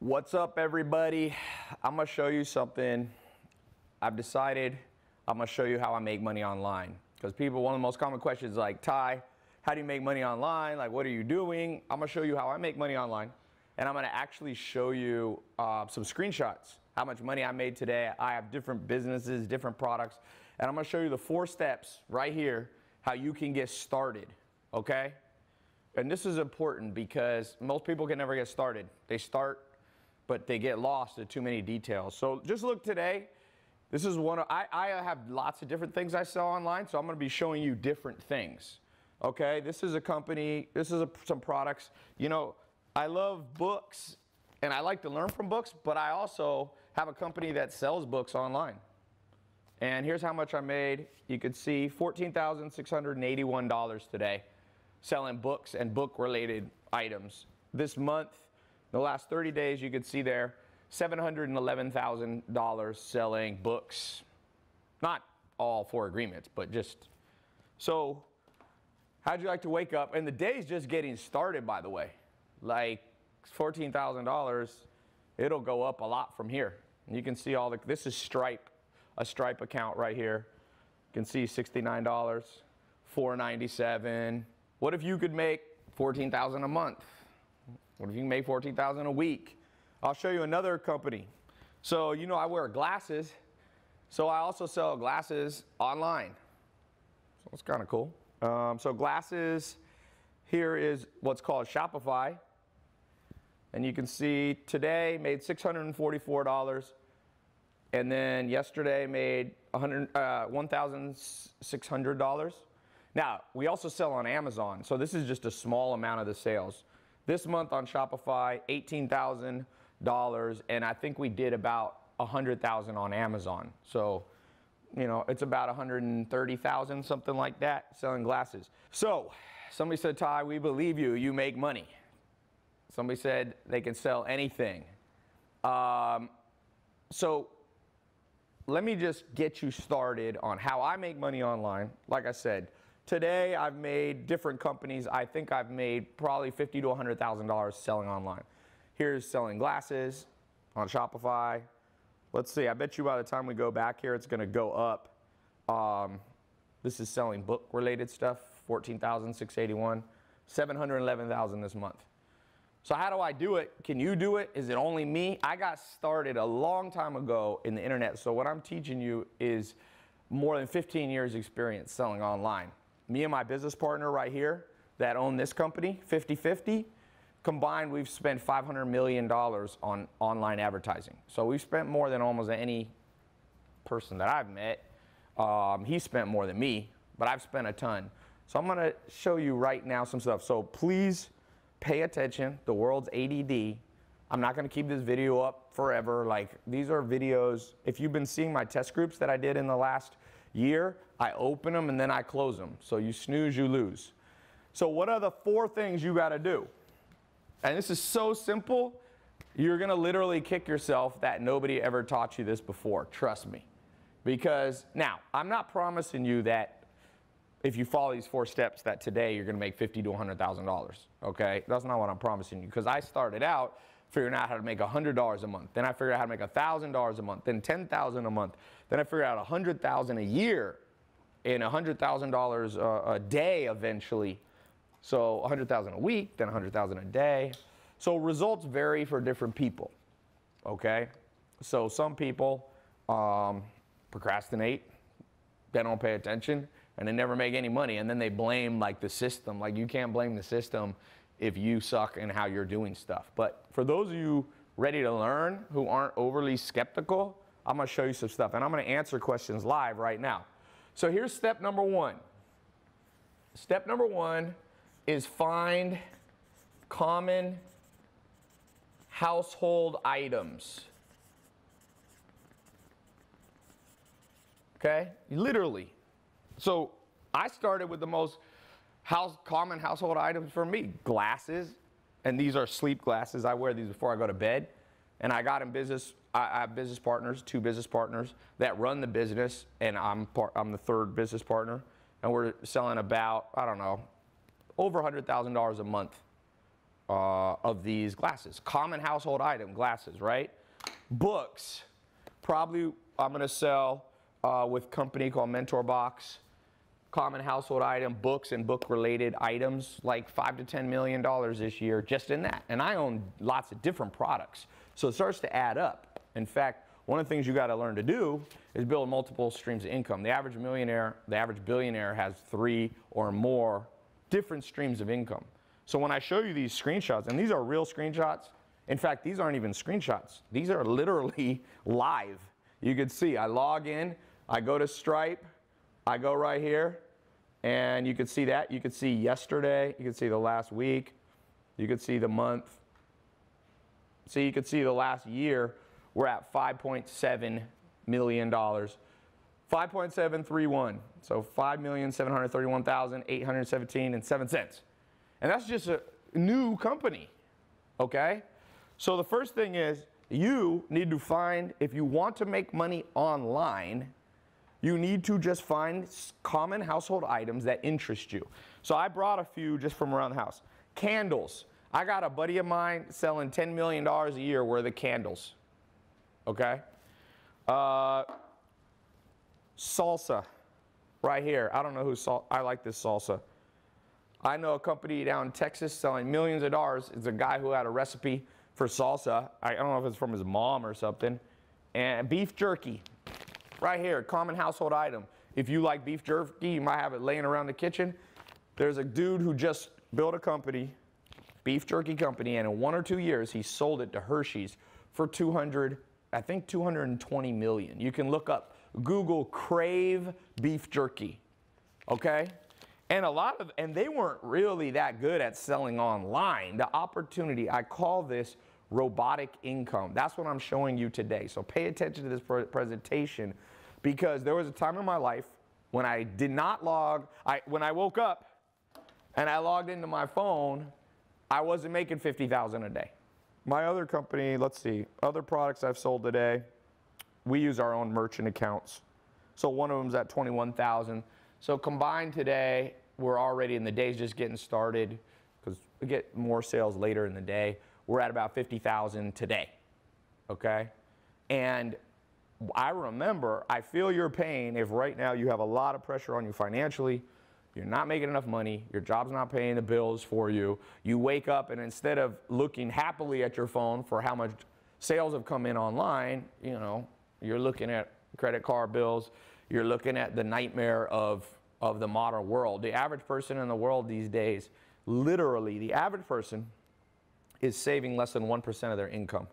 What's up, everybody? I'm gonna show you something. I've decided I'm gonna show you how I make money online. Because people, one of the most common questions is like, Tai, how do you make money online? Like, what are you doing? I'm gonna show you how I make money online. And I'm gonna actually show you some screenshots, how much money I made today. I have different businesses, different products. And I'm gonna show you the 4 steps right here, how you can get started, okay? And this is important because most people can never get started. They start, but they get lost in too many details. So just look today. This is one of, I have lots of different things I sell online, so I'm gonna be showing you different things. Okay, this is a company, this is some products. You know, I love books and I like to learn from books, but I also have a company that sells books online. And here's how much I made. You could see $14,681 today selling books and book-related items. This month, the last 30 days, you could see there, $711,000 selling books. Not all 4 agreements, but just. So how'd you like to wake up? And the day's just getting started, by the way. Like $14,000, it'll go up a lot from here. And you can see all the, this is Stripe, a Stripe account right here. You can see $69, $497. What if you could make $14,000 a month? What if you can make $14,000 a week? I'll show you another company. So, you know, I wear glasses. So I also sell glasses online. So it's kind of cool. So glasses, here is what's called Shopify. And you can see today made $644. And then yesterday made $1,600. Now, we also sell on Amazon. So this is just a small amount of the sales. This month on Shopify, $18,000, and I think we did about $100,000 on Amazon. So, you know, it's about $130,000, something like that, selling glasses. So, somebody said, Tai, we believe you, you make money. Somebody said they can sell anything. So, let me just get you started on how I make money online. Like I said, today I've made different companies. I think I've made probably $50,000 to $100,000 selling online. Here's selling glasses on Shopify. Let's see, I bet you by the time we go back here, it's gonna go up. This is selling book-related stuff, $14,681, $711,000 this month. So how do I do it? Can you do it? Is it only me? I got started a long time ago in the internet. So what I'm teaching you is more than 15 years experience selling online. Me and my business partner right here that own this company, 50-50, combined we've spent $500 million on online advertising. So we've spent more than almost any person that I've met. He spent more than me, but I've spent a ton. So I'm gonna show you right now some stuff. So please pay attention, the world's ADD. I'm not gonna keep this video up forever. Like, these are videos, if you've been seeing my test groups that I did in the last year, I open them and then I close them. So you snooze, you lose. So what are the 4 things you gotta do? And this is so simple, you're gonna literally kick yourself that nobody ever taught you this before, trust me. Because now, I'm not promising you that if you follow these 4 steps that today you're gonna make $50,000 to $100,000, okay? That's not what I'm promising you, because I started out figuring out how to make $100 a month. Then I figured out how to make $1,000 a month, then $10,000 a month. Then I figured out $100,000 a year and $100,000 a day eventually. So $100,000 a week, then $100,000 a day. So results vary for different people, okay? So some people procrastinate, they don't pay attention, and they never make any money, and then they blame like the system. Like, you can't blame the system if you suck in how you're doing stuff. But for those of you ready to learn who aren't overly skeptical, I'm gonna show you some stuff, and I'm gonna answer questions live right now. So here's step number 1. Step number 1 is find common household items. Okay, literally. So I started with the most common household items for me. Glasses, and these are sleep glasses. I wear these before I go to bed. And I got in business, I have business partners, 2 business partners that run the business, and I'm the 3rd business partner. And we're selling about, I don't know, over $100,000 a month of these glasses. Common household item, glasses, right? Books, probably I'm going to sell with a company called Mentor Box. Common household item, books and book-related items, like $5 to $10 million this year just in that. And I own lots of different products. So it starts to add up. In fact, one of the things you got to learn to do is build multiple streams of income. The average millionaire, the average billionaire has 3 or more different streams of income. So when I show you these screenshots, and these are real screenshots, in fact, these aren't even screenshots. These are literally live. You can see I log in, I go to Stripe, I go right here, and you can see that. You can see yesterday, you can see the last week, you can see the month. So you can see the last year, we're at $5.7 million. 5.731. So 5,731,817.07. And that's just a new company, okay? So the first thing is you need to find, if you want to make money online, you need to just find common household items that interest you. So I brought a few just from around the house. Candles. I got a buddy of mine selling $10 million a year worth of candles, okay? Salsa, right here. I don't know who I like this salsa. I know a company down in Texas selling millions of dollars. It's a guy who had a recipe for salsa. I don't know if it's from his mom or something. And beef jerky, right here, common household item. If you like beef jerky, you might have it laying around the kitchen. There's a dude who just built a company, beef jerky company, and in 1 or 2 years, he sold it to Hershey's for $220 million. You can look up, Google Crave beef jerky, okay? And they weren't really that good at selling online. The opportunity, I call this robotic income. That's what I'm showing you today. So pay attention to this presentation, because there was a time in my life when I did not when I woke up and I logged into my phone, I wasn't making $50,000 a day. My other company, let's see, other products I've sold today, we use our own merchant accounts. So one of them's at $21,000. So combined today, we're already in the day's just getting started, because we get more sales later in the day. We're at about $50,000 today, okay? And I remember, I feel your pain if right now you have a lot of pressure on you financially, you're not making enough money, your job's not paying the bills for you, you wake up and instead of looking happily at your phone for how much sales have come in online, you know, you're looking at credit card bills, you're looking at the nightmare of the modern world. The average person in the world these days, literally, the average person is saving less than 1% of their income.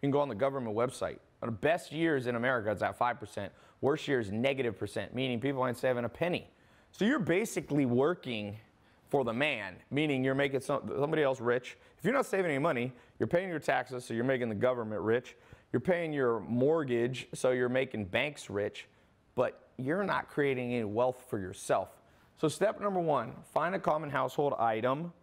You can go on the government website. The best years in America is at 5%. Worst years, -%, meaning people ain't saving a penny. So you're basically working for the man, meaning you're making somebody else rich. If you're not saving any money, you're paying your taxes, so you're making the government rich. You're paying your mortgage, so you're making banks rich, but you're not creating any wealth for yourself. So step number 1, find a common household item.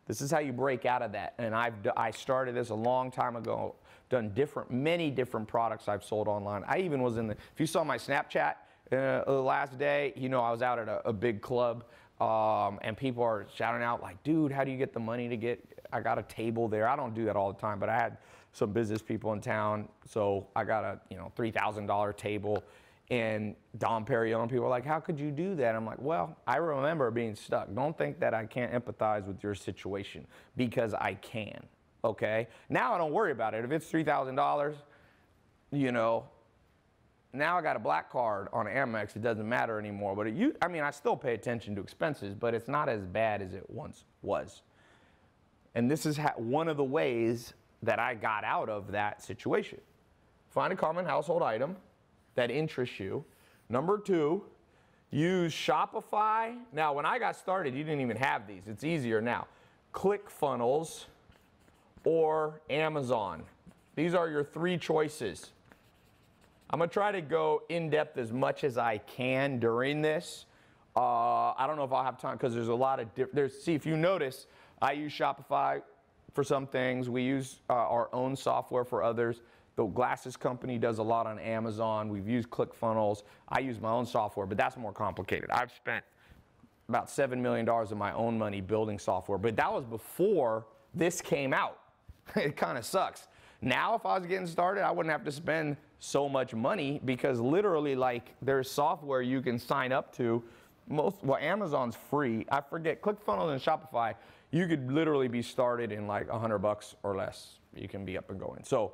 This is how you break out of that. And I started this a long time ago, done many different products I've sold online. I even was if you saw my Snapchat the last day, you know I was out at a big club, and people are shouting out like, dude, how do you get the money I got a table there. I don't do that all the time, but I had some business people in town, so I got a $3,000 table. And Dom Perignon, people are like, how could you do that? I'm like, well, I remember being stuck. Don't think that I can't empathize with your situation, because I can, okay? Now I don't worry about it. If it's $3,000, now I got a black card on Amex. It doesn't matter anymore. But I still pay attention to expenses, but it's not as bad as it once was. And this is one of the ways that I got out of that situation. Find a common household item that interests you. Number 2, use Shopify. Now, when I got started, you didn't even have these. It's easier now. ClickFunnels or Amazon. These are your 3 choices. I'm going to try to go in depth as much as I can during this. I don't know if I'll have time, because there's a lot of see, if you notice, I use Shopify for some things. We use our own software for others. The glasses company does a lot on Amazon. We've used ClickFunnels. I use my own software, but that's more complicated. I've spent about $7 million of my own money building software, but that was before this came out. It kind of sucks. Now, if I was getting started, I wouldn't have to spend so much money because literally, like, there's software you can sign up to. Well, Amazon's free. I forget, ClickFunnels and Shopify, you could literally be started in like $100 or less. You can be up and going. So,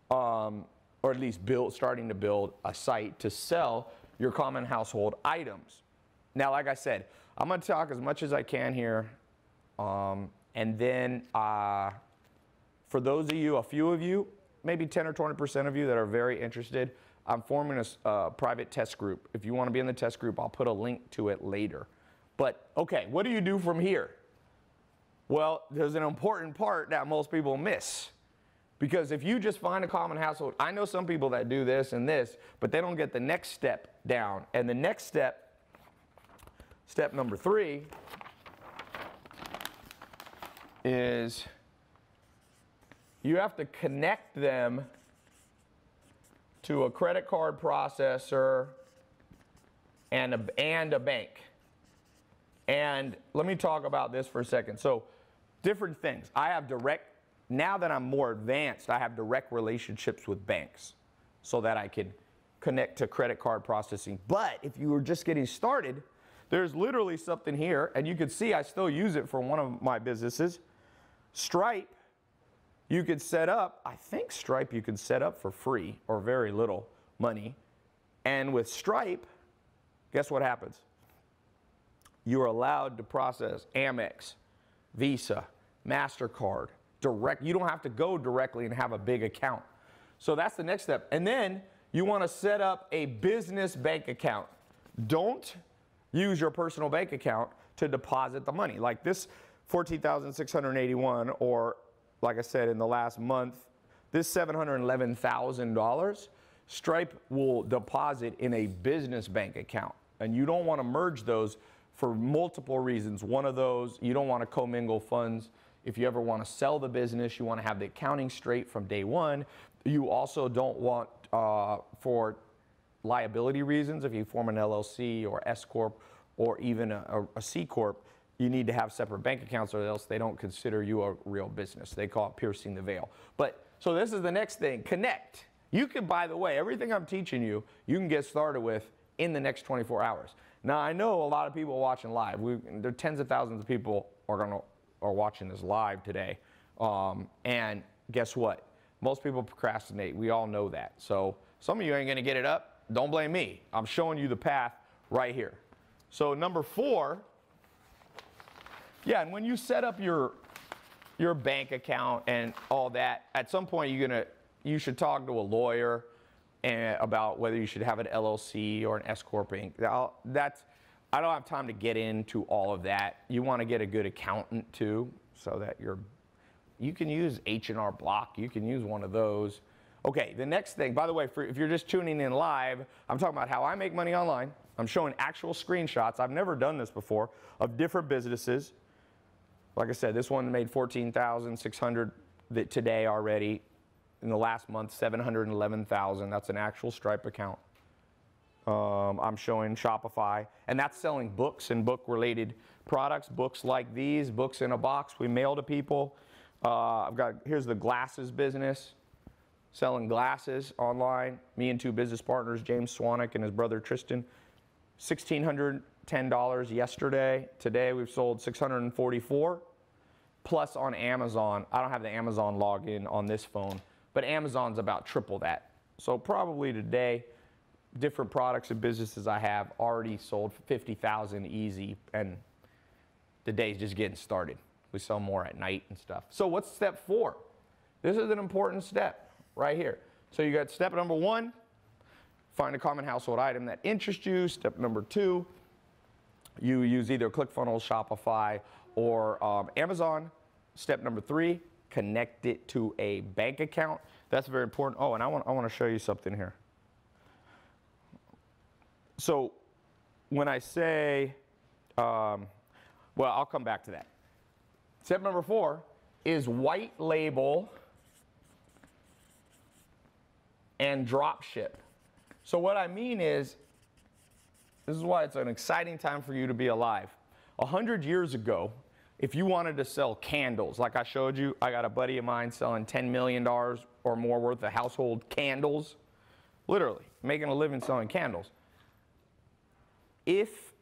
or at least starting to build a site to sell your common household items. Now, like I said, I'm going to talk as much as I can here. And then for those of you, a few of you, maybe 10 or 20% of you that are very interested, I'm forming a private test group. If you want to be in the test group, I'll put a link to it later. But, okay, what do you do from here? Well, there's an important part that most people miss. Because if you just find a common household, I know some people that do this and this, but they don't get the next step down. And the next step, step number 3, is you have to connect them to a credit card processor and a bank. And let me talk about this for a second. So, different things. I have now that I'm more advanced, I have direct relationships with banks so that I can connect to credit card processing. But if you were just getting started, there's literally something here, and you can see I still use it for one of my businesses. Stripe, you could set up, I think Stripe you could set up for free or very little money. And with Stripe, guess what happens? You're allowed to process Amex, Visa, MasterCard, direct. You don't have to go directly and have a big account. So that's the next step. And then you want to set up a business bank account. Don't use your personal bank account to deposit the money. Like this $14,681, or like I said, in the last month, this $711,000, Stripe will deposit in a business bank account. And you don't want to merge those for multiple reasons. One of those, you don't want to commingle funds. If you ever want to sell the business, you want to have the accounting straight from day one. You also don't want, for liability reasons, if you form an LLC or S Corp or even a C Corp, you need to have separate bank accounts or else they don't consider you a real business. They call it piercing the veil. But, so this is the next thing, connect. You can, by the way, everything I'm teaching you, you can get started with in the next 24 hours. Now, I know a lot of people watching live. There are tens of thousands of people are watching this live today. And guess what? Most people procrastinate. We all know that. So some of you ain't going to get it up. Don't blame me. I'm showing you the path right here. So number 4, yeah, and when you set up your bank account and all that, at some point you should talk to a lawyer about whether you should have an LLC or an S Corp Inc. I don't have time to get into all of that. You want to get a good accountant too, so that you can use H&R Block. You can use one of those. Okay, the next thing, by the way, if you're just tuning in live, I'm talking about how I make money online. I'm showing actual screenshots. I've never done this before of different businesses. Like I said, this one made $14,600 today already. In the last month, $711,000. That's an actual Stripe account. I'm showing Shopify, and that's selling books and book-related products. Books like these, books in a box we mail to people. Here's the glasses business, selling glasses online. Me and 2 business partners, James Swanwick and his brother Tristan. $1,610 yesterday. Today we've sold $644. Plus on Amazon. I don't have the Amazon login on this phone, but Amazon's about triple that. So probably today, different products and businesses I have already sold $50,000 easy, and the day's just getting started. We sell more at night and stuff. So what's step 4? This is an important step right here. So you got step number 1, find a common household item that interests you. Step number 2, you use either ClickFunnels, Shopify, or Amazon. Step number 3, connect it to a bank account. That's very important. Oh, and I want to show you something here. So when I say, well, I'll come back to that. Step number 4 is white label and drop ship. So what I mean is, this is why it's an exciting time for you to be alive. 100 years ago, if you wanted to sell candles, like I showed you, I got a buddy of mine selling $10 million or more worth of household candles, literally making a living selling candles. If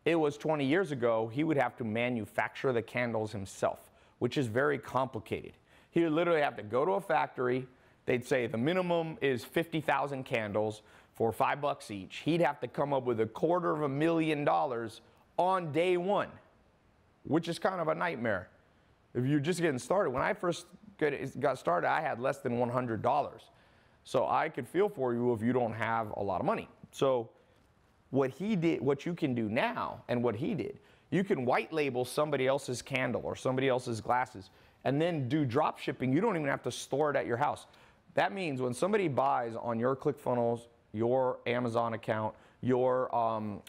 it was 20 years ago, he would have to manufacture the candles himself, which is very complicated. He would literally have to go to a factory. They'd say the minimum is 50,000 candles for $5 each. He'd have to come up with $250,000 on day one, which is kind of a nightmare if you're just getting started. When I first got started, I had less than $100. So I could feel for you if you don't have a lot of money. So what he did, what you can do now, and what he did, you can white label somebody else's candle or somebody else's glasses and then do drop shipping. You don't even have to store it at your house. That means when somebody buys on your ClickFunnels, your Amazon account, your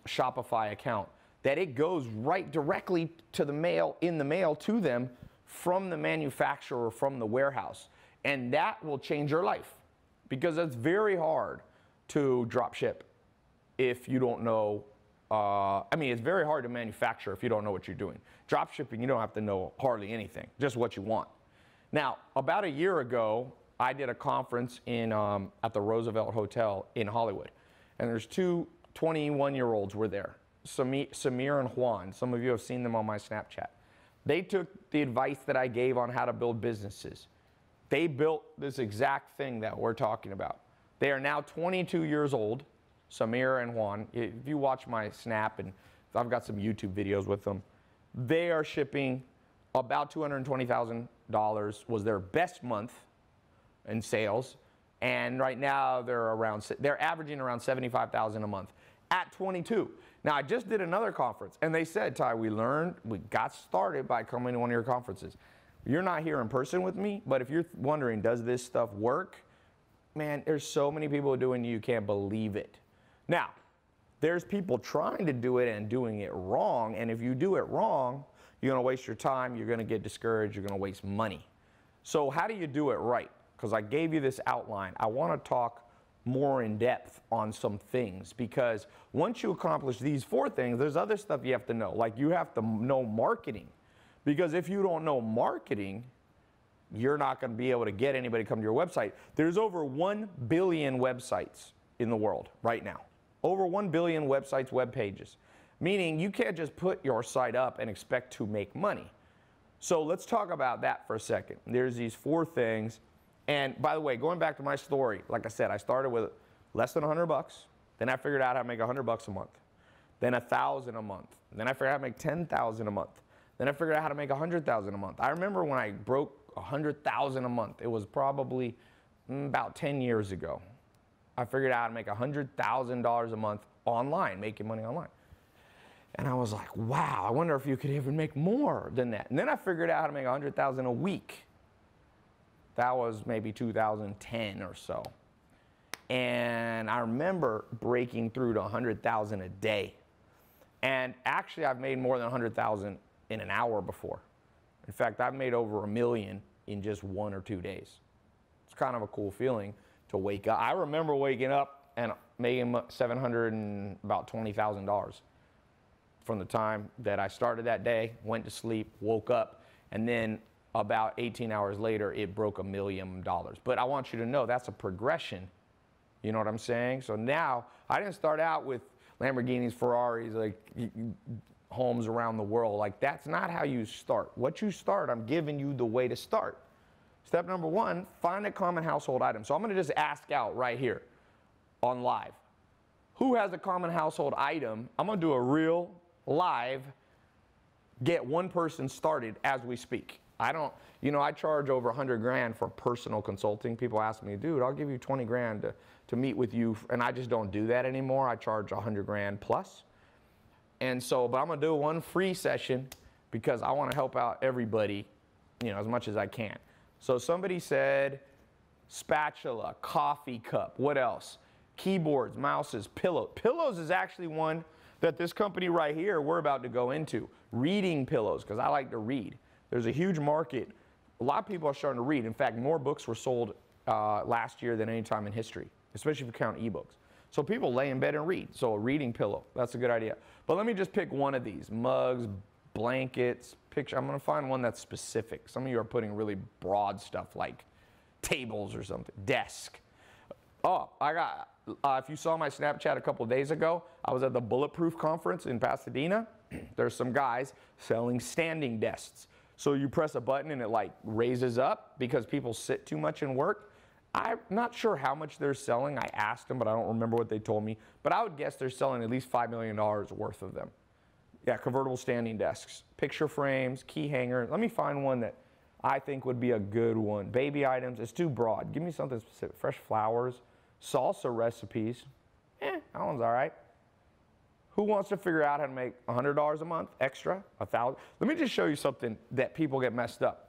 Shopify account, that it goes right directly to the mail, in the mail to them from the manufacturer, from the warehouse. And that will change your life, because it's very hard to drop ship if you don't know. I mean, it's very hard to manufacture if you don't know what you're doing. Drop shipping, you don't have to know hardly anything, just what you want. Now, about a year ago, I did a conference in, at the Roosevelt Hotel in Hollywood. And there's two 21-year-olds were there, Samir and Juan. Some of you have seen them on my Snapchat. They took the advice that I gave on how to build businesses. They built this exact thing that we're talking about. They are now 22 years old, Samir and Juan. If you watch my Snap, and I've got some YouTube videos with them, they are shipping about $220,000 was their best month in sales. And right now they're averaging around $75,000 a month at 22. Now I just did another conference and they said, Tai, we got started by coming to one of your conferences. You're not here in person with me, but if you're wondering, does this stuff work? Man, there's so many people doing it, you can't believe it. Now, there's people trying to do it and doing it wrong, and if you do it wrong, you're gonna waste your time, you're gonna get discouraged, you're gonna waste money. So how do you do it right? Because I gave you this outline. I wanna talk more in depth on some things, because once you accomplish these 4 things, there's other stuff you have to know. Like you have to know marketing, because if you don't know marketing, you're not gonna be able to get anybody to come to your website. There's over 1 billion websites in the world right now. Over 1 billion websites, web pages. Meaning you can't just put your site up and expect to make money. So let's talk about that for a second. There's these 4 things. And by the way, going back to my story, like I said, I started with less than $100. Then I figured out how to make $100 a month. Then $1,000 a month. Then I figured out how to make $10,000 a month. Then I figured out how to make $100,000 a month. I remember when I broke $100,000 a month. It was probably about 10 years ago. I figured out how to make $100,000 a month online, making money online. And I was like, wow, I wonder if you could even make more than that. And then I figured out how to make $100,000 a week. That was maybe 2010 or so. And I remember breaking through to 100,000 a day. And actually, I've made more than 100,000 in an hour before. In fact, I've made over $1 million in just 1 or 2 days. It's kind of a cool feeling to wake up. I remember waking up and making $720,000 from the time that I started that day, went to sleep, woke up, and then about 18 hours later, it broke $1 million. But I want you to know that's a progression. You know what I'm saying? So now, I didn't start out with Lamborghinis, Ferraris, like homes around the world. Like, that's not how you start. What you start, I'm giving you the way to start. Step number 1, find a common household item. So I'm gonna just ask out right here on live. Who has a common household item? I'm gonna do a real live, get one person started as we speak. I charge over 100 grand for personal consulting. People ask me, dude, I'll give you 20 grand to meet with you. And I just don't do that anymore. I charge 100 grand plus. And so, but I'm gonna do one free session because I wanna help out everybody, as much as I can. So somebody said spatula, coffee cup, what else? Keyboards, mouses, pillows. Pillows is actually one that this company right here, we're about to go into. Reading pillows, because I like to read. There's a huge market. A lot of people are starting to read. In fact, more books were sold last year than any time in history, especially if you count ebooks. So people lay in bed and read. So a reading pillow, that's a good idea. But let me just pick one of these. Mugs, blankets, picture. I'm going to find one that's specific. Some of you are putting really broad stuff like tables or something. Desk. Oh, I got, if you saw my Snapchat a couple of days ago, I was at the Bulletproof conference in Pasadena. There's some guys selling standing desks. So you press a button and it like raises up because people sit too much and work. I'm not sure how much they're selling. I asked them, but I don't remember what they told me. But I would guess they're selling at least $5 million worth of them. Yeah, convertible standing desks, picture frames, key hangers. Let me find one that I think would be a good one. Baby items, it's too broad. Give me something specific. Fresh flowers, salsa recipes. That one's all right. Who wants to figure out how to make $100 a month extra, $1,000? Let me just show you something that people get messed up.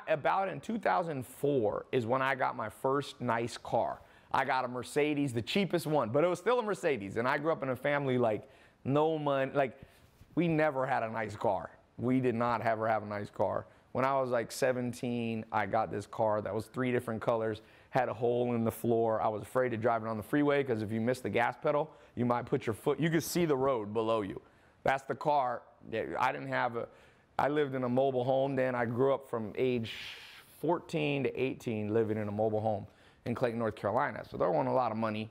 About in 2004 is when I got my first nice car. I got a Mercedes, the cheapest one, but it was still a Mercedes. And I grew up in a family like no money, like we never had a nice car. We did not ever have a nice car. When I was like 17, I got this car that was 3 different colors, had a hole in the floor. I was afraid to drive it on the freeway because if you miss the gas pedal, you might put your foot, you could see the road below you. That's the car. I lived in a mobile home then. I grew up from age 14 to 18 living in a mobile home in Clayton, North Carolina. So there wasn't a lot of money.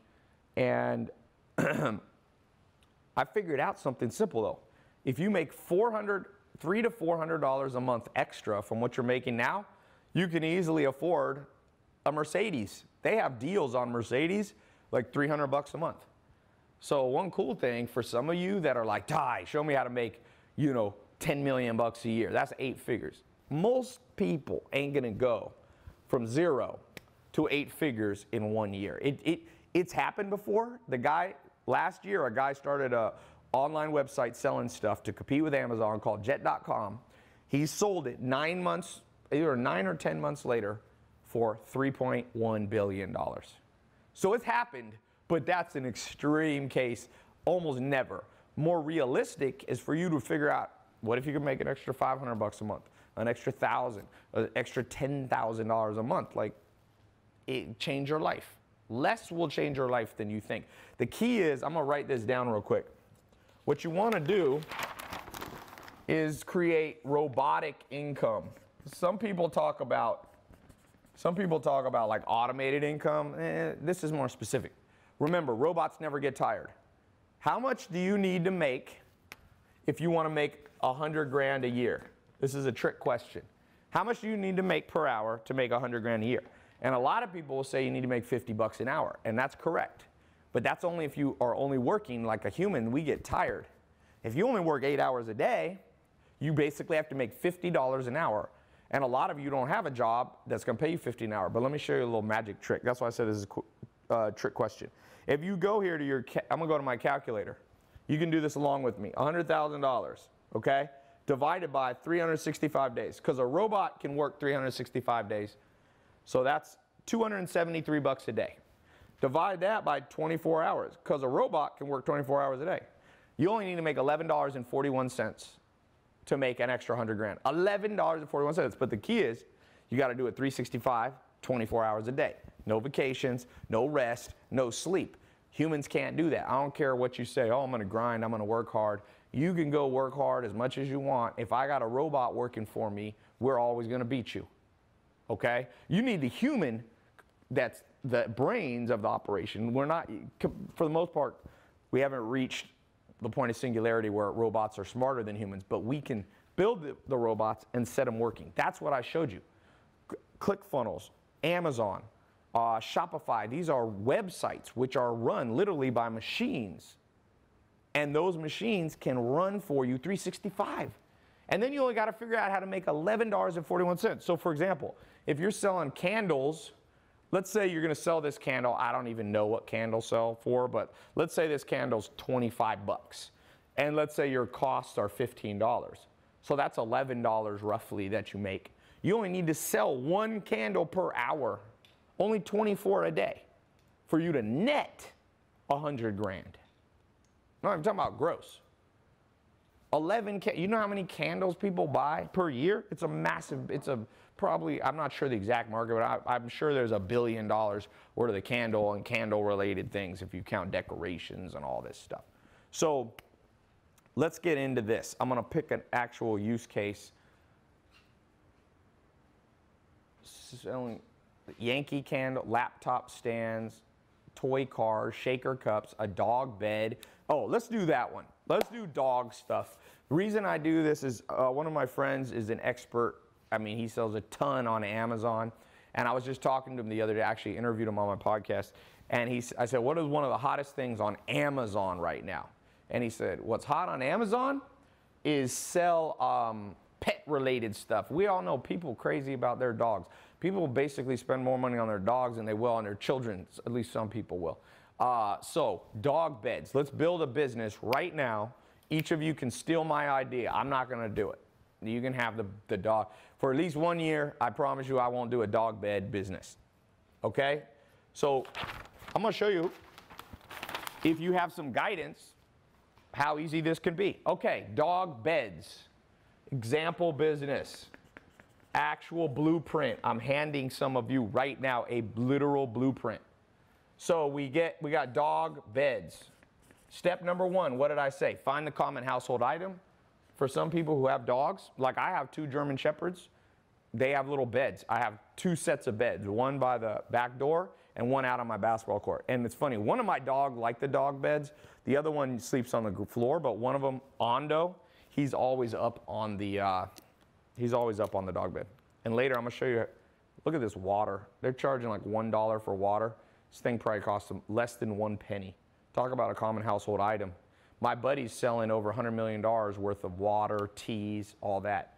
And I figured out something simple though. If you make $300 to $400 a month extra from what you're making now, you can easily afford a Mercedes. They have deals on Mercedes, like $300 a month. So one cool thing for some of you that are like, Tai, show me how to make, 10 million bucks a year. That's 8 figures. Most people ain't gonna go from 0 to 8 figures in 1 year. It's happened before. Last year, a guy started a online website selling stuff to compete with Amazon called Jet.com. He sold it 9 months, either 9 or 10 months later for $3.1 billion. So it's happened, but that's an extreme case, almost never. More realistic is for you to figure out, what if you could make an extra $500 a month, an extra $1,000, an extra $10,000 a month? Like, it change your life. Less will change your life than you think. The key is, I'm gonna write this down real quick. What you wanna do is create robotic income. Some people talk about like automated income. This is more specific. Remember, robots never get tired. How much do you need to make if you want to make 100 grand a year? This is a trick question. How much do you need to make per hour to make 100 grand a year? And a lot of people will say you need to make 50 bucks an hour, and that's correct. But that's only if you are only working like a human. We get tired. If you only work 8 hours a day, you basically have to make $50 an hour. And a lot of you don't have a job that's going to pay you $50 an hour. But let me show you a little magic trick. That's why I said this is a trick question. If you go here to your, I'm going to go to my calculator. You can do this along with me. $100,000, okay? Divided by 365 days. Because a robot can work 365 days. So that's 273 bucks a day. Divide that by 24 hours. Because a robot can work 24 hours a day. You only need to make $11.41 to make an extra 100 grand. $11.41. But the key is, you got to do it 365, 24 hours a day. No vacations, no rest, no sleep. Humans can't do that. I don't care what you say, oh, I'm going to grind, I'm going to work hard. You can go work hard as much as you want. If I got a robot working for me, we're always going to beat you. Okay? You need the human that's the brains of the operation. We're not, for the most part, we haven't reached the point of singularity where robots are smarter than humans, but we can build the robots and set them working. That's what I showed you. ClickFunnels, Amazon, Shopify, these are websites which are run literally by machines. And those machines can run for you 365. And then you only got to figure out how to make $11.41. So for example, if you're selling candles, let's say you're going to sell this candle. I don't even know what candles sell for, but let's say this candle's 25 bucks. And let's say your costs are $15. So that's $11 roughly that you make. You only need to sell 1 candle per hour, only 24 a day, for you to net 100 grand. No, I'm talking about gross. You know how many candles people buy per year? It's a massive, it's a probably, I'm not sure the exact market, but I'm sure there's $1 billion worth of the candle and candle related things if you count decorations and all this stuff. So let's get into this. I'm going to pick an actual use case. Selling Yankee candle, laptop stands, toy cars, shaker cups, a dog bed. Oh, let's do that one. Let's do dog stuff. The reason I do this is one of my friends is an expert. I mean, he sells a ton on Amazon. And I was just talking to him the other day, actually interviewed him on my podcast. And I said, what is one of the hottest things on Amazon right now? And he said, what's hot on Amazon is sell pet-related stuff. We all know people crazy about their dogs. People basically spend more money on their dogs than they will on their children. At least some people will. So dog beds. Let's build a business right now. Each of you can steal my idea. I'm not going to do it. You can have the dog. For at least 1 year, I promise you I won't do a dog bed business. Okay? So I'm going to show you, if you have some guidance, how easy this can be. Okay, dog beds. Example business. Actual blueprint. I'm handing some of you right now a literal blueprint. So we got dog beds. Step number 1, what did I say? Find the common household item. For some people who have dogs, like I have 2 German Shepherds, they have little beds. I have 2 sets of beds, one by the back door and one out on my basketball court. And it's funny, one of my dogs like the dog beds. The other one sleeps on the floor, but one of them, Ondo, he's always up on the dog bed. And later I'm gonna show you, look at this water. They're charging like $1 for water. This thing probably costs them less than 1 penny. Talk about a common household item. My buddy's selling over $100 million worth of water, teas, all that.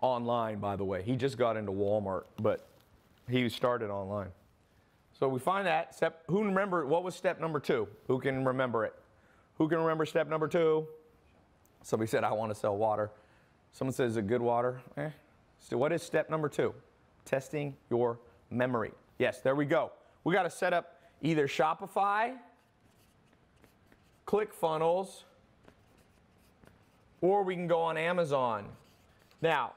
Online, by the way. He just got into Walmart, but he started online. So we find that. Who remember, what was step number 2? Who can remember it? Who can remember step number 2? Somebody said, I want to sell water. Someone says, is it good water? So what is step number 2? Testing your memory. Yes, there we go. We got to set up either Shopify, ClickFunnels, or we can go on Amazon. Now,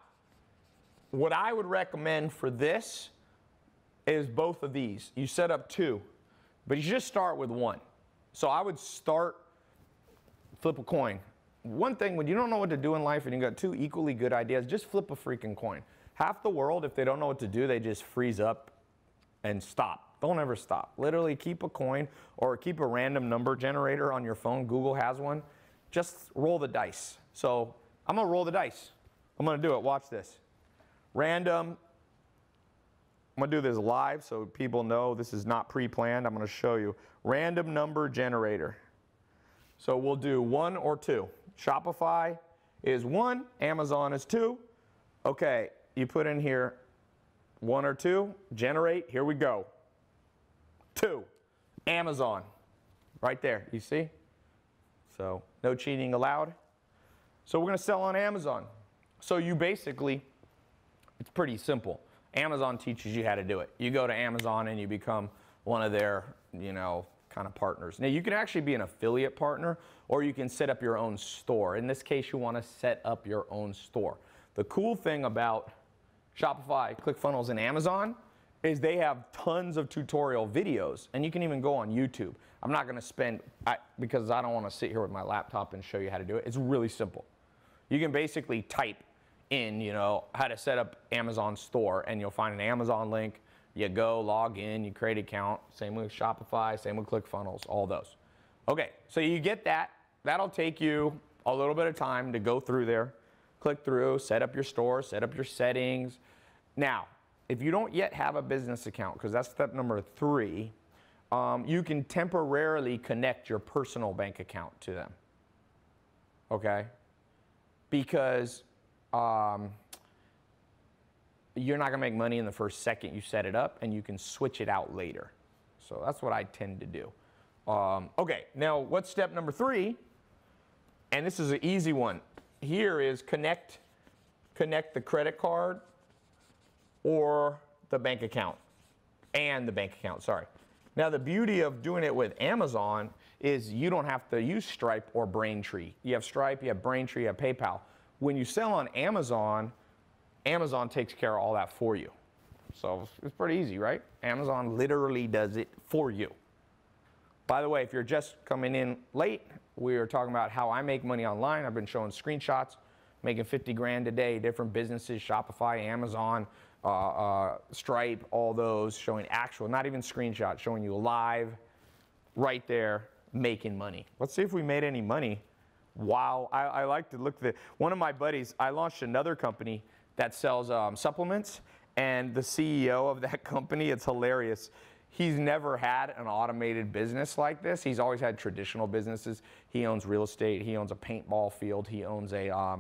what I would recommend for this is both of these. You set up 2, but you just start with 1. So I would start, flip a coin. One thing, when you don't know what to do in life and you got 2 equally good ideas, just flip a freaking coin. Half the world, if they don't know what to do, they just freeze up and stop. Don't ever stop. Literally keep a coin or keep a random number generator on your phone. Google has one. Just roll the dice. So I'm going to roll the dice. I'm going to do it. Watch this. Random. I'm going to do this live so people know this is not pre-planned. I'm going to show you. Random number generator. So we'll do 1 or 2. Shopify is 1. Amazon is 2. Okay, you put in here 1 or 2. Generate. Here we go. 2. Amazon. Right there. You see? So no cheating allowed. So we're going to sell on Amazon. So you basically, it's pretty simple. Amazon teaches you how to do it. You go to Amazon and you become one of their, kind of partners. Now you can actually be an affiliate partner or you can set up your own store. In this case, you want to set up your own store. The cool thing about Shopify, ClickFunnels, and Amazon is they have tons of tutorial videos, and you can even go on YouTube. I'm not going to spend, because I don't want to sit here with my laptop and show you how to do it. It's really simple. You can basically type in, how to set up Amazon store, and you'll find an Amazon link. You go, log in, you create an account. Same with Shopify, same with ClickFunnels, all those. Okay, so you get that. That'll take you a little bit of time to go through there, click through, set up your store, set up your settings. Now, if you don't yet have a business account, because that's step number 3, you can temporarily connect your personal bank account to them. Okay? Because you're not going to make money in the first second you set it up, and you can switch it out later. So that's what I tend to do. Okay, now what's step number 3? And this is an easy one. Here is connect the credit card or the bank account, and the bank account, sorry. Now the beauty of doing it with Amazon is you don't have to use Stripe or Braintree. You have Stripe, you have Braintree, you have PayPal. When you sell on Amazon, Amazon takes care of all that for you. So it's pretty easy, right? Amazon literally does it for you. By the way, if you're just coming in late, we are talking about how I make money online. I've been showing screenshots, making 50 grand a day, different businesses, Shopify, Amazon, Stripe, all those, showing actual, not even screenshots, showing you live, right there, making money. Let's see if we made any money. Wow, I like to look at one of my buddies, I launched another company that sells supplements, and the CEO of that company, it's hilarious. He's never had an automated business like this. He's always had traditional businesses. He owns real estate. He owns a paintball field. He owns a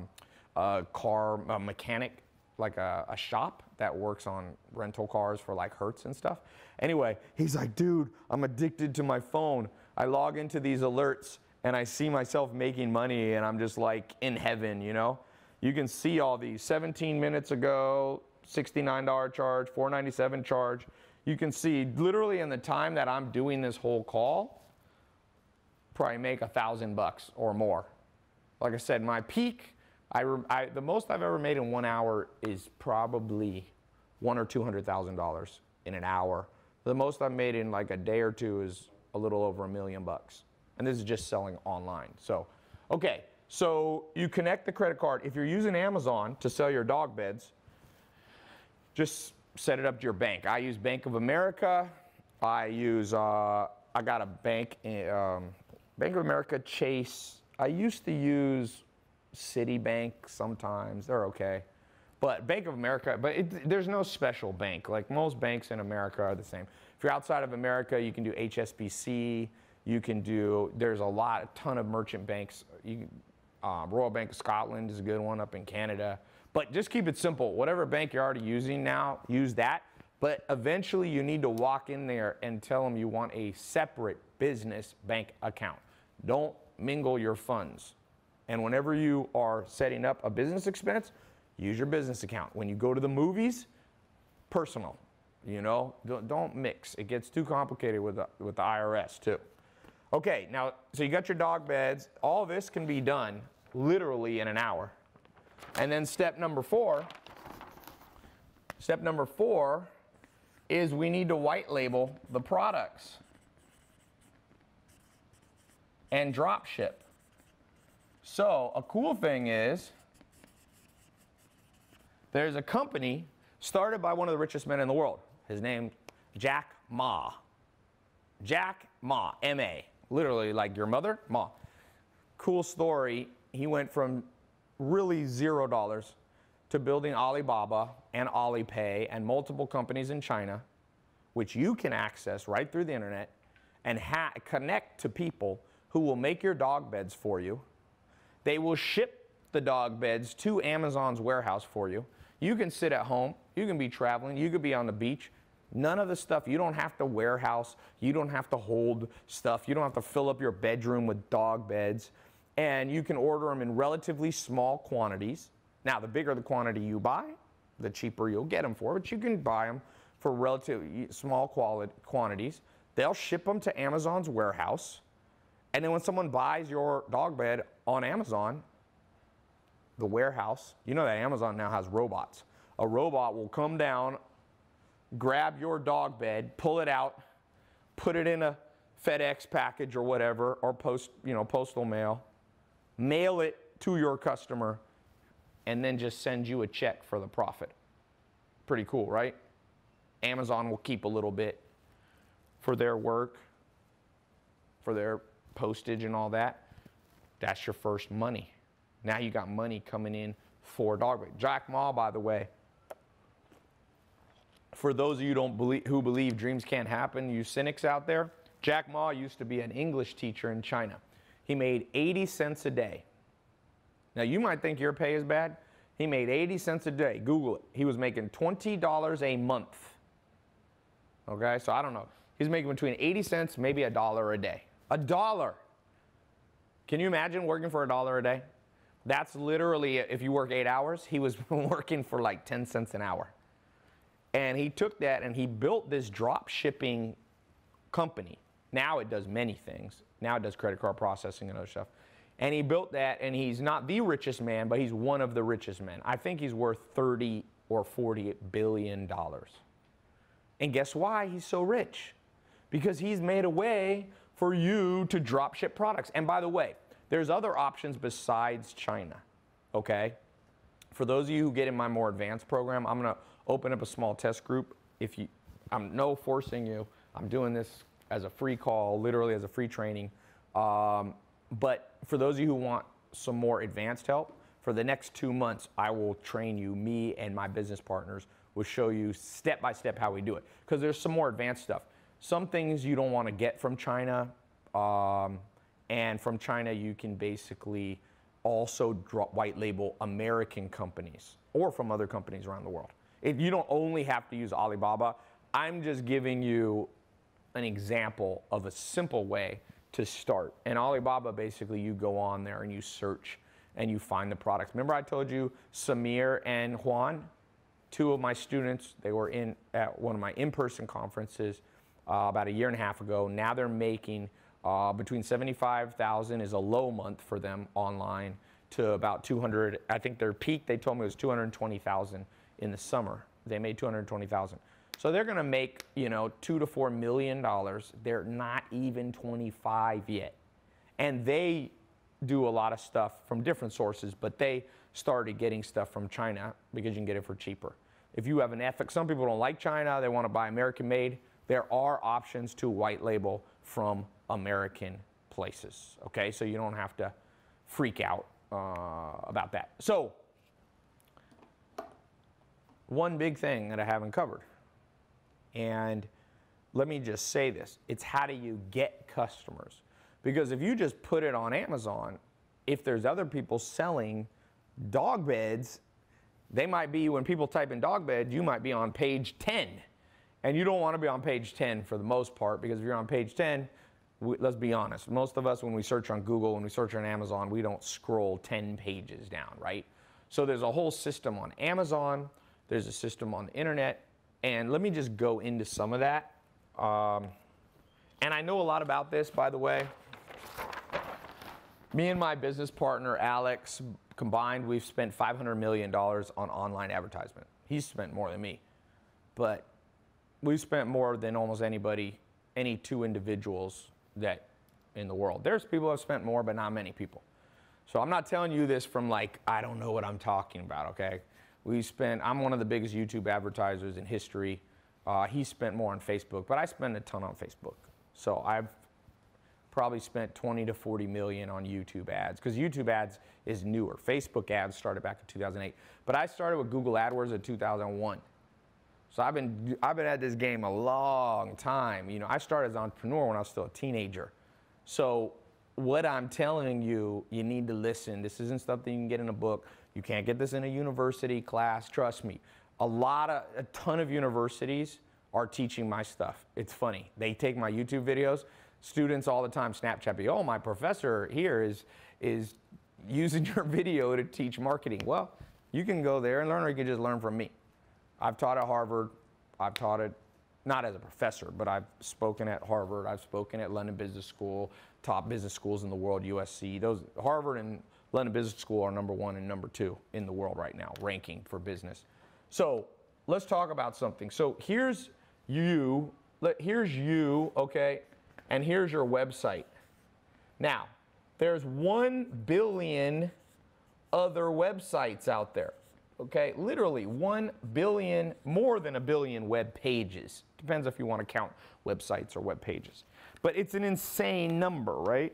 car mechanic, like a shop that works on rental cars for like Hertz and stuff. Anyway, he's like, dude, I'm addicted to my phone. I log into these alerts and I see myself making money and I'm just like in heaven, you know? You can see all these 17 minutes ago, $69 charge, $497 charge. You can see literally in the time that I'm doing this whole call, probably make $1,000 or more. Like I said, my peak, the most I've ever made in 1 hour is probably $100,000 or $200,000 in an hour. The most I've made in like a day or two is a little over $1 million. And this is just selling online. So, okay, so you connect the credit card. If you're using Amazon to sell your dog beds, just set it up to your bank. I use Bank of America. I got a bank, Bank of America, Chase. I used to use Citibank sometimes. They're okay. But Bank of America, there's no special bank. Like most banks in America are the same. If you're outside of America, you can do HSBC. You can do, there's a ton of merchant banks. Royal Bank of Scotland is a good one up in Canada. But just keep it simple. Whatever bank you're already using now, use that. But eventually you need to walk in there and tell them you want a separate business bank account. Don't mingle your funds. And whenever you are setting up a business expense, use your business account. When you go to the movies, personal. You know, don't mix. It gets too complicated with the IRS too. Okay, now, so you got your dog beds. All this can be done literally in an hour. And then step number four is we need to white label the products and drop ship. So a cool thing is there's a company started by one of the richest men in the world. His name, Jack Ma. Jack Ma, M-A. Literally like your mother, Ma. Cool story. He went from really $0 to building Alibaba and Alipay and multiple companies in China, which you can access right through the internet and connect to people who will make your dog beds for you. They will ship the dog beds to Amazon's warehouse for you. You can sit at home, you can be traveling, you could be on the beach. None of the stuff, you don't have to warehouse, you don't have to hold stuff, you don't have to fill up your bedroom with dog beds. And you can order them in relatively small quantities. Now, the bigger the quantity you buy, the cheaper you'll get them for, but you can buy them for relatively small quantities. They'll ship them to Amazon's warehouse. And then when someone buys your dog bed on Amazon, the warehouse, you know that Amazon now has robots. A robot will come down, grab your dog bed, pull it out, put it in a FedEx package or whatever, or postal mail, mail it to your customer, and then just send you a check for the profit. Pretty cool, right? Amazon will keep a little bit for their work, for their postage and all that. That's your first money. Now you got money coming in for dog bed. Jack Ma, by the way, for those of you who believe dreams can't happen, you cynics out there, Jack Ma used to be an English teacher in China. He made 80 cents a day. Now you might think your pay is bad. He made 80 cents a day. Google it. He was making $20 a month. Okay, so I don't know. He's making between 80 cents, maybe $1 a day. $1. Can you imagine working for $1 a day? That's literally, if you work 8 hours, he was working for like 10 cents an hour. And he took that and he built this drop shipping company. Now it does many things. Now it does credit card processing and other stuff. And he built that, and he's not the richest man, but he's one of the richest men. I think he's worth $30 or $40 billion. And guess why he's so rich? Because he's made a way for you to drop ship products. And by the way, there's other options besides China, okay? For those of you who get in my more advanced program, I'm gonna open up a small test group. I'm no forcing you. I'm doing this as a free call, literally as a free training. But for those of you who want some more advanced help, for the next 2 months, I will train you. Me and my business partners will show you step by step how we do it. Because there's some more advanced stuff. Some things you don't want to get from China. And from China, you can basically also white label American companies or from other companies around the world. You don't only have to use Alibaba. I'm just giving you an example of a simple way to start. And Alibaba, basically, you go on there and you search and you find the products. Remember I told you Samir and Juan, 2 of my students, they were at one of my in-person conferences about 1.5 years ago. Now they're making between 75,000 is a low month for them online to about 200. I think their peak, they told me, was 220,000 in the summer. They made 220,000. So they're going to make, $2 to $4 million. They're not even 25 yet. And they do a lot of stuff from different sources, but they started getting stuff from China because you can get it for cheaper. If you have an ethic, some people don't like China, they want to buy American made. There are options to white label from American places, okay? So you don't have to freak out about that. So, one big thing that I haven't covered, and let me just say this, it's how do you get customers? Because if you just put it on Amazon, if there's other people selling dog beds, they might be, when people type in dog bed, you might be on page 10. And you don't want to be on page 10 for the most part, because if you're on page 10, let's be honest, most of us when we search on Google, when we search on Amazon, we don't scroll 10 pages down, right? So there's a whole system on Amazon, there's a system on the internet, and let me just go into some of that. And I know a lot about this, by the way. Me and my business partner, Alex, combined, we've spent $500 million on online advertisement. He's spent more than me. But we've spent more than almost anybody, any 2 individuals that in the world. There's people who have spent more, but not many people. So I'm not telling you this from like, I don't know what I'm talking about, okay? I'm one of the biggest YouTube advertisers in history. He spent more on Facebook, but I spend a ton on Facebook. So I've probably spent 20 to 40 million on YouTube ads, because YouTube ads is newer. Facebook ads started back in 2008. But I started with Google AdWords in 2001. So I've been at this game a long time. I started as an entrepreneur when I was still a teenager. So what I'm telling you, you need to listen. This isn't stuff that you can get in a book. You can't get this in a university class, trust me. A ton of universities are teaching my stuff. It's funny. They take my YouTube videos. Students all the time Snapchat me, oh, my professor here is using your video to teach marketing. Well, you can go there and learn, or you can just learn from me. I've taught at Harvard. I've taught it not as a professor, but I've spoken at Harvard. I've spoken at London Business School, top business schools in the world, USC. Harvard and London Business School are #1 and #2 in the world right now, ranking for business. So let's talk about something. So here's you, okay, and here's your website. Now, there's 1 billion other websites out there. Okay, literally 1 billion, more than 1 billion web pages. Depends if you want to count websites or web pages. But it's an insane number, right?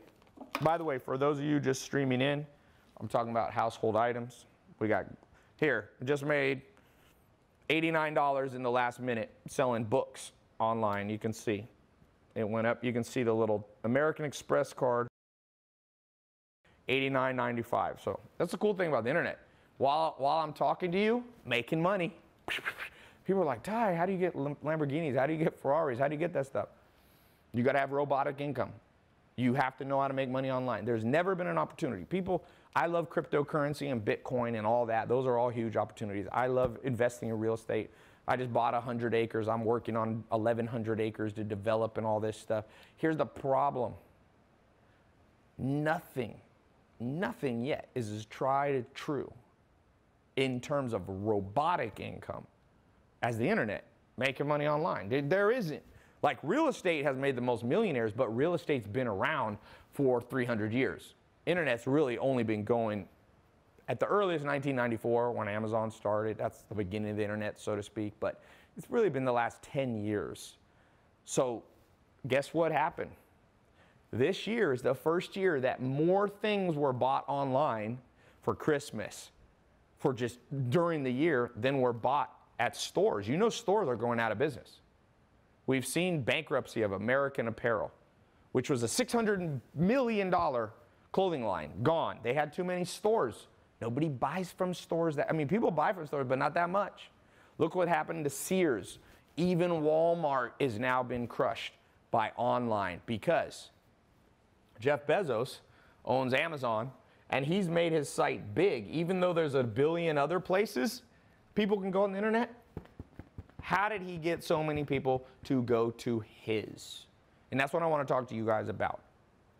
By the way, for those of you just streaming in, I'm talking about household items. We got, here, just made $89 in the last minute selling books online. You can see it went up. You can see the little American Express card, $89.95. So that's the cool thing about the internet. While I'm talking to you, making money. People are like, Tai, how do you get Lamborghinis? How do you get Ferraris? How do you get that stuff? You got to have robotic income. You have to know how to make money online. There's never been an opportunity. I love cryptocurrency and Bitcoin and all that. Those are all huge opportunities. I love investing in real estate. I just bought 100 acres. I'm working on 1,100 acres to develop and all this stuff. Here's the problem. Nothing yet is as tried and true in terms of robotic income as the internet, making money online. There isn't. Like real estate has made the most millionaires, but real estate's been around for 300 years. Internet's really only been going at the earliest 1994 when Amazon started. That's the beginning of the internet, so to speak, but it's really been the last 10 years. So guess what happened? This year is the first year that more things were bought online for Christmas, for just during the year, than were bought at stores. You know, stores are going out of business. We've seen bankruptcy of American Apparel, which was a $600 million clothing line, gone. They had too many stores. Nobody buys from stores. People buy from stores, but not that much. Look what happened to Sears. Even Walmart is now been crushed by online because Jeff Bezos owns Amazon, and he's made his site big. Even though there's a billion other places people can go on the internet, how did he get so many people to go to his? And that's what I want to talk to you guys about,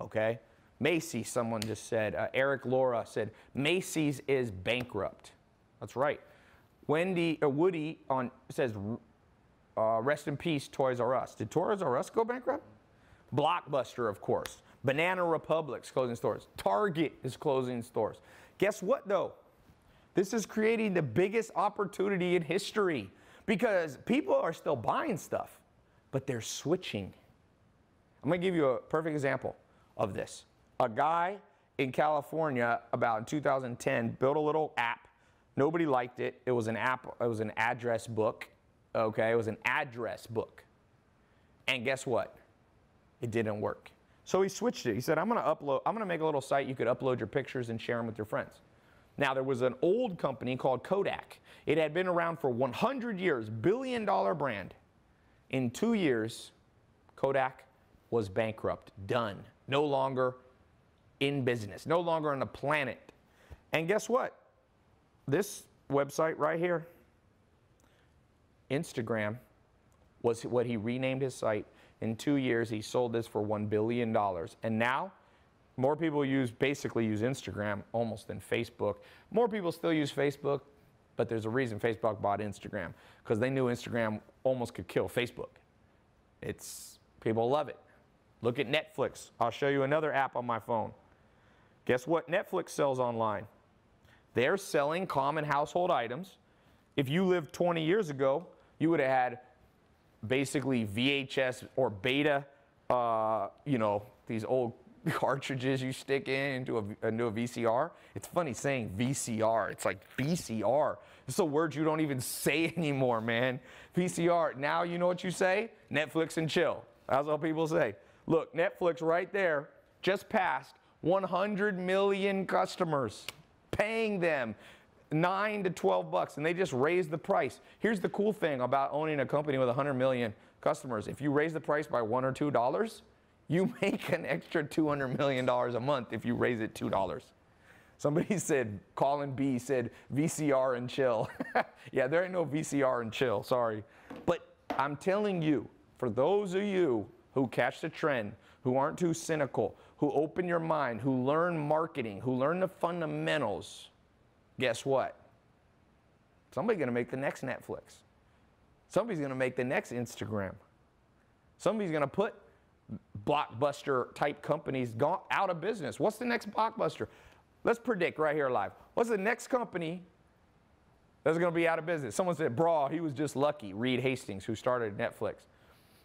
okay? Macy's, someone just said, Eric Laura said, Macy's is bankrupt. That's right. Woody says, rest in peace, Toys R Us. Did Toys R Us go bankrupt? Blockbuster, of course. Banana Republic's closing stores. Target is closing stores. Guess what, though? This is creating the biggest opportunity in history because people are still buying stuff, but they're switching. I'm going to give you a perfect example of this. A guy in California about in 2010 built a little app. Nobody liked it. It was an app. It was an address book. Okay, it was an address book. And guess what? It didn't work. So he switched it. He said, I'm going to make a little site you could upload your pictures and share them with your friends. Now, there was an old company called Kodak. It had been around for 100 years, billion-dollar brand. In 2 years, Kodak was bankrupt, done, no longer in business, no longer on the planet. And guess what? This website right here, Instagram, was what he renamed his site. In 2 years, he sold this for $1 billion. And now, more people basically use Instagram almost than Facebook. More people still use Facebook, but there's a reason Facebook bought Instagram, because they knew Instagram almost could kill Facebook. People love it. Look at Netflix. I'll show you another app on my phone. Guess what Netflix sells online? They're selling common household items. If you lived 20 years ago, you would have had basically VHS or beta, these old cartridges you stick into a VCR. It's funny saying VCR. It's like VCR. It's a word you don't even say anymore, man. VCR. Now you know what you say? Netflix and chill. That's what people say. Look, Netflix right there just passed 100 million customers, paying them $9 to $12, and they just raised the price. Here's the cool thing about owning a company with 100 million customers. If you raise the price by $1 or $2, you make an extra $200 million a month if you raise it $2. Somebody said, Colin B said, VCR and chill. Yeah, there ain't no VCR and chill, sorry. But I'm telling you, for those of you who catch the trend, who aren't too cynical, who open your mind, who learn marketing, who learn the fundamentals, guess what? Somebody's going to make the next Netflix. Somebody's going to make the next Instagram. Somebody's going to put blockbuster type companies out of business. What's the next blockbuster? Let's predict right here live. What's the next company that's going to be out of business? Someone said, bro, he was just lucky. Reed Hastings, who started Netflix.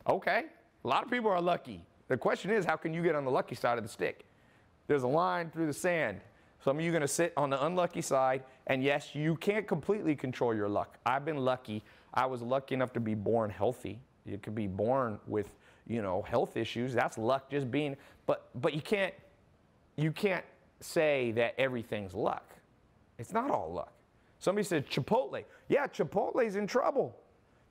Okay, a lot of people are lucky. The question is, how can you get on the lucky side of the stick? There's a line through the sand. Some of you are going to sit on the unlucky side, and yes, you can't completely control your luck. I've been lucky. I was lucky enough to be born healthy. You could be born with, health issues. That's luck just being, but you can't say that everything's luck. It's not all luck. Somebody said Chipotle. Yeah, Chipotle's in trouble.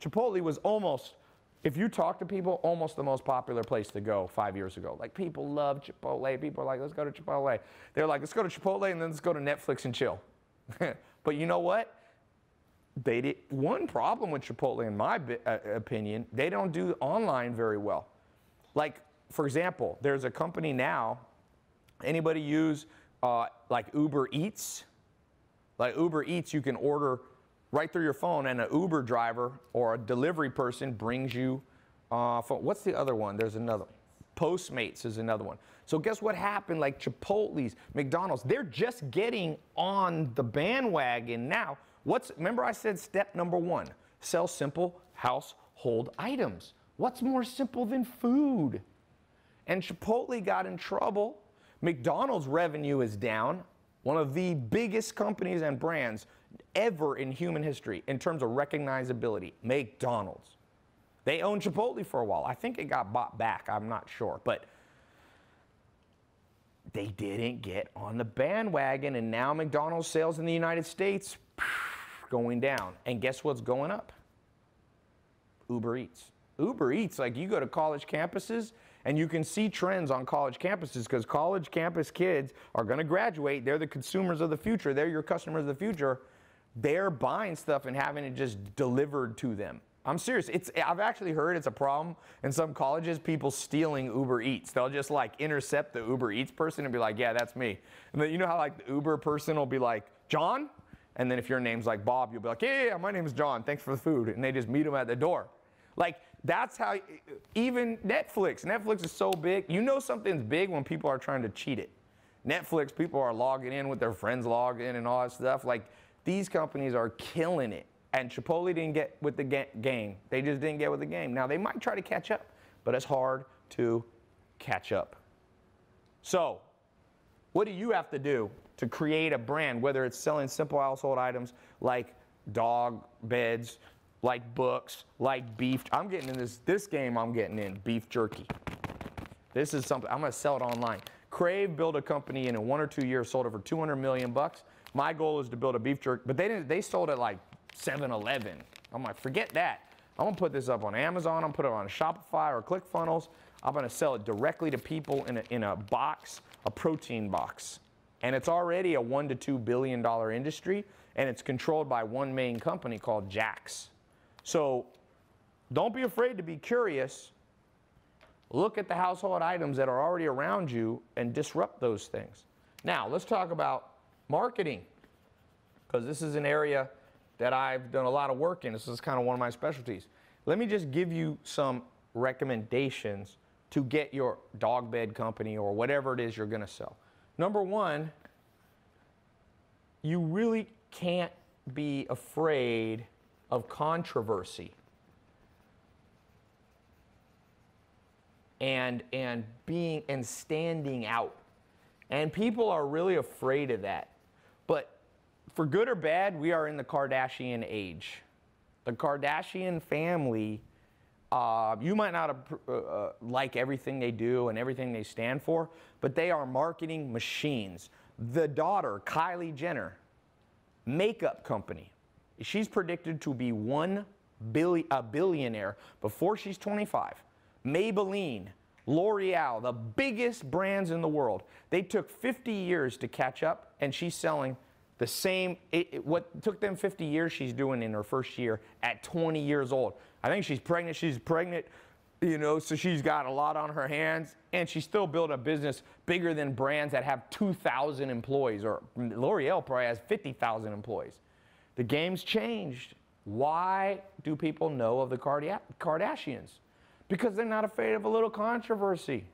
Chipotle was almost, if you talk to people, almost the most popular place to go 5 years ago. Like, people love Chipotle. People are like, let's go to Chipotle. They're like, let's go to Chipotle and then let's go to Netflix and chill. But you know what? One problem with Chipotle, in my opinion, they don't do online very well. Like, for example, there's a company now, anybody use like Uber Eats? Like Uber Eats, you can order right through your phone, and an Uber driver or a delivery person brings you what's the other one? There's another. Postmates is another one. So guess what happened? Like Chipotle's, McDonald's, they're just getting on the bandwagon now. Remember I said step number 1, sell simple household items. What's more simple than food? And Chipotle got in trouble. McDonald's revenue is down. One of the biggest companies and brands ever in human history in terms of recognizability, McDonald's. They owned Chipotle for a while. I think it got bought back. I'm not sure. But they didn't get on the bandwagon, and now McDonald's sales in the United States going down. And guess what's going up? Uber Eats. Uber Eats, like you go to college campuses, and you can see trends on college campuses because college campus kids are going to graduate. They're the consumers of the future. They're your customers of the future. They're buying stuff and having it just delivered to them. I'm serious. I've actually heard it's a problem in some colleges, people stealing Uber Eats. They'll just like intercept the Uber Eats person and be like, yeah, that's me. And then you know how like the Uber person will be like, John? And then if your name's like Bob, you'll be like, yeah, my name is John. Thanks for the food. And they just meet them at the door. Like that's how, even Netflix is so big. You know something's big when people are trying to cheat it. Netflix, people are logging in with their friends logged in and all that stuff. Like these companies are killing it. And Chipotle didn't get with the game. They just didn't get with the game. Now, they might try to catch up, but it's hard to catch up. So, what do you have to do to create a brand, whether it's selling simple household items like dog beds, like books, like beef? I'm getting in this game I'm getting in, beef jerky. This is something, I'm going to sell it online. Crave built a company and in 1 or 2 years sold it for $200 million. My goal is to build a beef jerky, but they sold it like 7-Eleven. I'm like, forget that. I'm gonna put this up on Amazon. I'm gonna put it on Shopify or ClickFunnels. I'm gonna sell it directly to people in a box, a protein box. And it's already a $1 to $2 billion industry, and it's controlled by one main company called Jax. So don't be afraid to be curious. Look at the household items that are already around you and disrupt those things. Now, let's talk about marketing, because this is an area that I've done a lot of work in. This is kind of one of my specialties. Let me just give you some recommendations to get your dog bed company or whatever it is you're going to sell. Number 1, you really can't be afraid of controversy and standing out. And people are really afraid of that. But for good or bad, we are in the Kardashian age. The Kardashian family, you might not like everything they do and everything they stand for, but they are marketing machines. The daughter, Kylie Jenner, makeup company. She's predicted to be a billionaire before she's 25. Maybelline, L'Oreal, the biggest brands in the world. They took 50 years to catch up, and she's selling the same, what took them 50 years, she's doing in her first year at 20 years old. I think she's pregnant, you know, so she's got a lot on her hands, and she still built a business bigger than brands that have 2,000 employees, or L'Oreal probably has 50,000 employees. The game's changed. Why do people know of the Kardashians? Because they're not afraid of a little controversy.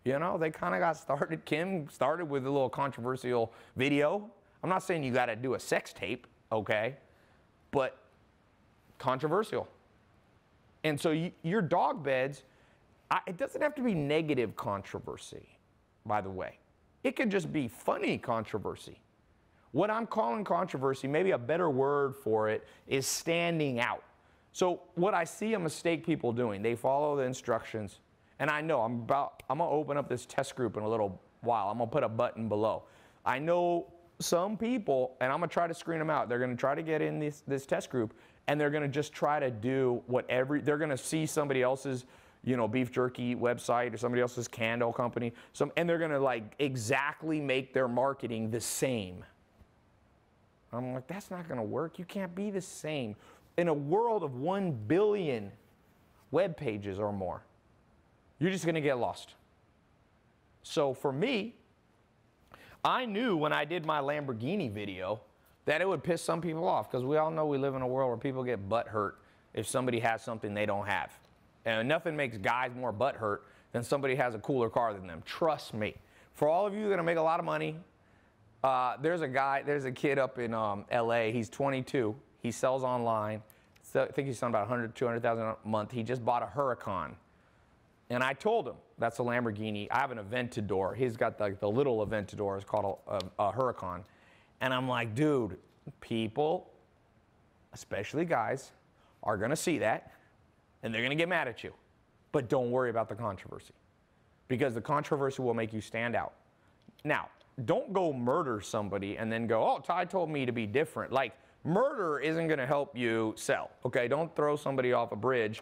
You know, they kind of got started, Kim started with a little controversial video. I'm not saying you got to do a sex tape, okay, but controversial. And so your dog beds, it doesn't have to be negative controversy, by the way. It could just be funny controversy. What I'm calling controversy, maybe a better word for it, is standing out. So what I see a mistake people doing, they follow the instructions, and I know I'm going to open up this test group in a little while. I'm going to put a button below. I know some people, and I'm going to try to screen them out, they're going to try to get in this test group, and they're going to just try to do they're going to see somebody else's, you know, beef jerky website or somebody else's candle company, and they're going to like exactly make their marketing the same. I'm like, that's not going to work. You can't be the same. In a world of 1 billion web pages or more, you're just going to get lost. So for me, I knew when I did my Lamborghini video that it would piss some people off, because we all know we live in a world where people get butt hurt if somebody has something they don't have. And nothing makes guys more butt hurt than somebody has a cooler car than them. Trust me. For all of you that make a lot of money, there's a kid up in LA. He's 22. He sells online. So I think he's selling about 100, 200,000 a month. He just bought a Huracan. And I told him, that's a Lamborghini. I have an Aventador. He's got the little Aventador. It's called a Huracan. And I'm like, dude, people, especially guys, are going to see that, and they're going to get mad at you. But don't worry about the controversy, because the controversy will make you stand out. Now, don't go murder somebody and then go, oh, Tai told me to be different. Like, murder isn't going to help you sell, okay? Don't throw somebody off a bridge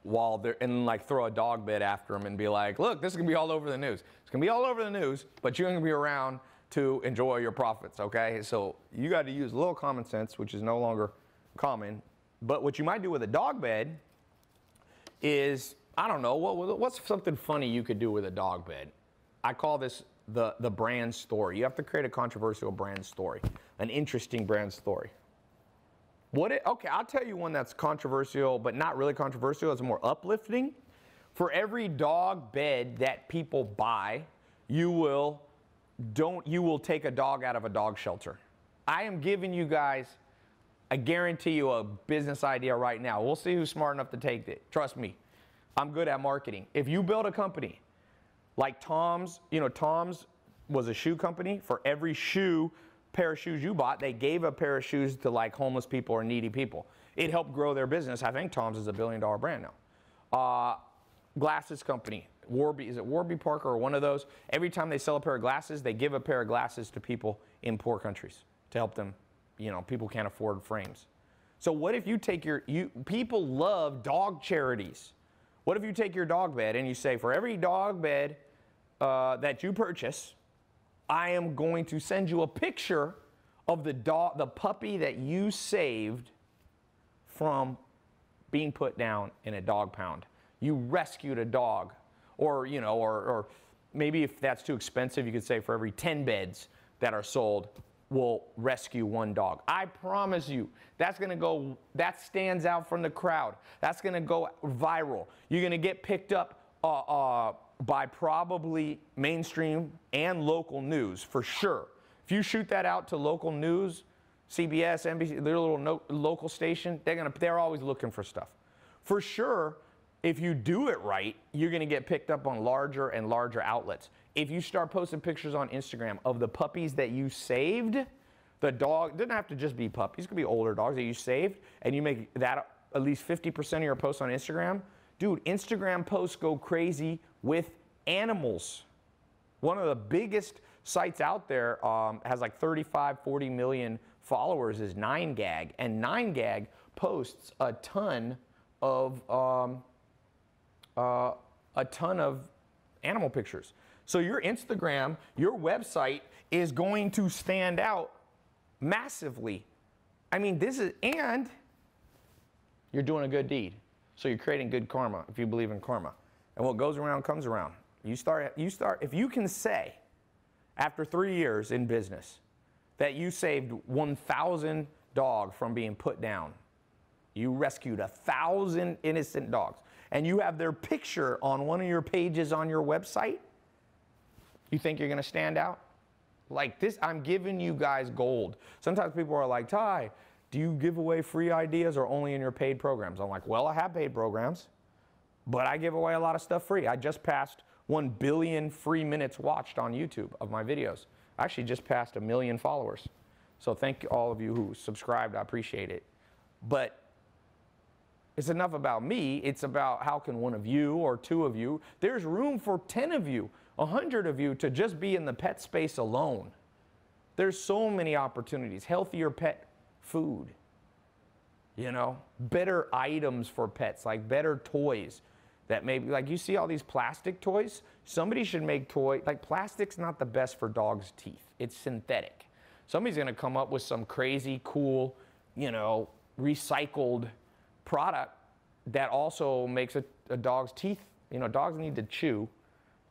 while they're, and like throw a dog bed after them and be like, look, this is going to be all over the news. It's going to be all over the news, but you're going to be around to enjoy your profits, okay? So you got to use a little common sense, which is no longer common. But what you might do with a dog bed is, I don't know, what's something funny you could do with a dog bed? I call this the brand story. You have to create a controversial brand story, an interesting brand story. Okay, I'll tell you one that's controversial, but not really controversial. It's more uplifting. For every dog bed that people buy, you will take a dog out of a dog shelter. I am giving you guys, I guarantee you, a business idea right now. We'll see who's smart enough to take it. Trust me, I'm good at marketing. If you build a company like Tom's, Tom's was a shoe company. For every pair of shoes you bought, they gave a pair of shoes to like homeless people or needy people. It helped grow their business. I think Tom's is a $1 billion brand now. Glasses company, Warby, is it Warby Parker or one of those? Every time they sell a pair of glasses, they give a pair of glasses to people in poor countries to help them. People can't afford frames. So what if you take people love dog charities. What if you take your dog bed and you say, for every dog bed that you purchase, I am going to send you a picture of the puppy that you saved from being put down in a dog pound. You rescued a dog. Or maybe if that's too expensive, you could say for every 10 beds that are sold, we'll rescue one dog. I promise you, that stands out from the crowd. That's gonna go viral. You're gonna get picked up by probably mainstream and local news for sure. If you shoot that out to local news, CBS, NBC, their little local station, they're always looking for stuff. For sure, if you do it right, you're gonna get picked up on larger and larger outlets. If you start posting pictures on Instagram of the puppies that you saved, the dog, doesn't have to just be puppies, it could be older dogs that you saved, and you make that at least 50% of your posts on Instagram, dude, Instagram posts go crazy with animals. One of the biggest sites out there has like 35, 40 million followers is 9gag, and 9gag posts a ton of animal pictures. So your Instagram, your website is going to stand out massively. I mean, and you're doing a good deed. So you're creating good karma if you believe in karma. And what goes around comes around. If you can say, after 3 years in business, that you saved 1,000 dogs from being put down, you rescued 1,000 innocent dogs, and you have their picture on one of your pages on your website, you think you're gonna stand out? Like this, I'm giving you guys gold. Sometimes people are like, Tai, do you give away free ideas or only in your paid programs? I'm like, well, I have paid programs, but I give away a lot of stuff free. I just passed 1 billion free minutes watched on YouTube of my videos. I actually just passed 1 million followers. So thank all of you who subscribed, I appreciate it. But it's enough about me, it's about how can one of you or 2 of you, there's room for 10 of you, 100 of you to just be in the pet space alone. There's so many opportunities, healthier pet food, better items for pets, like better toys that maybe, like you see all these plastic toys, somebody should make like plastic's not the best for dogs' teeth, it's synthetic. Somebody's gonna come up with some crazy cool, recycled product that also makes a dog's teeth, dogs need to chew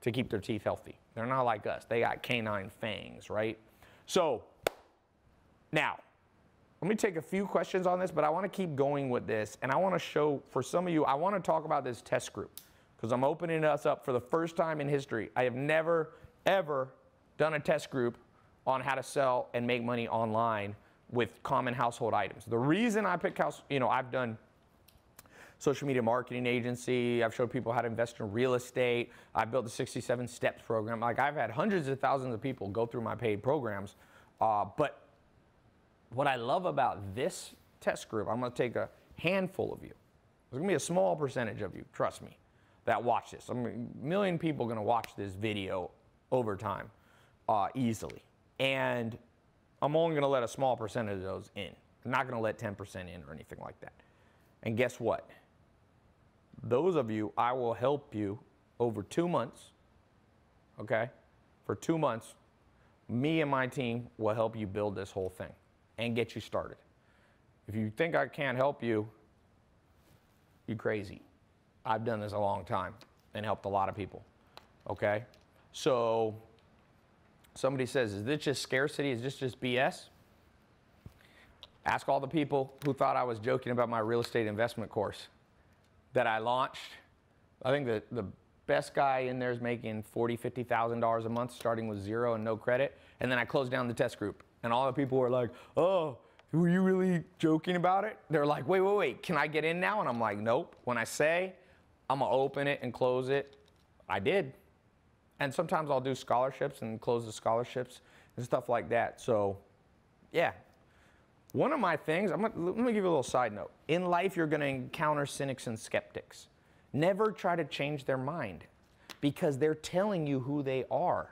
to keep their teeth healthy. They're not like us. They got canine fangs, right? So Now, let me take a few questions on this, but I want to keep going with this. And I want to show, for some of you, I want to talk about this test group because I'm opening us up for the first time in history. I have never, ever done a test group on how to sell and make money online with common household items. The reason I picked I've done social media marketing agency. I've showed people how to invest in real estate. I've built the 67 steps program. Like, I've had hundreds of thousands of people go through my paid programs. But what I love about this test group, I'm going to take a handful of you. There's going to be a small percentage of you, trust me, that watch this. I mean, a million people are going to watch this video over time easily. And I'm only going to let a small percentage of those in. I'm not going to let 10% in or anything like that. And guess what? Those of you, I will help you over 2 months, okay? For 2 months, me and my team will help you build this whole thing and get you started. If you think I can't help you, you're crazy. I've done this a long time and helped a lot of people, okay? So somebody says, is this just scarcity? Is this just BS? Ask all the people who thought I was joking about my real estate investment course that I launched. I think the best guy in there is making $40,000, $50,000 a month, starting with zero and no credit. And then I closed down the test group. And all the people were like, oh, were you really joking about it? They're like, wait, can I get in now? And I'm like, nope. When I say I'm gonna open it and close it, I did. And sometimes I'll do scholarships and close the scholarships and stuff like that. So, yeah. One of my things, let me give you a little side note. In life, you're going to encounter cynics and skeptics. Never try to change their mind because they're telling you who they are.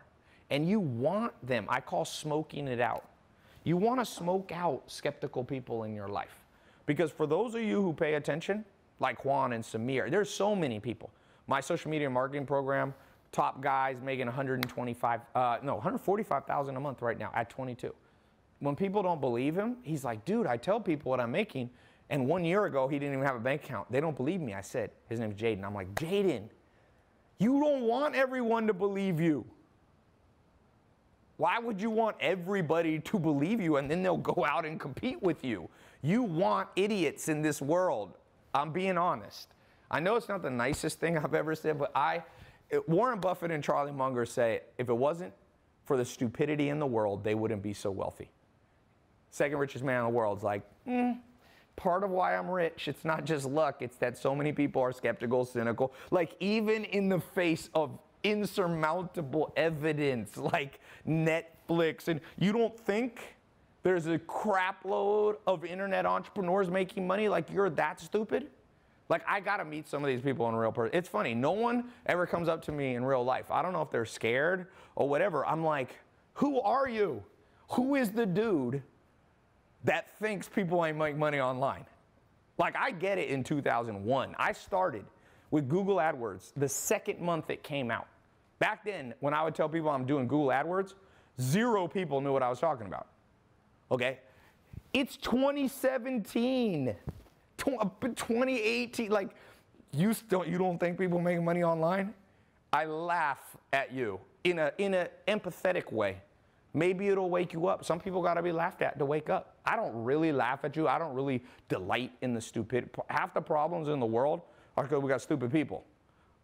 And you want them. I call smoking it out. You want to smoke out skeptical people in your life. Because for those of you who pay attention, like Juan and Samir, there's so many people. My social media marketing program, top guys making $145,000 a month right now at 22. When people don't believe him, he's like, dude, I tell people what I'm making. And 1 year ago, he didn't even have a bank account. They don't believe me. I said, his name's Jaden. I'm like, Jaden, you don't want everyone to believe you. Why would you want everybody to believe you and then they'll go out and compete with you? You want idiots in this world. I'm being honest. I know it's not the nicest thing I've ever said, but Warren Buffett and Charlie Munger say, if it wasn't for the stupidity in the world, they wouldn't be so wealthy. Second richest man in the world is like, part of why I'm rich, it's not just luck, it's that so many people are skeptical, cynical. Like, even in the face of insurmountable evidence, like Netflix, and you don't think there's a crap load of internet entrepreneurs making money, like you're that stupid? Like, I gotta meet some of these people in real person. It's funny, no one ever comes up to me in real life. I don't know if they're scared or whatever. I'm like, who are you? Who is the dude that thinks people ain't make money online? Like, I get it in 2001. I started with Google AdWords the second month it came out. Back then, when I would tell people I'm doing Google AdWords, 0 people knew what I was talking about. Okay? It's 2017, 2018. Like, you don't think people making money online? I laugh at you in a empathetic way. Maybe it'll wake you up. Some people got to be laughed at to wake up. I don't really laugh at you. I don't really delight in the stupid. Half the problems in the world are because we got stupid people.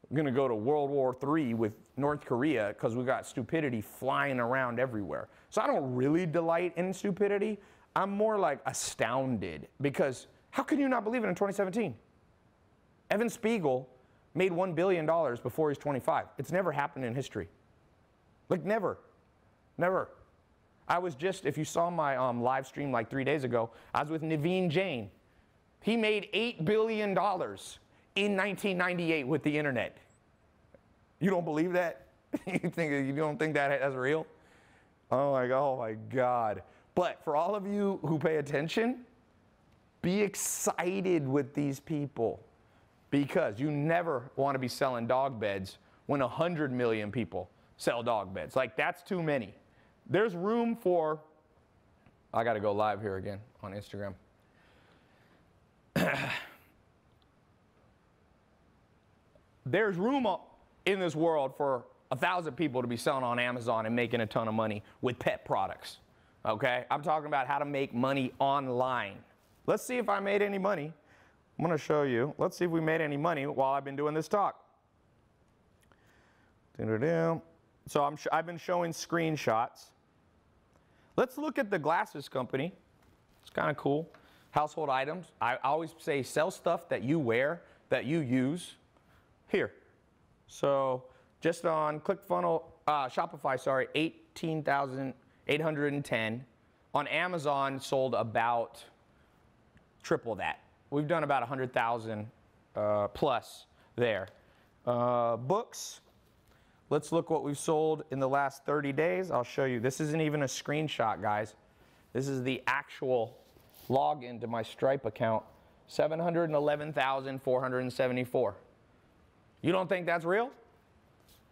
We're going to go to World War III with North Korea because we got stupidity flying around everywhere. So I don't really delight in stupidity. I'm more like astounded because how can you not believe it in 2017? Evan Spiegel made $1 billion before he's 25. It's never happened in history. Like, never. Never. I was just, if you saw my live stream like 3 days ago, I was with Naveen Jain. He made $8 billion in 1998 with the internet. You don't believe that? You don't think that's real? Oh my God. But for all of you who pay attention, be excited with these people because you never want to be selling dog beds when 100 million people sell dog beds. Like, that's too many. There's room for, I got to go live here again on Instagram. There's room in this world for 1,000 people to be selling on Amazon and making a ton of money with pet products. okay? I'm talking about how to make money online. Let's see if I made any money. I'm going to show you. Let's see if we made any money while I've been doing this talk. So I've been showing screenshots. Let's look at the glasses company. It's kind of cool. Household items. I always say sell stuff that you wear, that you use. Here. So just on ClickFunnels, Shopify, sorry, 18,810. On Amazon, sold about triple that. We've done about 100,000 plus there. Books. Let's look what we've sold in the last 30 days. I'll show you. This isn't even a screenshot, guys. This is the actual login to my Stripe account. 711,474. You don't think that's real?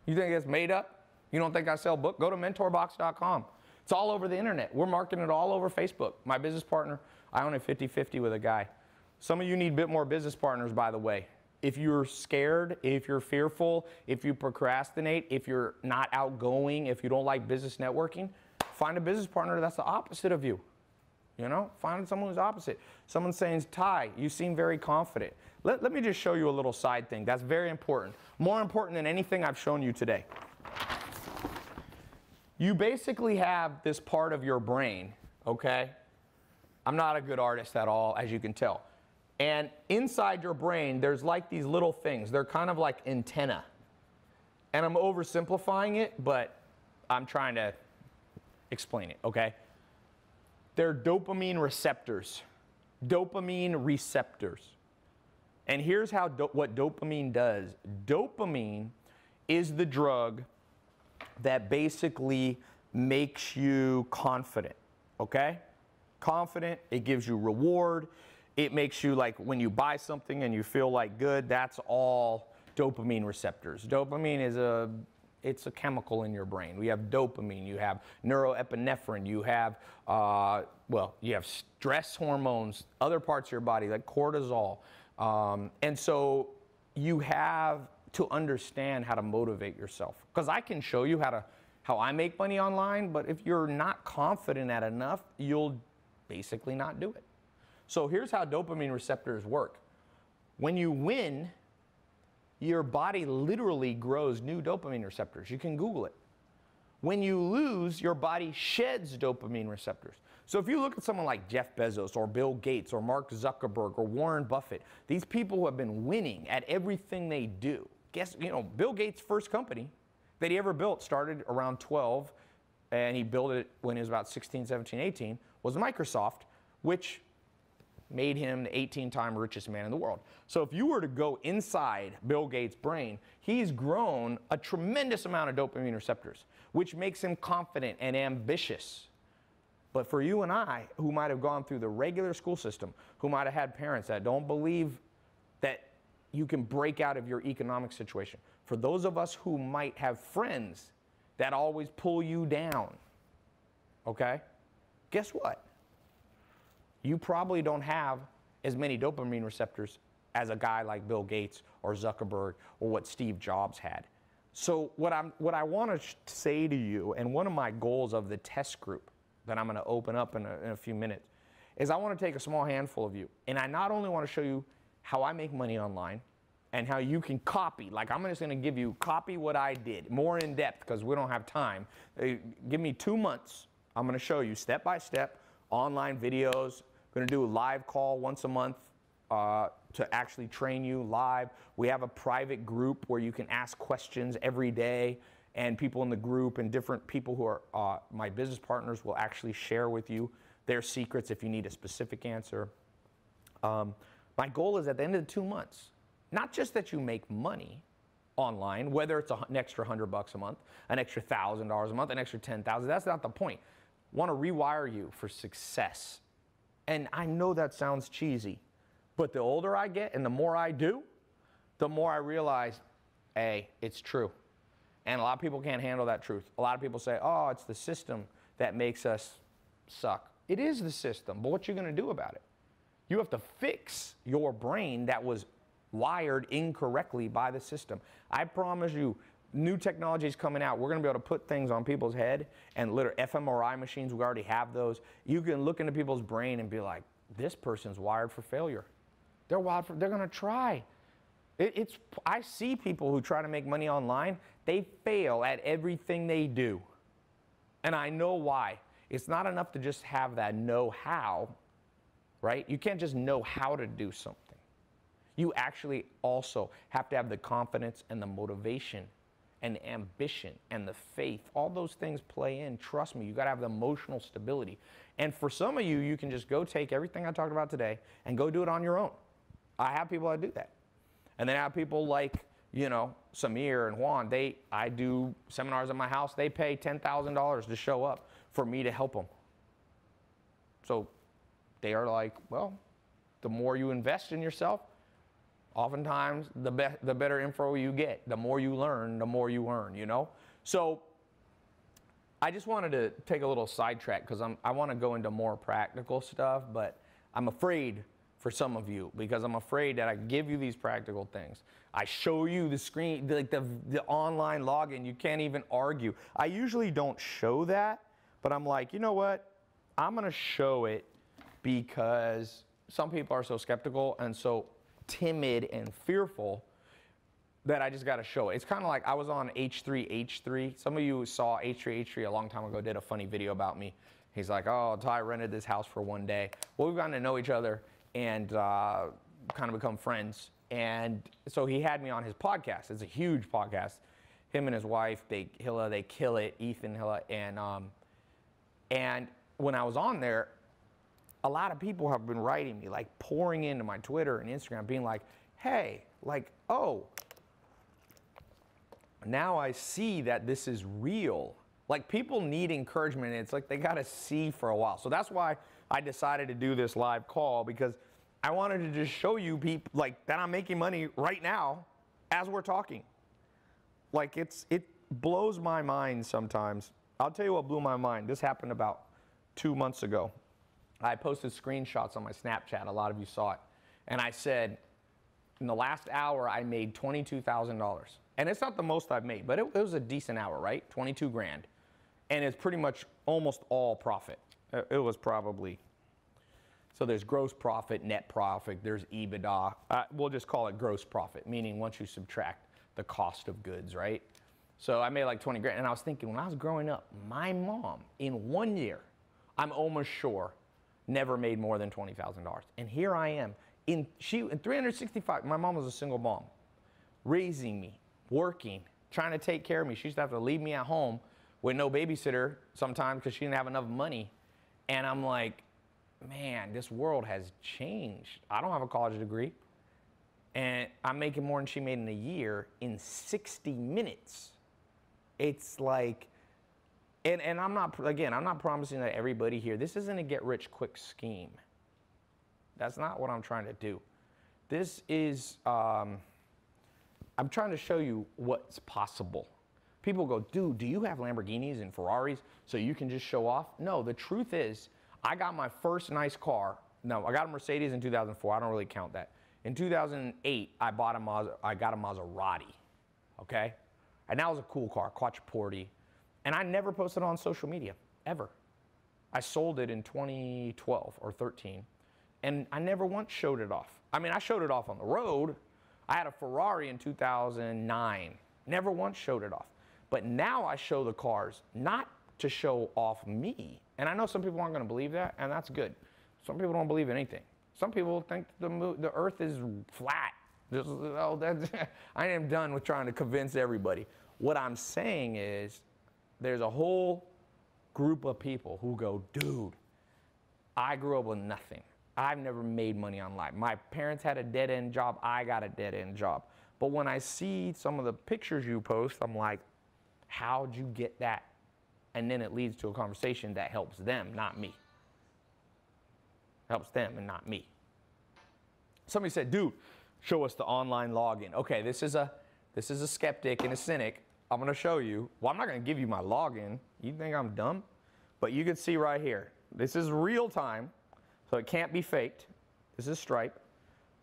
You think it's made up? You don't think I sell books? Go to mentorbox.com. It's all over the internet. We're marketing it all over Facebook. My business partner, I own a 50-50 with a guy. Some of you need a bit more business partners, by the way. If you're scared, if you're fearful, if you procrastinate, if you're not outgoing, if you don't like business networking, find a business partner that's the opposite of you. You know, find someone who's opposite. Someone saying, Tai, you seem very confident. Let me just show you a little side thing. That's very important. More important than anything I've shown you today. You basically have this part of your brain, okay? I'm not a good artist at all, as you can tell. And inside your brain, there's like these little things. They're kind of like antenna. And I'm oversimplifying it, but I'm trying to explain it, okay? They're dopamine receptors. Dopamine receptors. And here's how what dopamine does. Dopamine is the drug that basically makes you confident, okay? Confident, it gives you reward. It makes you, like, when you buy something and you feel like good, that's all dopamine receptors. Dopamine is it's a chemical in your brain. We have dopamine, you have neuroepinephrine, you have, you have stress hormones, other parts of your body like cortisol. And so you have to understand how to motivate yourself. Because I can show you how I make money online, but if you're not confident at enough, you'll basically not do it. So here's how dopamine receptors work. When you win, your body literally grows new dopamine receptors. You can Google it. When you lose, your body sheds dopamine receptors. So if you look at someone like Jeff Bezos or Bill Gates or Mark Zuckerberg or Warren Buffett, these people who have been winning at everything they do. Guess, Bill Gates' first company that he ever built started around 12, and he built it when he was about 16, 17, 18, was Microsoft, which made him the 18-time richest man in the world. So if you were to go inside Bill Gates' brain, he's grown a tremendous amount of dopamine receptors, which makes him confident and ambitious. But for you and I, who might have gone through the regular school system, who might have had parents that don't believe that you can break out of your economic situation, for those of us who might have friends that always pull you down, okay, guess what? You probably don't have as many dopamine receptors as a guy like Bill Gates or Zuckerberg or what Steve Jobs had. So what I want to say to you, and one of my goals of the test group that I'm going to open up in a few minutes, is I want to take a small handful of you, and I not only want to show you how I make money online and how you can copy, like I'm just going to give you, copy what I did, more in depth because we don't have time. Give me 2 months. I'm going to show you step by step, online videos. Going to do a live call once a month to actually train you live. We have a private group where you can ask questions every day, and people in the group and different people who are my business partners will actually share with you their secrets if you need a specific answer. My goal is at the end of the 2 months, not just that you make money online, whether it's an extra $100 a month, an extra $1,000 a month, an extra $10,000. That's not the point. I want to rewire you for success. And I know that sounds cheesy, but the older I get and the more I do, the more I realize, hey, it's true. And a lot of people can't handle that truth. A lot of people say, oh, it's the system that makes us suck. It is the system, but what are you going to do about it? You have to fix your brain that was wired incorrectly by the system. I promise you, new technology is coming out. We're going to be able to put things on people's head, and literally fMRI machines, we already have those. You can look into people's brain and be like, this person's wired for failure. They're going to try. I see people who try to make money online, they fail at everything they do. And I know why. It's not enough to just have that know-how, right? You can't just know how to do something. You actually also have to have the confidence and the motivation and the ambition and the faith. All those things play in. Trust me, you gotta have the emotional stability. And for some of you, you can just go take everything I talked about today and go do it on your own. I have people that do that. And then I have people like, you know, Samir and Juan, I do seminars at my house. They pay $10,000 to show up for me to help them. So they are like, well, the more you invest in yourself, oftentimes the better info you get. The more you learn, the more you earn, you know? So I just wanted to take a little sidetrack because I want to go into more practical stuff, but I'm afraid for some of you because I'm afraid that I give you these practical things. I show you the screen, like the online login, you can't even argue. I usually don't show that, but I'm like, you know what? I'm going to show it because some people are so skeptical and so timid and fearful that I just got to show it. It's kind of like I was on H3H3. Some of you saw H3H3 a long time ago, did a funny video about me. He's like, oh, Tai rented this house for one day. Well, we've gotten to know each other and kind of become friends. And so he had me on his podcast. It's a huge podcast. Him and his wife, Hilla, they kill it, Ethan, Hilla. And when I was on there, a lot of people have been writing me, like pouring into my Twitter and Instagram, being like, hey, like, oh, now I see that this is real. Like, people need encouragement, and it's like they got to see for a while. So that's why I decided to do this live call, because I wanted to just show you people, like, that I'm making money right now as we're talking. Like, it blows my mind sometimes. I'll tell you what blew my mind. This happened about 2 months ago. I posted screenshots on my Snapchat. A lot of you saw it. And I said, in the last hour, I made $22,000. And it's not the most I've made, but it was a decent hour, right? 22 grand. And it's pretty much almost all profit. It was probably, so there's gross profit, net profit, there's EBITDA. We'll just call it gross profit, meaning once you subtract the cost of goods, right? So I made like 20 grand. And I was thinking, when I was growing up, my mom, in 1 year, I'm almost sure, never made more than $20,000. And here I am, in 365, my mom was a single mom, raising me, working, trying to take care of me. She used to have to leave me at home with no babysitter sometimes because she didn't have enough money. And I'm like, man, this world has changed. I don't have a college degree. And I'm making more than she made in a year in 60 minutes. It's like, and I'm not, again, I'm not promising that everybody here, this isn't a get-rich-quick scheme. That's not what I'm trying to do. This is, I'm trying to show you what's possible. People go, dude, do you have Lamborghinis and Ferraris so you can just show off? No, the truth is, I got my first nice car. No, I got a Mercedes in 2004. I don't really count that. In 2008, I got a Maserati, okay? And that was a cool car, Quattroporte. And I never posted it on social media, ever. I sold it in 2012 or 13, and I never once showed it off. I mean, I showed it off on the road. I had a Ferrari in 2009. Never once showed it off. But now I show the cars, not to show off me. And I know some people aren't going to believe that, and that's good. Some people don't believe anything. Some people think the earth is flat. I am done with trying to convince everybody. What I'm saying is, there's a whole group of people who go, dude, I grew up with nothing. I've never made money online. My parents had a dead-end job. I got a dead-end job. But when I see some of the pictures you post, I'm like, how'd you get that? And then it leads to a conversation that helps them, not me. Helps them and not me. Somebody said, dude, show us the online login. Okay, this is a skeptic and a cynic. I'm going to show you. Well, I'm not going to give you my login. You think I'm dumb? But you can see right here. This is real time, so it can't be faked. This is Stripe.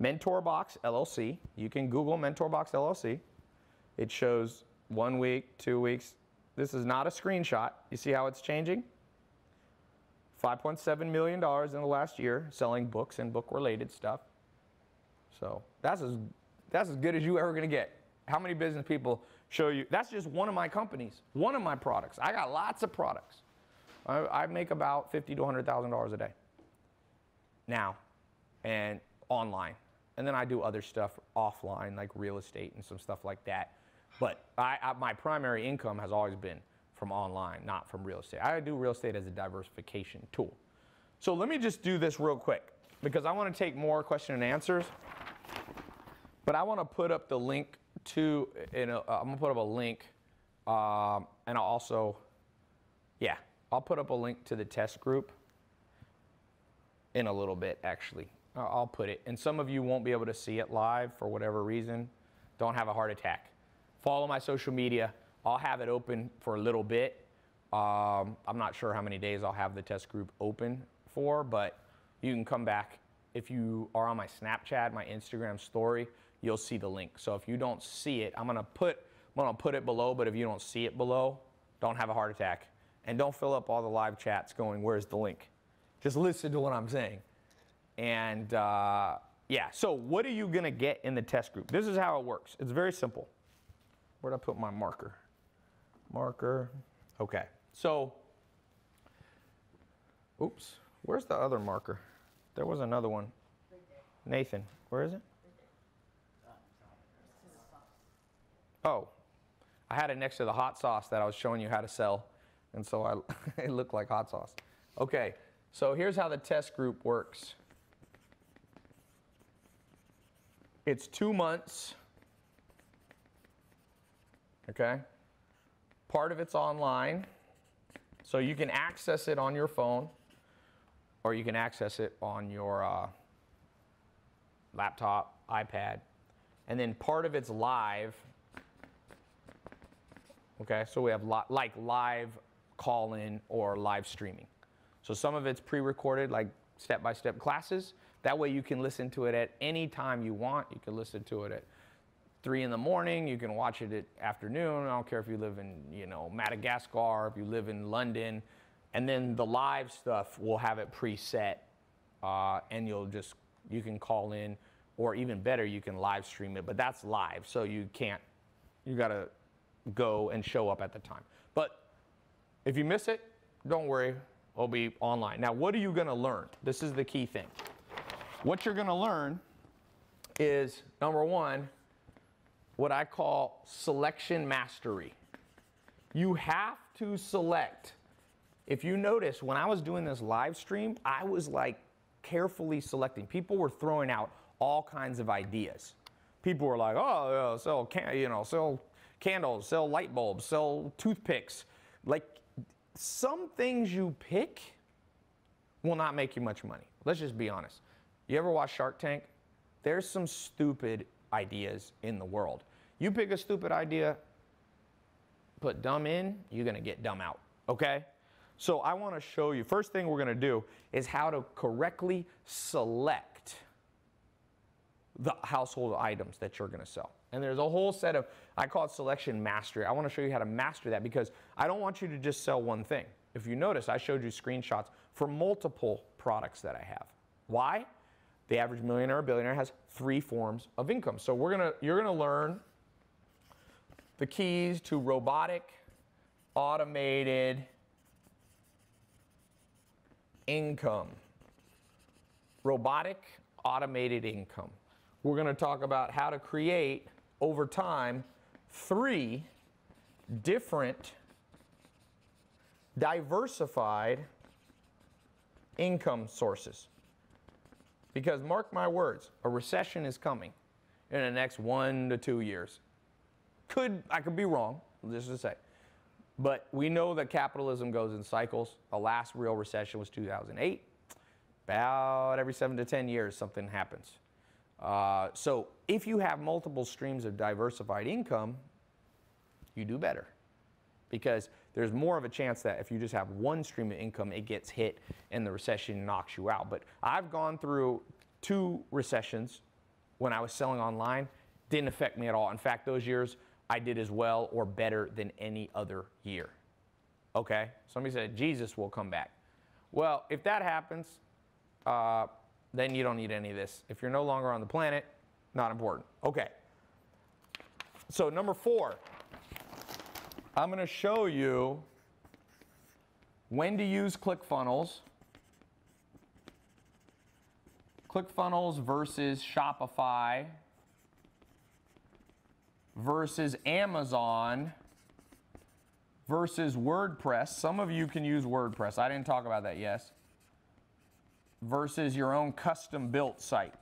Mentorbox LLC. You can Google Mentorbox LLC. It shows 1 week, 2 weeks. This is not a screenshot. You see how it's changing? $5.7 million in the last year selling books and book-related stuff. So that's as good as you ever going to get. How many business people show you? That's just one of my companies, one of my products. I got lots of products. I make about $50,000 to $100,000 a day now and online. And then I do other stuff offline like real estate and some stuff like that. But my primary income has always been from online, not from real estate. I do real estate as a diversification tool. So let me just do this real quick because I want to take more question and answers. But I want to put up the link to, I'm going to put up a link and I'll also, I'll put up a link to the test group in a little bit actually. I'll put it. And some of you won't be able to see it live for whatever reason. Don't have a heart attack. Follow my social media. I'll have it open for a little bit. I'm not sure how many days I'll have the test group open for, but you can come back. If you are on my Snapchat, my Instagram story, you'll see the link. So if you don't see it, I'm gonna put it below, but if you don't see it below, don't have a heart attack. And don't fill up all the live chats going, where's the link? Just listen to what I'm saying. And so what are you gonna get in the test group? This is how it works. It's very simple. Where'd I put my marker? Okay, so, oops, where's the other marker? There was another one. Nathan, where is it? Oh, I had it next to the hot sauce that I was showing you how to sell, and so it looked like hot sauce. Okay, so here's how the test group works. It's 2 months, okay? Part of it's online, so you can access it on your phone, or you can access it on your laptop, iPad, and then part of it's live. Okay, so we have like live call-in or live streaming. So some of it's pre-recorded, like step-by-step classes. That way you can listen to it at any time you want. You can listen to it at 3 in the morning. You can watch it at afternoon. I don't care if you live in, Madagascar, if you live in London. And then the live stuff, we'll have it preset, and you can call in, or even better, you can live stream it. But that's live, so you gotta go and show up at the time. But if you miss it, don't worry, it'll be online. Now, what are you gonna learn? This is the key thing. What you're gonna learn is, number one, what I call selection mastery. You have to select. If you notice, when I was doing this live stream, I was like carefully selecting. People were throwing out all kinds of ideas. People were like, oh, sell candles, sell light bulbs, sell toothpicks. Like, some things you pick will not make you much money. Let's just be honest. You ever watch Shark Tank? There's some stupid ideas in the world. You pick a stupid idea, put dumb in, you're gonna get dumb out, okay? So I wanna show you, first thing we're gonna do is how to correctly select the household items that you're gonna sell. And there's a whole set of, I call it selection mastery. I wanna show you how to master that because I don't want you to just sell one thing. If you notice, I showed you screenshots for multiple products that I have. Why? The average millionaire or billionaire has 3 forms of income. So you're gonna learn the keys to robotic, automated income. Robotic, automated income. We're gonna talk about how to create, over time, 3 different diversified income sources. Because mark my words, a recession is coming in the next 1 to 2 years. I could be wrong, just to say. But we know that capitalism goes in cycles. The last real recession was 2008. About every 7 to 10 years, something happens. So if you have multiple streams of diversified income, you do better. Because there's more of a chance that if you just have one stream of income, it gets hit and the recession knocks you out. But I've gone through 2 recessions when I was selling online. Didn't affect me at all. In fact, those years, I did as well or better than any other year. Okay? Somebody said, Jesus will come back. Well, if that happens, then you don't need any of this. If you're no longer on the planet, not important. Okay. So number 4, I'm going to show you when to use ClickFunnels. ClickFunnels versus Shopify versus Amazon versus WordPress. Some of you can use WordPress. I didn't talk about that, yes. Versus your own custom built site.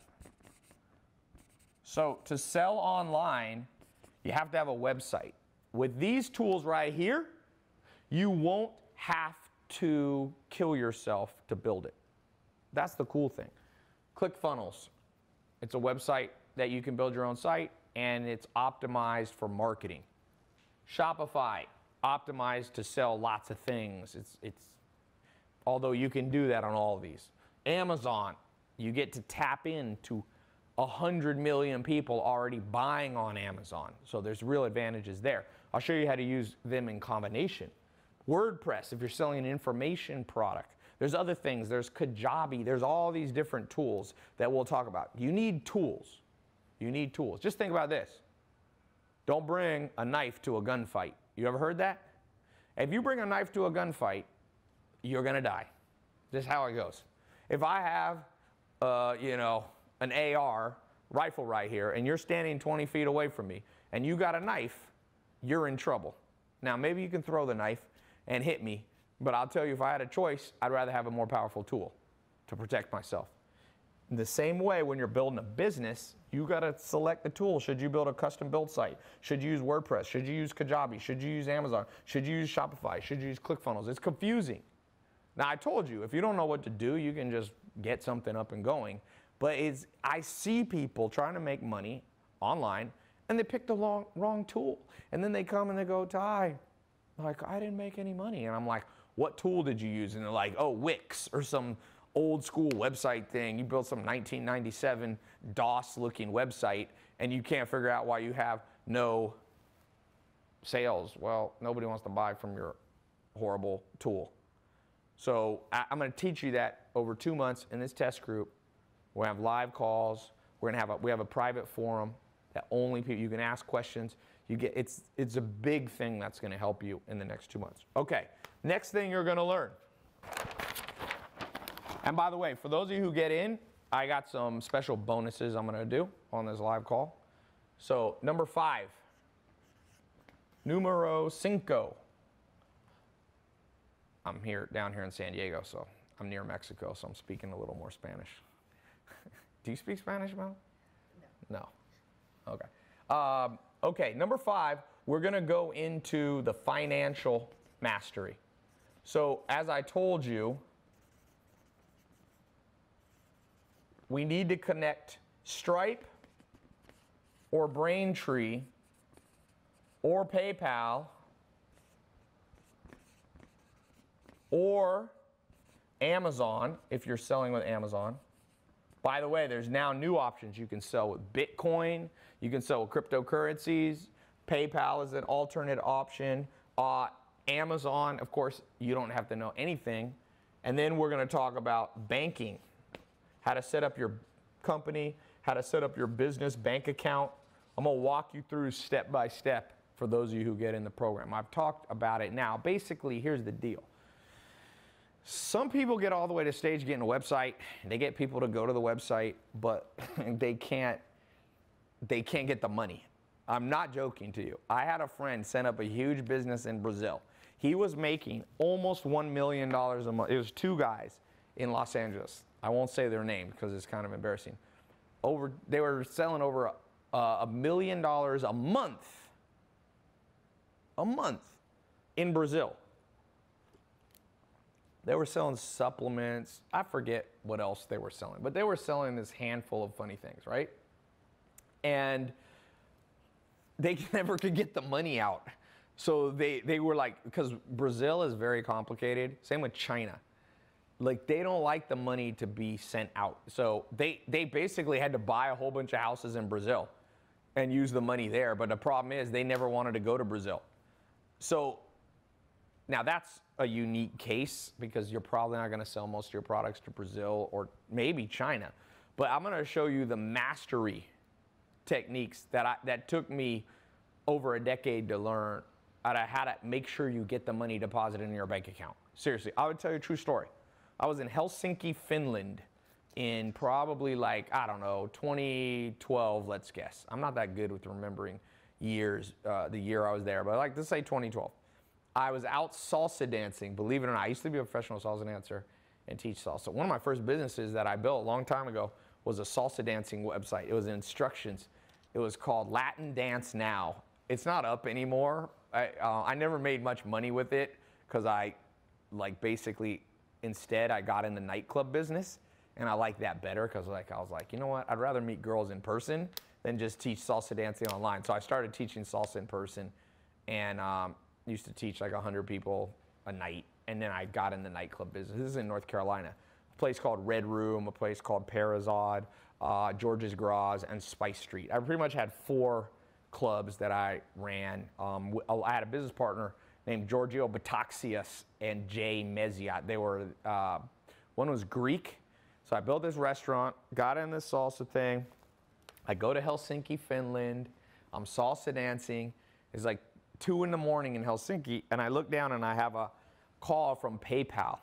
So to sell online, you have to have a website. With these tools right here, you won't have to kill yourself to build it. That's the cool thing. ClickFunnels, it's a website that you can build your own site, and it's optimized for marketing. Shopify, optimized to sell lots of things. Although you can do that on all of these. Amazon, you get to tap into 100 million people already buying on Amazon. So there's real advantages there. I'll show you how to use them in combination. WordPress, if you're selling an information product. There's other things. There's Kajabi. There's all these different tools that we'll talk about. You need tools. You need tools. Just think about this. Don't bring a knife to a gunfight. You ever heard that? If you bring a knife to a gunfight, you're going to die. Just how it goes. If I have, an AR rifle right here, and you're standing 20 feet away from me, and you got a knife, you're in trouble. Now, maybe you can throw the knife and hit me, but I'll tell you, if I had a choice, I'd rather have a more powerful tool to protect myself. In the same way, when you're building a business, you got to select the tool. Should you build a custom build site? Should you use WordPress? Should you use Kajabi? Should you use Amazon? Should you use Shopify? Should you use ClickFunnels? It's confusing. Now, I told you, if you don't know what to do, you can just get something up and going. But I see people trying to make money online, and they pick the wrong tool. And then they come and they go, Tai, like, I didn't make any money. And I'm like, what tool did you use? And they're like, oh, Wix or some old school website thing. You built some 1997 DOS-looking website, and you can't figure out why you have no sales. Well, nobody wants to buy from your horrible tool. So I'm going to teach you that over 2 months in this test group. We're going to have live calls. We have a private forum that only people, you can ask questions. It's a big thing that's going to help you in the next 2 months. Okay, next thing you're going to learn. And by the way, for those of you who get in, I got some special bonuses I'm going to do on this live call. So number 5, numero 5. I'm down here in San Diego, so I'm near Mexico, so I'm speaking a little more Spanish. Do you speak Spanish, Mel? No. No. Okay. Okay, number 5, we're going to go into the financial mastery. So as I told you, we need to connect Stripe or Braintree or PayPal or Amazon if you're selling with Amazon. By the way, there's now new options. You can sell with Bitcoin. You can sell with cryptocurrencies. PayPal is an alternate option. Amazon, of course, you don't have to know anything. And then we're going to talk about banking, how to set up your company, how to set up your business bank account. I'm going to walk you through step by step for those of you who get in the program. I've talked about it now. Basically, here's the deal. Some people get all the way to stage getting a website. They get people to go to the website, but they can't get the money. I'm not joking to you. I had a friend set up a huge business in Brazil. He was making almost $1 million a month. It was 2 guys in Los Angeles. I won't say their name because it's kind of embarrassing. They were selling over $1 million a month in Brazil. They were selling supplements. I forget what else they were selling, but they were selling this handful of funny things, right? And they never could get the money out. So they were like, because Brazil is very complicated. Same with China. Like, they don't like the money to be sent out. So they basically had to buy a whole bunch of houses in Brazil and use the money there. But the problem is they never wanted to go to Brazil. So now that's a unique case because you're probably not going to sell most of your products to Brazil or maybe China. But I'm going to show you the mastery techniques that took me over a decade to learn how to make sure you get the money deposited in your bank account. Seriously, I would tell you a true story. I was in Helsinki, Finland in probably like, I don't know, 2012, let's guess. I'm not that good with remembering years, the year I was there, but like, let's say 2012. I was out salsa dancing, believe it or not. I used to be a professional salsa dancer and teach salsa. One of my first businesses that I built a long time ago was a salsa dancing website. It was instructions. It was called Latin Dance Now. It's not up anymore. I never made much money with it because instead I got in the nightclub business, and I like that better because I was like, you know what? I'd rather meet girls in person than just teach salsa dancing online. So I started teaching salsa in person, and used to teach like 100 people a night, and then I got in the nightclub business. This is in North Carolina. A place called Red Room, a place called Parazod, George's Garage, and Spice Street. I pretty much had 4 clubs that I ran. I had a business partner named Giorgio Bataxias and Jay Meziat. They were, one was Greek. So I built this restaurant, got in this salsa thing. I go to Helsinki, Finland. I'm salsa dancing. It's like 2 in the morning in Helsinki, and I look down and I have a call from PayPal.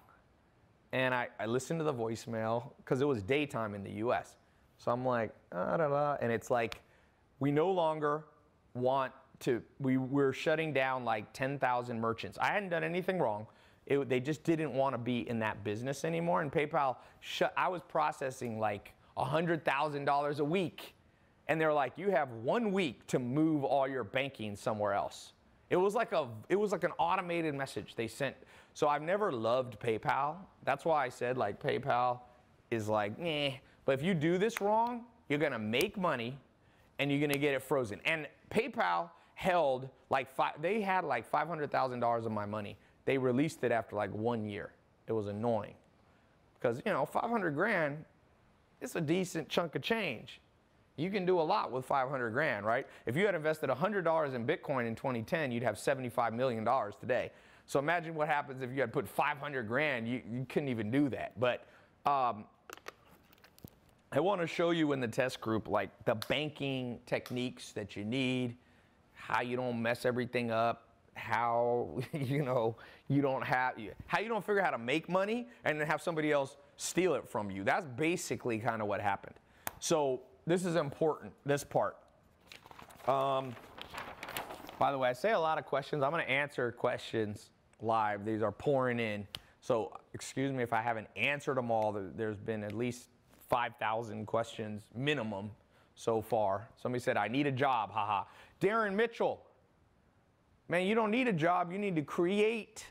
And I listen to the voicemail because it was daytime in the US. So I'm like, and it's like, we no longer want to, we're shutting down like 10,000 merchants. I hadn't done anything wrong. They just didn't want to be in that business anymore. And PayPal I was processing like $100,000 a week. And they're like, you have 1 week to move all your banking somewhere else. It was like an automated message they sent. So I've never loved PayPal. That's why I said like PayPal is like, eh. But if you do this wrong, you're gonna make money and you're gonna get it frozen. And PayPal held like, they had like $500,000 of my money. They released it after like 1 year. It was annoying. Because, you know, 500 grand, it's a decent chunk of change. You can do a lot with 500 grand, right? If you had invested $100 in Bitcoin in 2010, you'd have $75 million today. So imagine what happens if you had put 500 grand, you couldn't even do that. But I want to show you in the test group, like the banking techniques that you need, how you don't mess everything up, how, you know, how you don't figure out how to make money and then have somebody else steal it from you. That's basically kind of what happened. So this is important, this part. By the way, I say a lot of questions. I'm going to answer questions live. These are pouring in. So excuse me if I haven't answered them all. There's been at least 5,000 questions minimum so far. Somebody said, I need a job, haha. Darren Mitchell, man, you don't need a job. You need to create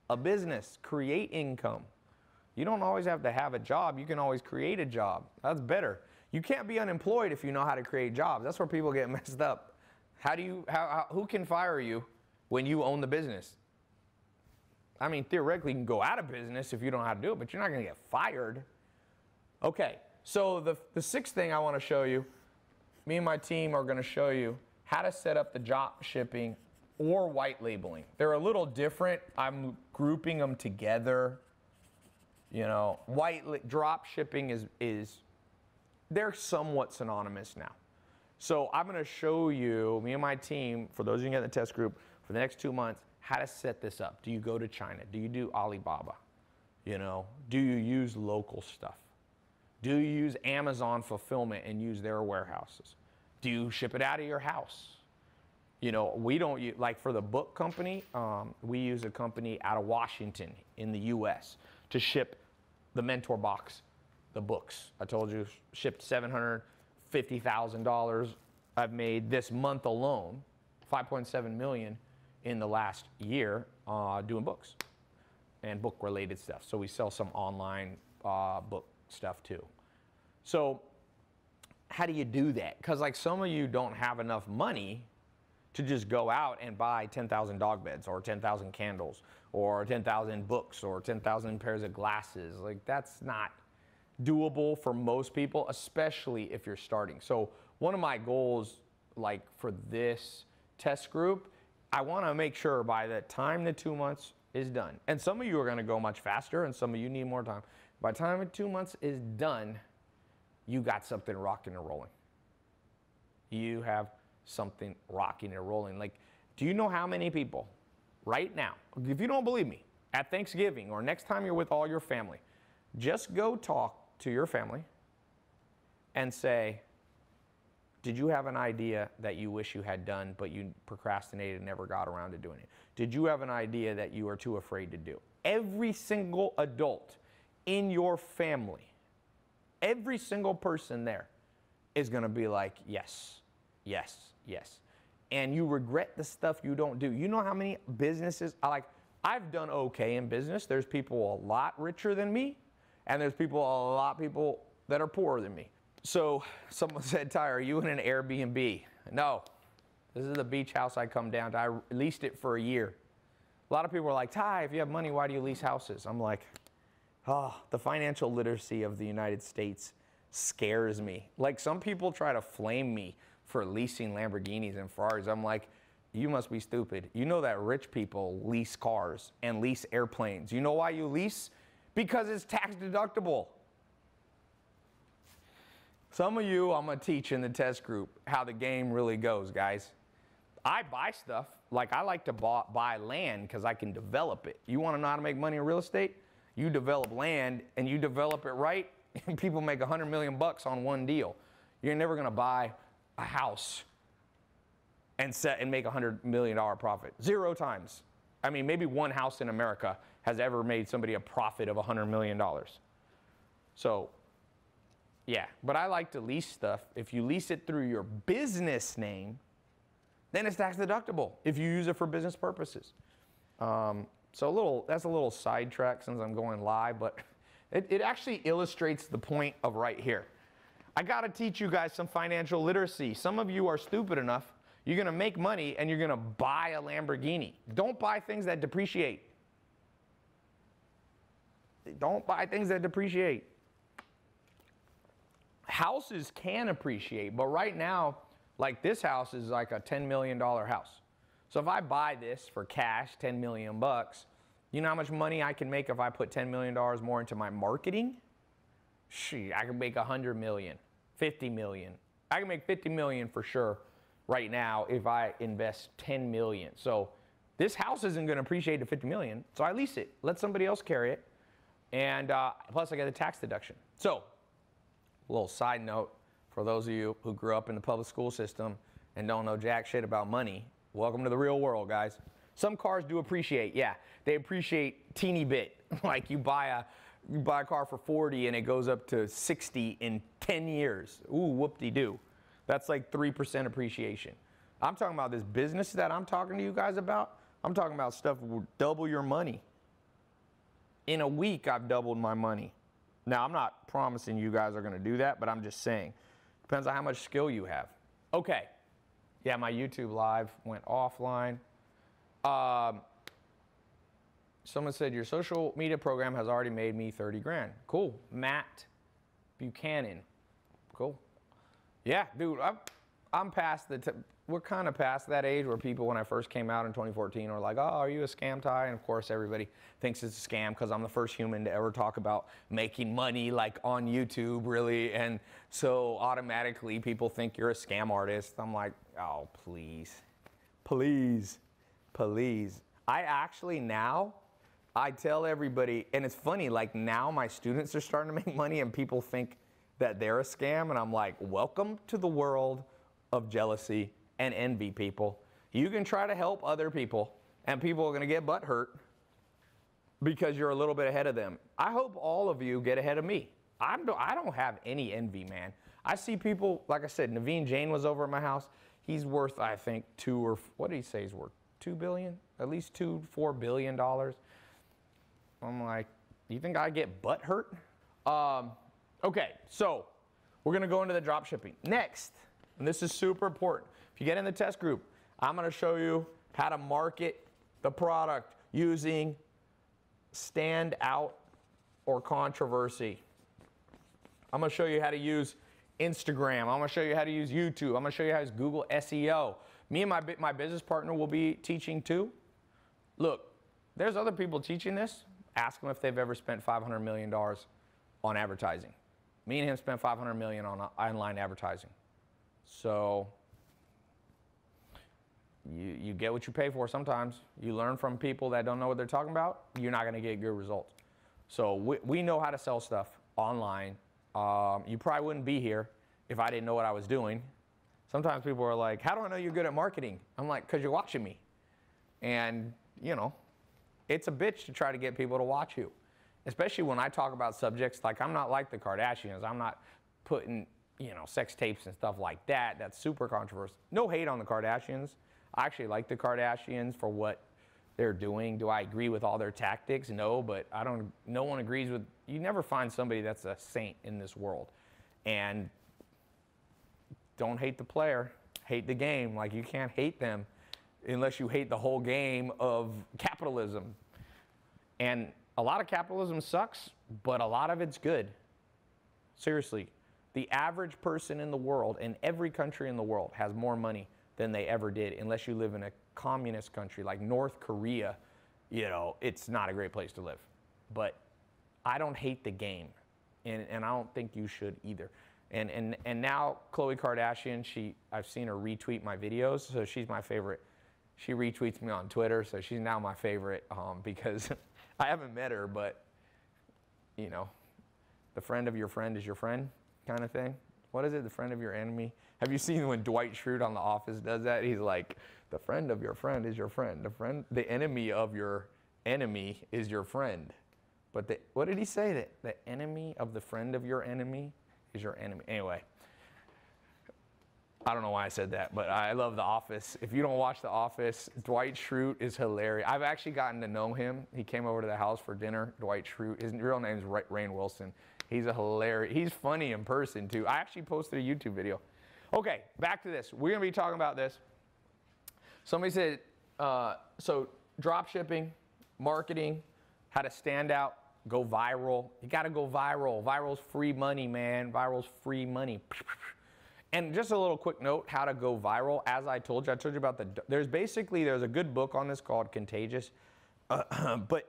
a business, create income. You don't always have to have a job. You can always create a job. That's better. You can't be unemployed if you know how to create jobs. That's where people get messed up. Who can fire you when you own the business? I mean, theoretically, you can go out of business if you don't know how to do it, but you're not going to get fired. Okay, so the sixth thing I want to show you, me and my team are going to show you how to set up the drop shipping or white labeling. They're a little different. I'm grouping them together. You know, drop shipping is they're somewhat synonymous now. So I'm going to show you, me and my team, for those of you in the test group, for the next 2 months, how to set this up. Do you go to China? Do you do Alibaba? You know, do you use local stuff? Do you use Amazon fulfillment and use their warehouses? Do you ship it out of your house? You know, we don't use, like for the book company, we use a company out of Washington in the US to ship the Mentor box, the books. I told you, shipped $750,000. I've made this month alone, $5.7 million in the last year doing books and book related stuff. So we sell some online book stuff too. So how do you do that? Because like some of you don't have enough money to just go out and buy 10,000 dog beds or 10,000 candles or 10,000 books or 10,000 pairs of glasses. Like that's not doable for most people, especially if you're starting. So one of my goals, like for this test group, I want to make sure by the time the 2 months is done, and some of you are going to go much faster and some of you need more time. By the time the 2 months is done, you got something rocking and rolling. You have something rocking and rolling. Like, do you know how many people right now, if you don't believe me, at Thanksgiving or next time you're with all your family, just go talk to your family and say, did you have an idea that you wish you had done, but you procrastinated and never got around to doing it? Did you have an idea that you are too afraid to do? Every single adult in your family, every single person there is going to be like, yes, yes, yes. And you regret the stuff you don't do. You know how many businesses, I've done okay in business. There's people a lot richer than me, and there's a lot of people that are poorer than me. So someone said, Tai, are you in an Airbnb? No, this is the beach house I come down to. I leased it for a year. A lot of people are like, Tai, if you have money, why do you lease houses? I'm like, oh, the financial literacy of the United States scares me. Like, some people try to flame me for leasing Lamborghinis and Ferraris. I'm like, you must be stupid. You know that rich people lease cars and lease airplanes. You know why you lease? Because it's tax deductible. Some of you, I'm going to teach in the test group how the game really goes, guys. I buy stuff. Like, I like to buy land because I can develop it. You want to know how to make money in real estate? You develop land and you develop it right, and people make $100 million on one deal. You're never going to buy a house and make $100 million profit. 0 times. I mean, maybe one house in America has ever made somebody a profit of $100 million. So, yeah, but I like to lease stuff. If you lease it through your business name, then it's tax deductible if you use it for business purposes. So that's a little sidetrack since I'm going live, but it actually illustrates the point of right here. I got to teach you guys some financial literacy. Some of you are stupid enough. You're going to make money and you're going to buy a Lamborghini. Don't buy things that depreciate. Don't buy things that depreciate. Houses can appreciate, but right now, like, this house is like a $10 million house. So if I buy this for cash, 10 million bucks, you know how much money I can make if I put $10 million more into my marketing? I can make 100 million, 50 million. I can make 50 million for sure right now if I invest 10 million. So this house isn't going to appreciate to 50 million, so I lease it. Let somebody else carry it. And plus I get a tax deduction. So, a little side note for those of you who grew up in the public school system and don't know jack shit about money, welcome to the real world, guys. Some cars do appreciate, yeah. They appreciate teeny bit. Like, you buy a car for 40 and it goes up to 60 in 10 years. Ooh, whoop-de-doo. That's like 3% appreciation. I'm talking about this business that I'm talking to you guys about. I'm talking about stuff that will double your money. In a week, I've doubled my money. Now, I'm not promising you guys are going to do that, but I'm just saying. Depends on how much skill you have. Okay. Yeah, my YouTube live went offline. Someone said, your social media program has already made me 30 grand. Cool. Matt Buchanan. Cool. Yeah, dude, I'm past we're kind of past that age where people, when I first came out in 2014, were like, oh, are you a scam, Tai? And of course, everybody thinks it's a scam because I'm the first human to ever talk about making money, like, on YouTube, really. And so automatically people think you're a scam artist. I'm like, oh, please, please, please. I actually now, I tell everybody, and it's funny, like, now my students are starting to make money and people think that they're a scam. And I'm like, welcome to the world of jealousy and envy, people. You can try to help other people, and people are going to get butt hurt because you're a little bit ahead of them. I hope all of you get ahead of me. I don't have any envy, man. I see people, like I said, Naveen Jain was over at my house. He's worth, I think, what did he say he's worth? 2 billion? At least $4 billion. I'm like, you think I get butt hurt? Okay, so we're going to go into the drop shipping. Next, and this is super important. If you get in the test group, I'm going to show you how to market the product using stand out or controversy. I'm going to show you how to use Instagram. I'm gonna show you how to use YouTube. I'm gonna show you how to use Google SEO. Me and my business partner will be teaching too. Look, there's other people teaching this. Ask them if they've ever spent $500 million on advertising. Me and him spent $500 million on online advertising. So you get what you pay for sometimes. You learn from people that don't know what they're talking about, you're not gonna get good results. So we know how to sell stuff online. You probably wouldn't be here if I didn't know what I was doing. Sometimes people are like, how do I know you're good at marketing? I'm like, because you're watching me. And, you know, it's a bitch to try to get people to watch you. Especially when I talk about subjects like, I'm not like the Kardashians. I'm not putting, you know, sex tapes and stuff like that. That's super controversial. No hate on the Kardashians. I actually like the Kardashians for what they're doing. Do I agree with all their tactics? No, but no one agrees with, you never find somebody that's a saint in this world. And don't hate the player, hate the game. Like, you can't hate them unless you hate the whole game of capitalism. And a lot of capitalism sucks, but a lot of it's good. Seriously, the average person in the world, in every country in the world, has more money than they ever did, unless you live in a communist country like North Korea. You know, it's not a great place to live. But I don't hate the game, and I don't think you should either. And now Khloe Kardashian, I've seen her retweet my videos, so she's my favorite. She retweets me on Twitter, so she's now my favorite because I haven't met her, but, you know, the friend of your friend is your friend kind of thing. What is it? The friend of your enemy? Have you seen when Dwight Schrute on The Office does that? He's like, the friend of your friend is your friend. The enemy of your enemy is your friend. But what did he say? That the enemy of the friend of your enemy is your enemy. Anyway, I don't know why I said that, but I love The Office. If you don't watch The Office, Dwight Schrute is hilarious. I've actually gotten to know him. He came over to the house for dinner, Dwight Schrute. His real name is Rainn Wilson. He's he's funny in person too. I actually posted a YouTube video. Okay, back to this. We're gonna be talking about this. Somebody said, so drop shipping, marketing, how to stand out, go viral. You gotta go viral. Viral's free money, man. Viral's free money. And just a little quick note, how to go viral. As I told you about there's a good book on this called Contagious, but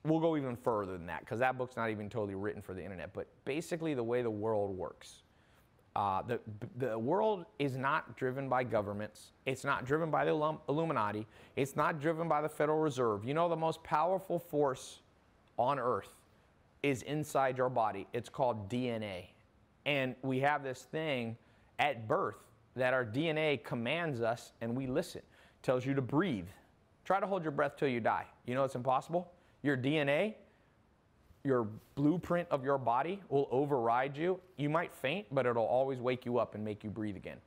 we'll go even further than that because that book's not even totally written for the internet. But basically the way the world works, the world is not driven by governments. It's not driven by the Illuminati. It's not driven by the Federal Reserve. You know, the most powerful force on earth is inside your body. It's called DNA. And we have this thing at birth that our DNA commands us and we listen. Tells you to breathe. Try to hold your breath till you die. You know it's impossible? Your DNA, your blueprint of your body will override you. You might faint, but it'll always wake you up and make you breathe again.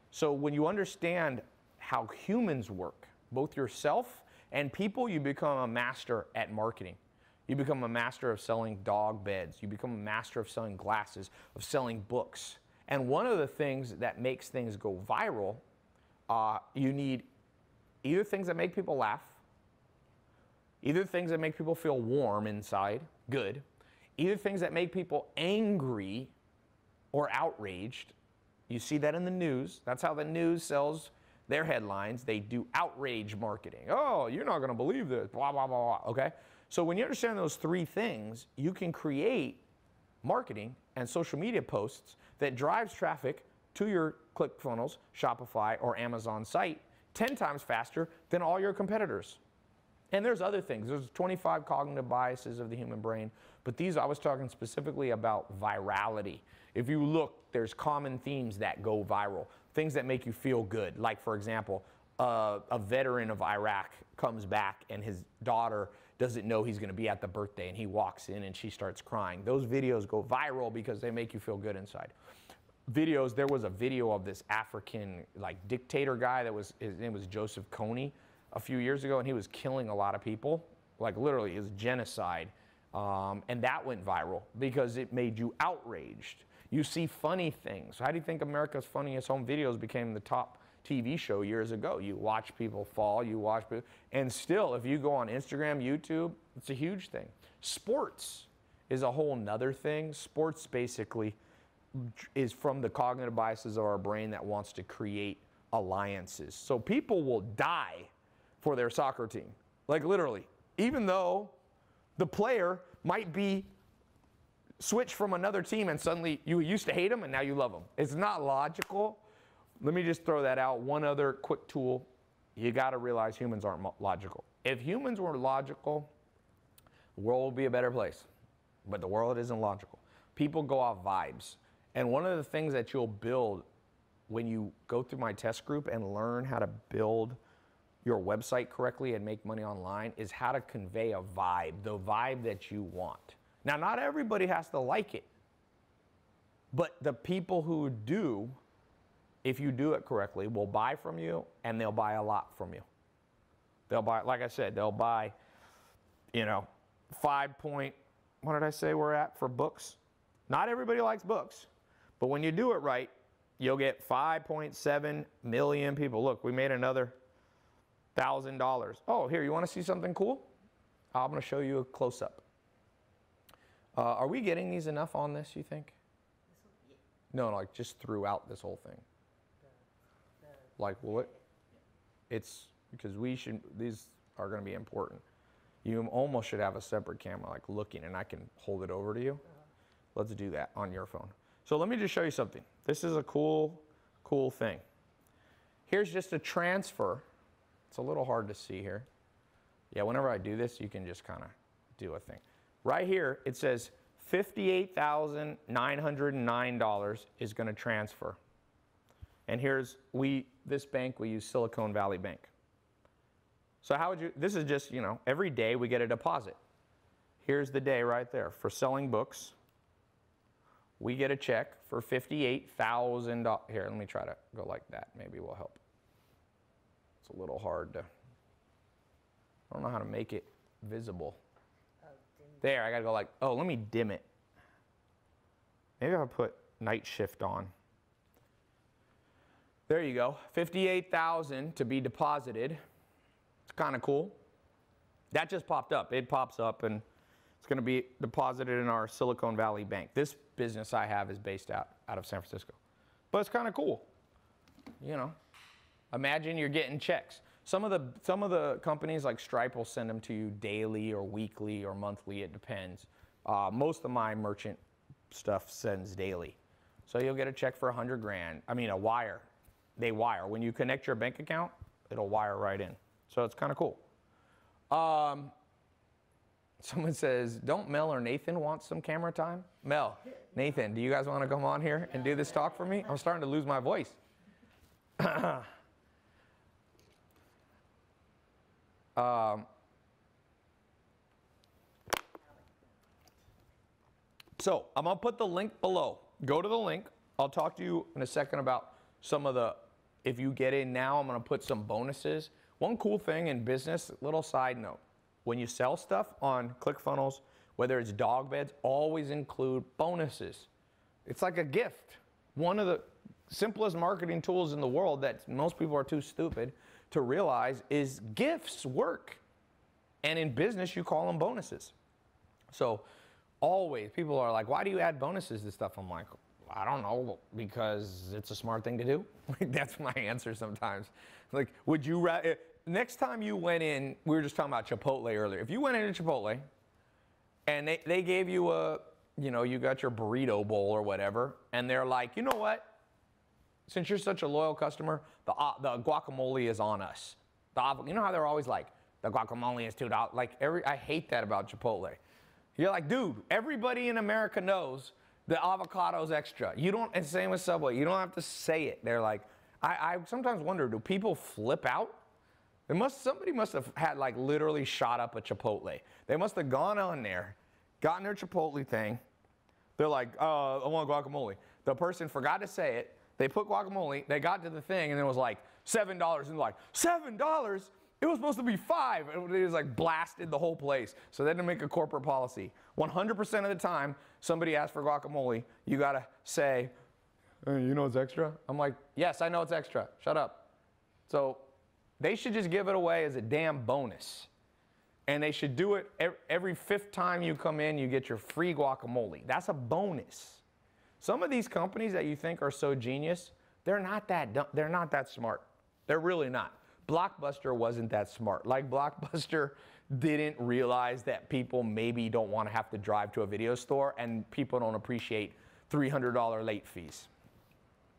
So when you understand how humans work, both yourself and people, you become a master at marketing. You become a master of selling dog beds. You become a master of selling glasses, of selling books. And one of the things that makes things go viral, you need either things that make people laugh, either things that make people feel warm inside, good, either things that make people angry or outraged. You see that in the news. That's how the news sells their headlines. They do outrage marketing. Oh, you're not going to believe this, blah, blah, blah, blah, okay? So when you understand those three things, you can create marketing and social media posts that drives traffic to your ClickFunnels, Shopify, or Amazon site 10 times faster than all your competitors. And there's other things. There's 25 cognitive biases of the human brain, but these, I was talking specifically about virality. If you look, there's common themes that go viral, things that make you feel good. Like, for example, a veteran of Iraq comes back and his daughter doesn't know he's going to be at the birthday, and he walks in and she starts crying. Those videos go viral because they make you feel good inside. Videos, there was a video of this African dictator guy his name was Joseph Kony a few years ago, and he was killing a lot of people, like literally, it was genocide. And that went viral because it made you outraged. You see funny things. How do you think America's Funniest Home Videos became the top TV show years ago? You watch people fall, and still, if you go on Instagram, YouTube, it's a huge thing. Sports is a whole nother thing. Sports basically, is from the cognitive biases of our brain that wants to create alliances. So people will die for their soccer team, like literally, even though the player might be switched from another team and suddenly you used to hate them and now you love them. It's not logical. Let me just throw that out. One other quick tool. You got to realize humans aren't logical. If humans were logical, the world would be a better place. But the world isn't logical. People go off vibes. And one of the things that you'll build when you go through my test group and learn how to build your website correctly and make money online is how to convey a vibe, the vibe that you want. Now, not everybody has to like it, but the people who do, if you do it correctly, will buy from you, and they'll buy a lot from you. They'll buy, like I said, they'll buy, you know, what did I say we're at for books? Not everybody likes books, but when you do it right, you'll get 5.7 million people. Look, we made another $1,000. Oh, here, you want to see something cool? I'm going to show you a close-up. Are we getting these enough on this, you think? No, like just throughout this whole thing. Like, will it? It's because these are going to be important. You almost should have a separate camera, like looking, and I can hold it over to you. Let's do that on your phone. So let me just show you something. This is a cool thing. Here's just a transfer. It's a little hard to see here. Yeah, whenever I do this, you can just kind of do a thing. Right here, it says $58,909 is going to transfer. And here's, this bank, we use Silicon Valley Bank. So how would you, this is just, you know, every day we get a deposit. Here's the day right there. For selling books, we get a check for $58,000. Here, let me try to go like that. Maybe it will help. It's a little hard to, I don't know how to make it visible. There, I gotta go like, oh, let me dim it. Maybe I'll put night shift on. There you go, 58,000 to be deposited. It's kind of cool. That just popped up. It pops up and it's gonna be deposited in our Silicon Valley Bank. This business I have is based out of San Francisco. But it's kind of cool, you know. Imagine you're getting checks. Some of the companies like Stripe will send them to you daily or weekly or monthly, it depends. Most of my merchant stuff sends daily. So you'll get a check for 100 grand. I mean, a wire. They wire. When you connect your bank account, it'll wire right in. So it's kind of cool. Someone says, don't Mel or Nathan want some camera time? Mel, Nathan, do you guys want to come on here and do this talk for me? I'm starting to lose my voice. So I'm going to put the link below. Go to the link. I'll talk to you in a second about some of the, if you get in now, I'm going to put some bonuses. One cool thing in business, little side note, when you sell stuff on ClickFunnels, whether it's dog beds, always include bonuses. It's like a gift. One of the simplest marketing tools in the world that most people are too stupid to realize is gifts work. And in business, you call them bonuses. So always, people are like, why do you add bonuses to stuff? I'm like, I don't know, because it's a smart thing to do. That's my answer sometimes. Like, would you next time you went in, we were just talking about Chipotle earlier. If you went into Chipotle and they gave you a, you know, you got your burrito bowl or whatever, and they're like, you know what? Since you're such a loyal customer, the guacamole is on us. You know how they're always like, the guacamole is $2. Like I hate that about Chipotle. You're like, dude, everybody in America knows the avocado's extra. You don't, and same with Subway. You don't have to say it. They're like, I sometimes wonder, do people flip out? Somebody must have had like literally shot up a Chipotle. They must have gone on there, gotten their Chipotle thing. They're like, I want guacamole. The person forgot to say it. They put guacamole, they got to the thing, and it was like $7. And they're like, $7? It was supposed to be $5. And it was like blasted the whole place. So they had to make a corporate policy. 100% of the time, somebody asks for guacamole, you got to say, hey, you know it's extra? I'm like, yes, I know it's extra. Shut up. So they should just give it away as a damn bonus. And they should do it every 5th time you come in, you get your free guacamole. That's a bonus. Some of these companies that you think are so genius, they're not that dumb, they're not that smart. They're really not. Blockbuster wasn't that smart. Like Blockbuster didn't realize that people maybe don't want to have to drive to a video store, and people don't appreciate $300 late fees.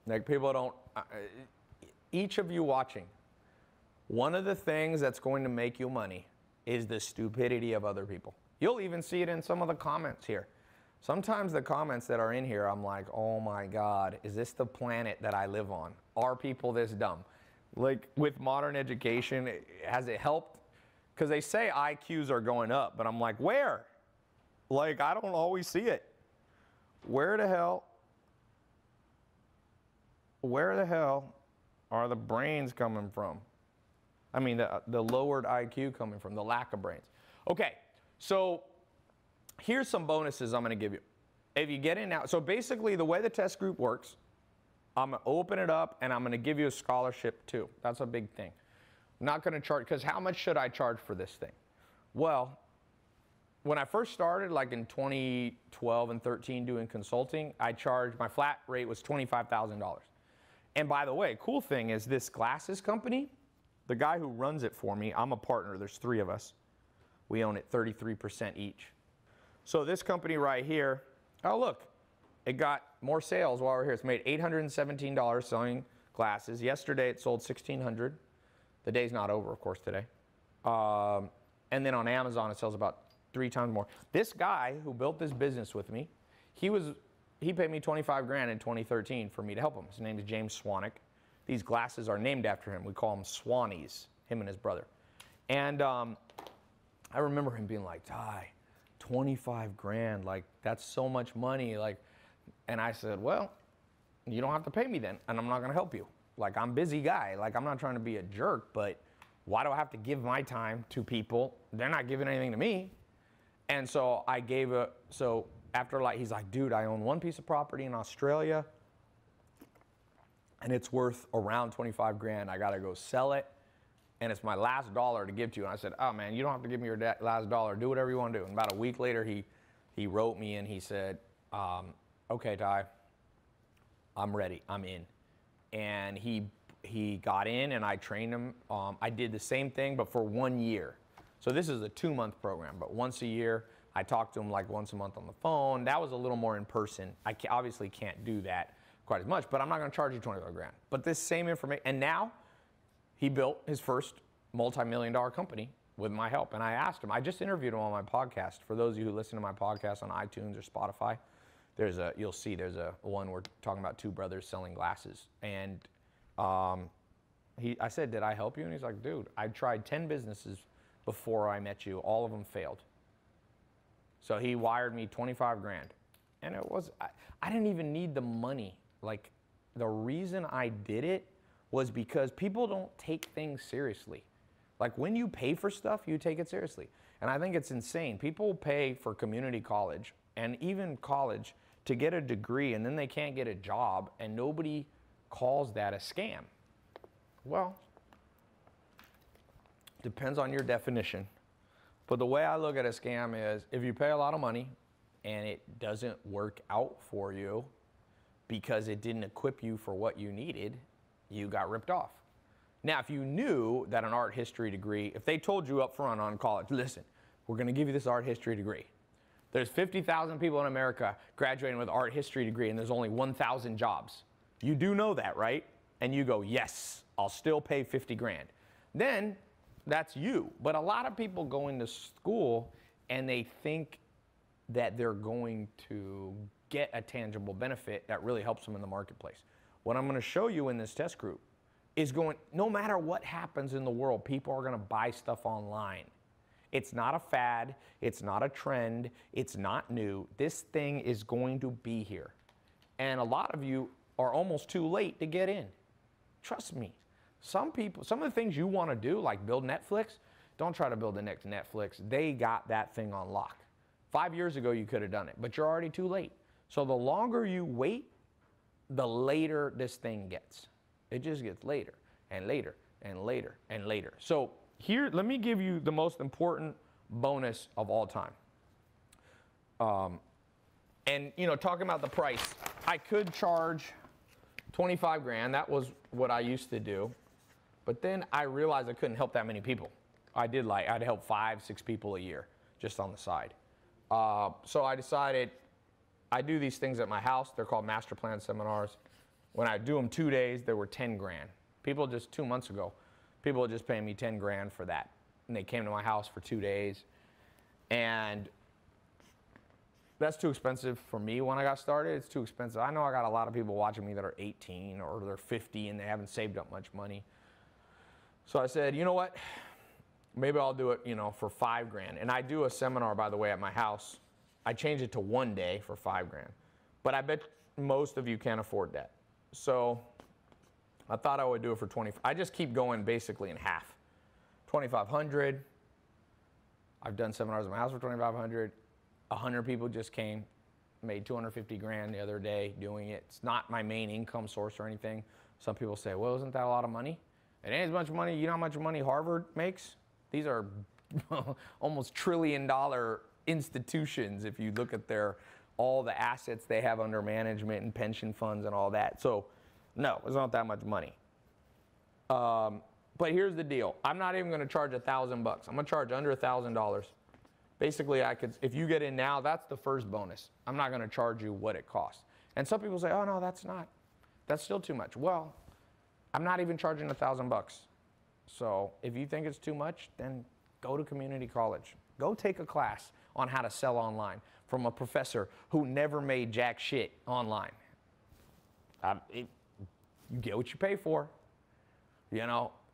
Like people don't, each of you watching, one of the things that's going to make you money is the stupidity of other people. You'll even see it in some of the comments here. Sometimes the comments that are in here, I'm like, oh my God, is this the planet that I live on? Are people this dumb? Like with modern education, has it helped? Because they say IQs are going up, but I'm like, where? Like, I don't always see it. Where the hell are the brains coming from? I mean, the lowered IQ coming from, the lack of brains. Okay, so here's some bonuses I'm going to give you. If you get in now, so basically the way the test group works, I'm going to open it up and I'm going to give you a scholarship too. That's a big thing. I'm not going to charge, because how much should I charge for this thing? Well, when I first started, like in 2012 and 13 doing consulting, I charged, my flat rate was $25,000. And by the way, cool thing is this glasses company, the guy who runs it for me, I'm a partner, there's 3 of us. We own it 33% each. So this company right here, oh look, it got more sales while we're here. It's made $817 selling glasses. Yesterday it sold $1,600. The day's not over, of course, today. And then on Amazon it sells about 3 times more. This guy who built this business with me, he paid me $25,000 in 2013 for me to help him. His name is James Swanick. These glasses are named after him. We call them Swannies, him and his brother. And I remember him being like, Tai, $25,000, like that's so much money. Like, and I said, well, you don't have to pay me then, and I'm not gonna help you. Like, I'm a busy guy. Like, I'm not trying to be a jerk, but why do I have to give my time to people? They're not giving anything to me. And so I gave so after like, he's like, dude, I own one piece of property in Australia and it's worth around $25,000. I gotta go sell it, and it's my last dollar to give to you. And I said, oh man, you don't have to give me your last dollar. Do whatever you want to do. And about a week later, he wrote me and he said, okay, Tai, I'm ready. I'm in. And he got in and I trained him. I did the same thing, but for 1 year. So this is a 2-month program, but once a year. I talked to him like once a month on the phone. That was a little more in person. I obviously can't do that quite as much, but I'm not gonna charge you $25,000. But this same information, and now he built his first multi-million-dollar company with my help. And I asked him, I just interviewed him on my podcast. For those of you who listen to my podcast on iTunes or Spotify, you'll see there's a one we're talking about 2 brothers selling glasses. And I said, did I help you? And he's like, dude, I tried 10 businesses before I met you. All of them failed. So he wired me $25,000. And I didn't even need the money. Like, the reason I did it was because people don't take things seriously. Like, when you pay for stuff, you take it seriously. And I think it's insane. People pay for community college and even college to get a degree, and then they can't get a job, and nobody calls that a scam. Well, depends on your definition. But the way I look at a scam is, if you pay a lot of money and it doesn't work out for you because it didn't equip you for what you needed, you got ripped off. Now, if you knew that an art history degree, if they told you up front on college, listen, we're gonna give you this art history degree. There's 50,000 people in America graduating with art history degree and there's only 1,000 jobs. You do know that, right? And you go, yes, I'll still pay $50,000. Then that's you. But a lot of people go into school and they think that they're going to get a tangible benefit that really helps them in the marketplace. What I'm gonna show you in this test group is no matter what happens in the world, people are gonna buy stuff online. It's not a fad, it's not a trend, it's not new. This thing is going to be here. And a lot of you are almost too late to get in. Trust me. Some people, some of the things you wanna do, like build Netflix, don't try to build the next Netflix. They got that thing on lock. 5 years ago, you could have done it, but you're already too late. So the longer you wait, the later this thing gets. It just gets later and later and later and later. So here, let me give you the most important bonus of all time. And you know, talking about the price, I could charge 25 grand. That was what I used to do. But then I realized I couldn't help that many people. I'd help 5, 6 people a year just on the side. So I decided I do these things at my house. They're called master plan seminars. When I do them 2 days, they were 10 grand. People just 2 months ago, people were just paying me 10 grand for that. And they came to my house for 2 days. And that's too expensive for me when I got started. It's too expensive. I know I got a lot of people watching me that are 18 or they're 50 and they haven't saved up much money. So I said, you know what? Maybe I'll do it, for 5 grand. And I do a seminar, by the way, at my house. I changed it to 1 day for 5 grand. But I bet most of you can't afford that. So I thought I would do it for 20. I just keep going basically in half. 2,500. I've done seminars at my house for 2,500. 100 people just came, made 250 grand the other day doing it. It's not my main income source or anything. Some people say, well, isn't that a lot of money? It ain't as much money. You know how much money Harvard makes? These are almost $1 trillion institutions if you look at all the assets they have under management and pension funds and all that. So no, it's not that much money. But here's the deal. I'm not even going to charge $1,000. I'm going to charge under $1,000. Basically, if you get in now, that's the first bonus. I'm not going to charge you what it costs. And some people say, oh no, that's still too much. Well, I'm not even charging $1,000. So if you think it's too much, then go to community college. Go take a class on how to sell online from a professor who never made jack shit online. You get what you pay for.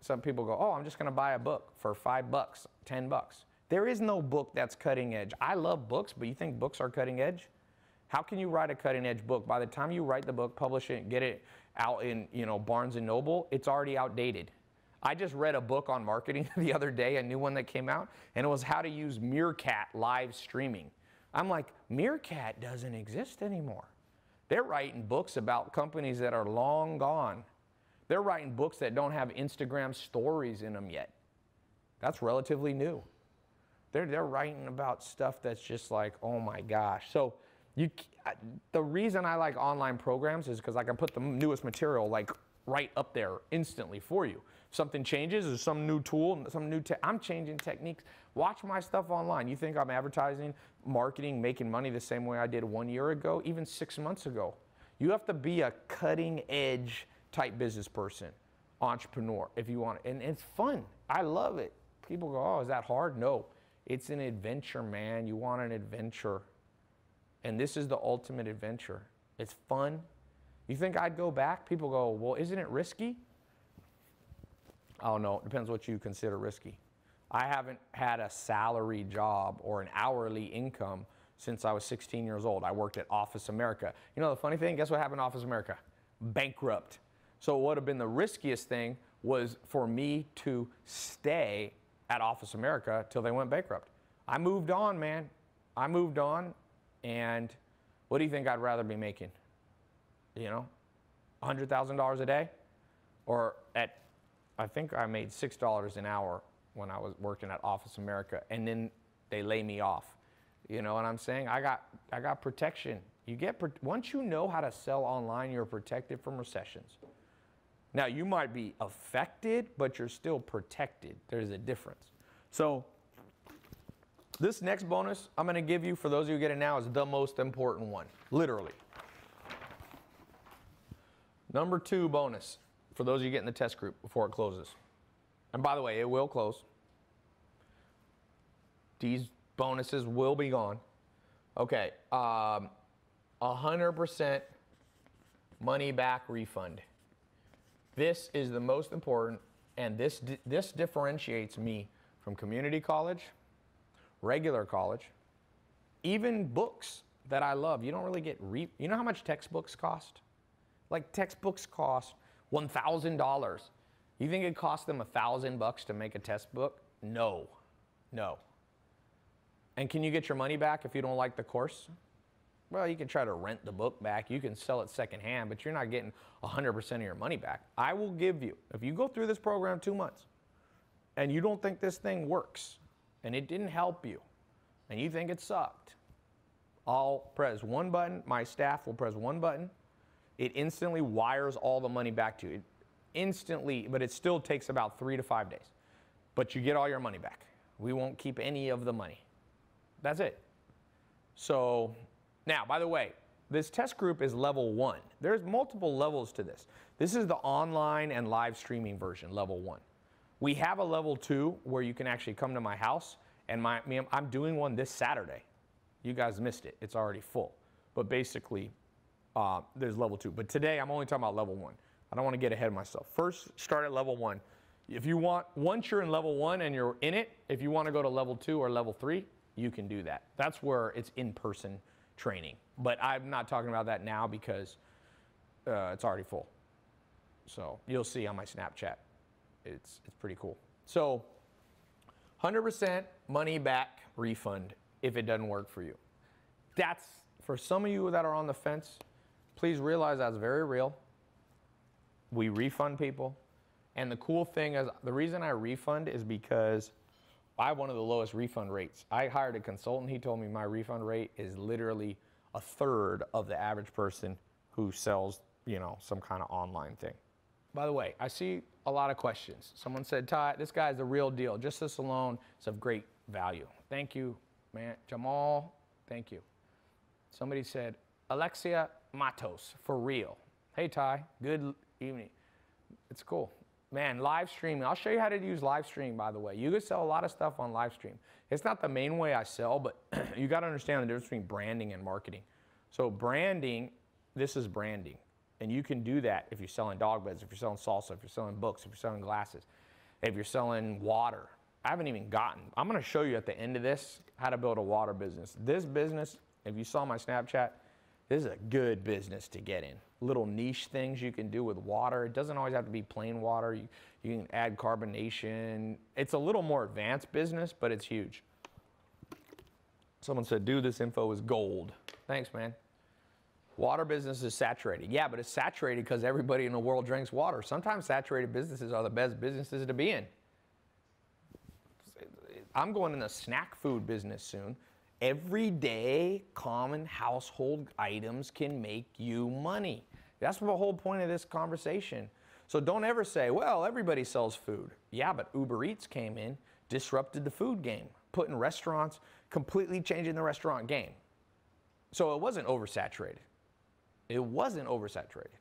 Some people go, oh, I'm just going to buy a book for $5, $10. There is no book that's cutting edge. I love books, but you think books are cutting edge? How can you write a cutting edge book? By the time you write the book, publish it, get it out in Barnes & Noble, it's already outdated. I just read a book on marketing the other day, a new one that came out, and it was how to use Meerkat live streaming. I'm like, Meerkat doesn't exist anymore. They're writing books about companies that are long gone. They're writing books that don't have Instagram stories in them yet. That's relatively new. They're writing about stuff that's just like, oh my gosh. So the reason I like online programs is because I can put the newest material like right up there instantly for you. If something changes, or some new tool, I'm changing techniques. Watch my stuff online. You think I'm advertising, marketing, making money the same way I did 1 year ago, even 6 months ago? You have to be a cutting edge type business person, entrepreneur, if you want it. And it's fun. I love it. People go, oh, is that hard? No. It's an adventure, man. You want an adventure. And this is the ultimate adventure. It's fun. You think I'd go back? People go, well, isn't it risky? Oh, no. It depends what you consider risky. I haven't had a salary job or an hourly income since I was 16 years old. I worked at Office America. You know the funny thing? Guess what happened to Office America? Bankrupt. So what would have been the riskiest thing was for me to stay at Office America till they went bankrupt. I moved on, man. I moved on, and what do you think I'd rather be making? $100,000 a day? Or I think I made $6 an hour when I was working at Office America, and then they lay me off. You know what I'm saying? I got protection. Once you know how to sell online, you're protected from recessions. Now, you might be affected, but you're still protected. There's a difference. So this next bonus I'm going to give you, for those of you who get it now, is the most important one, literally. Number 2 bonus, for those of you getting the test group before it closes. And by the way, it will close. These bonuses will be gone. Okay, 100% money back refund. This is the most important, and this differentiates me from community college, regular college, even books that I love. You don't really get, you know how much textbooks cost? Like textbooks cost $1,000. You think it cost them $1,000 to make a test book? No, no. And can you get your money back if you don't like the course? Well, you can try to rent the book back. You can sell it secondhand, but you're not getting 100% of your money back. I will give you, if you go through this program 2 months and you don't think this thing works and it didn't help you and you think it sucked, I'll press one button. My staff will press one button It instantly wires all the money back to you. Instantly, but it still takes about 3 to 5 days. But you get all your money back. We won't keep any of the money. That's it. So now, by the way, this test group is level 1. There's multiple levels to this. This is the online and live streaming version, level 1. We have a level 2 where you can actually come to my house, and I'm doing one this Saturday. You guys missed it. It's already full. But basically, there's level 2. But today, I'm only talking about level 1. I don't want to get ahead of myself. First, start at level 1. If you want, once you're in level 1 and you're in it, if you want to go to level 2 or level 3, you can do that. That's where it's in-person training. But I'm not talking about that now because it's already full. So you'll see on my Snapchat. It's pretty cool. So 100% money back refund if it doesn't work for you. That's, for some of you that are on the fence, please realize that's very real. We refund people. And the cool thing is, the reason I refund is because I have one of the lowest refund rates. I hired a consultant. He told me my refund rate is literally a third of the average person who sells, you know, some kind of online thing. By the way, I see a lot of questions. Someone said, Tai, this guy's the real deal. Just this alone is of great value. Thank you, man. Jamal, thank you. Somebody said, Alexia Matos, for real. Hey, Tai, good evening. It's cool. Man, live streaming. I'll show you how to use live stream, by the way. You can sell a lot of stuff on live stream. It's not the main way I sell, but you got to understand the difference between branding and marketing. So branding, this is branding. And you can do that if you're selling dog beds, if you're selling salsa, if you're selling books, if you're selling glasses, if you're selling water. I haven't even gotten. I'm going to show you at the end of this how to build a water business. This business, if you saw my Snapchat, this is a good business to get in. Little niche things you can do with water. It doesn't always have to be plain water. You can add carbonation. It's a little more advanced business, but it's huge. Someone said, dude, this info is gold. Thanks, man. Water business is saturated. Yeah, but it's saturated because everybody in the world drinks water. Sometimes saturated businesses are the best businesses to be in. I'm going in the snack food business soon. Everyday common household items can make you money. That's the whole point of this conversation. So don't ever say, well, everybody sells food. Yeah, but Uber Eats came in, disrupted the food game, putting restaurants, completely changing the restaurant game. So it wasn't oversaturated. It wasn't oversaturated.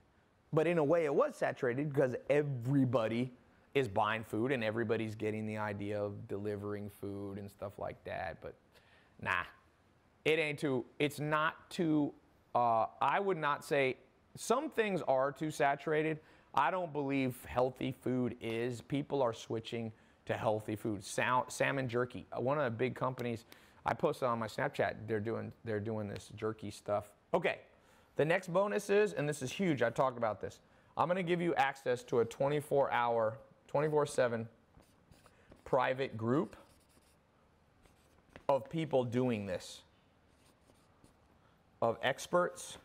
But in a way it was saturated because everybody is buying food and everybody's getting the idea of delivering food and stuff like that. But nah, it's not too, I would not say, some things are too saturated. I don't believe healthy food is. People are switching to healthy food. Salmon jerky, one of the big companies, I posted on my Snapchat, they're doing this jerky stuff. Okay, the next bonus is, and this is huge, I talked about this, I'm gonna give you access to a 24-hour, 24/7 private group of people doing this, of experts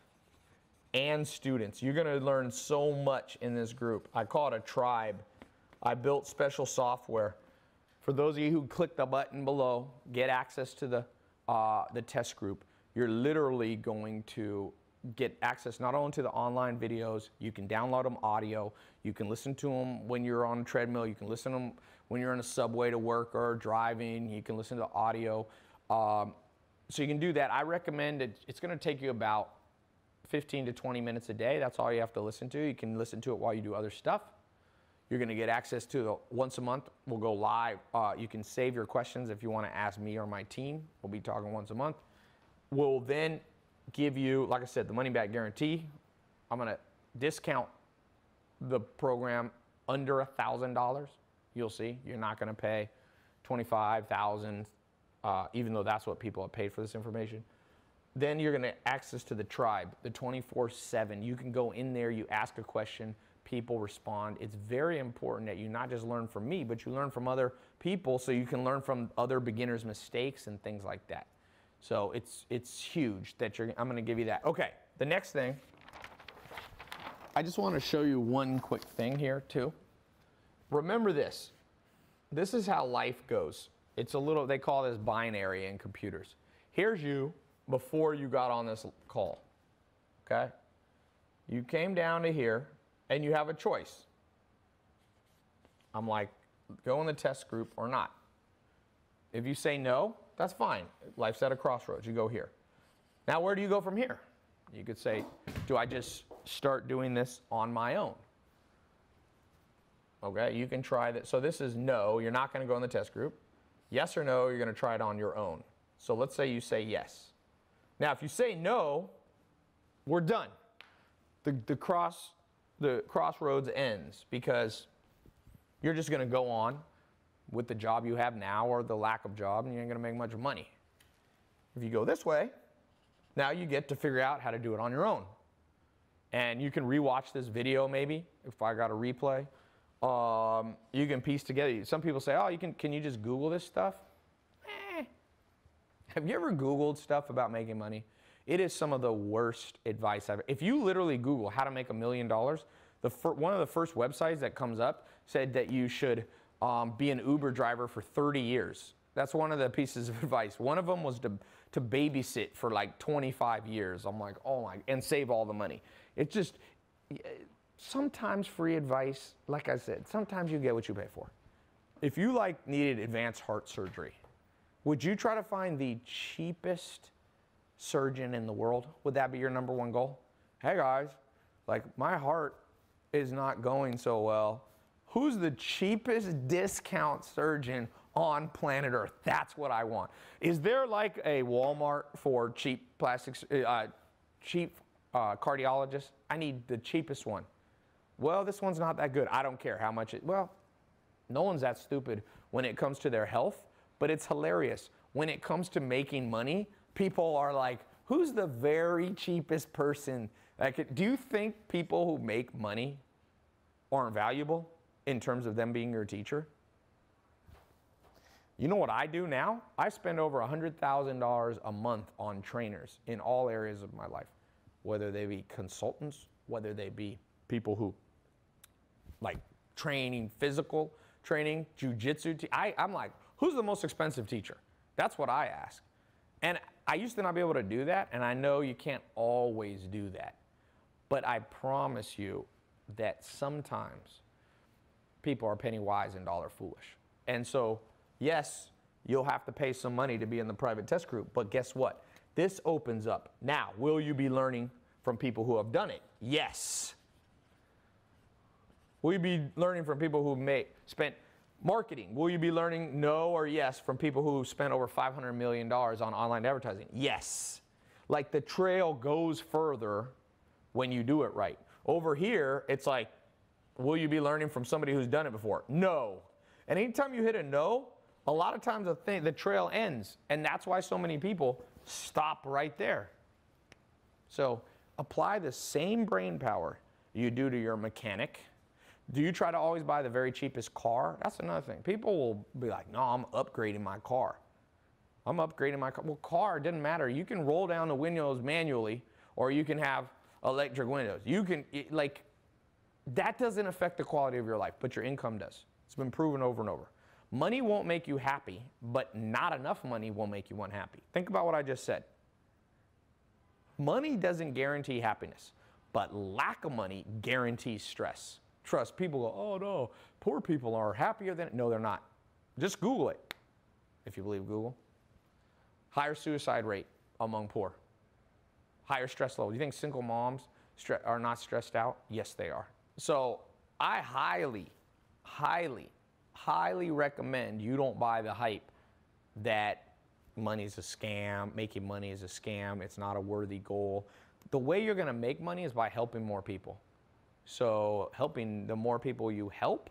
and students. You're gonna learn so much in this group. I call it a tribe. I built special software. For those of you who click the button below, get access to the test group. You're literally going to get access not only to the online videos, you can download them audio, you can listen to them when you're on a treadmill, you can listen to them when you're in a subway to work or driving, you can listen to the audio. So you can do that. I recommend it. It's going to take you about 15 to 20 minutes a day. That's all you have to listen to. You can listen to it while you do other stuff. You're going to get access to the once a month. We'll go live. You can save your questions if you want to ask me or my team. We'll be talking once a month. We'll then give you, like I said, the money back guarantee. I'm going to discount the program under $1,000. You'll see. You're not going to pay $25,000, even though that's what people have paid for this information. Then you're going to access to the tribe, the 24/7. You can go in there, you ask a question, people respond. It's very important that you not just learn from me, but you learn from other people so you can learn from other beginners' mistakes and things like that. So it's huge that I'm going to give you that. Okay, the next thing, I just want to show you one quick thing here too. Remember this. This is how life goes. It's a little, they call this binary in computers. Here's you before you got on this call, okay? You came down to here, and you have a choice. I'm like, go in the test group or not. If you say no, that's fine. Life's at a crossroads. You go here. Now, where do you go from here? You could say, do I just start doing this on my own? Okay, you can try that. So this is no, you're not going to go in the test group. Yes or no, you're going to try it on your own. So let's say you say yes. Now, if you say no, we're done. The crossroads ends because you're just going to go on with the job you have now or the lack of job, and you ain't going to make much money. If you go this way, now you get to figure out how to do it on your own. And you can rewatch this video maybe, if I got a replay. You can piece together. Some people say, oh, can you just Google this stuff? Have you ever Googled stuff about making money? It is some of the worst advice ever. If you literally Google how to make $1 million, one of the first websites that comes up said that you should be an Uber driver for 30 years. That's one of the pieces of advice. One of them was to babysit for like 25 years. I'm like, oh my, and save all the money. It's just, sometimes free advice, like I said, sometimes you get what you pay for. If you needed advanced heart surgery, would you try to find the cheapest surgeon in the world? Would that be your number one goal? Hey guys, my heart is not going so well. Who's the cheapest discount surgeon on planet Earth? That's what I want. Is there a Walmart for cheap plastics, cheap cardiologists? I need the cheapest one. Well, this one's not that good. I don't care how much well, no one's that stupid when it comes to their health, but it's hilarious. When it comes to making money, people are like, who's the very cheapest person? Do you think people who make money aren't valuable in terms of them being your teacher? You know what I do now? I spend over $100,000 a month on trainers in all areas of my life, whether they be consultants, whether they be people who training, physical training, jujitsu. I'm like, who's the most expensive teacher? That's what I ask. And I used to not be able to do that, and I know you can't always do that. But I promise you that sometimes people are penny wise and dollar foolish. And so, yes, you'll have to pay some money to be in the private test group, but guess what? This opens up. Now, will you be learning from people who have done it? Yes. Will you be learning from people who spent marketing? Will you be learning no or yes from people who spent over $500 million on online advertising? Yes. The trail goes further when you do it right. Over here, it's will you be learning from somebody who's done it before? No. And anytime you hit a no, a lot of times the trail ends. And that's why so many people stop right there. So apply the same brain power you do to your mechanic. Do you try to always buy the very cheapest car? That's another thing. People will be like, no, I'm upgrading my car. I'm upgrading my car. Well, car, it doesn't matter. You can roll down the windows manually, or you can have electric windows. You can, that doesn't affect the quality of your life, but your income does. It's been proven over and over. Money won't make you happy, but not enough money will make you unhappy. Think about what I just said. Money doesn't guarantee happiness, but lack of money guarantees stress. Trust, people go, oh no, poor people are happier than, no, they're not. Just Google it, if you believe Google. Higher suicide rate among poor. Higher stress level. Do you think single moms are not stressed out? Yes, they are. So I highly, highly, highly recommend you don't buy the hype that money's a scam, making money is a scam, it's not a worthy goal. The way you're gonna make money is by helping more people. So helping the more people you help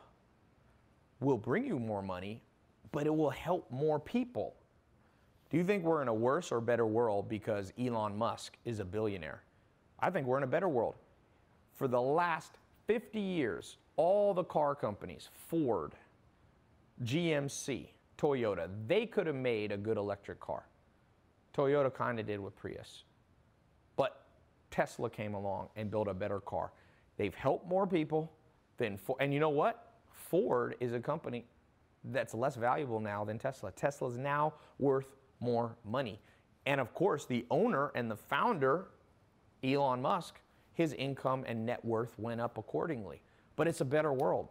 will bring you more money, but it will help more people. Do you think we're in a worse or better world because Elon Musk is a billionaire? I think we're in a better world. For the last 50 years, all the car companies, Ford, GMC, Toyota, they could have made a good electric car. Toyota kind of did with Prius. But Tesla came along and built a better car. They've helped more people than Ford. And you know what? Ford is a company that's less valuable now than Tesla. Tesla's now worth more money. And of course, the owner and the founder, Elon Musk, his income and net worth went up accordingly. But it's a better world.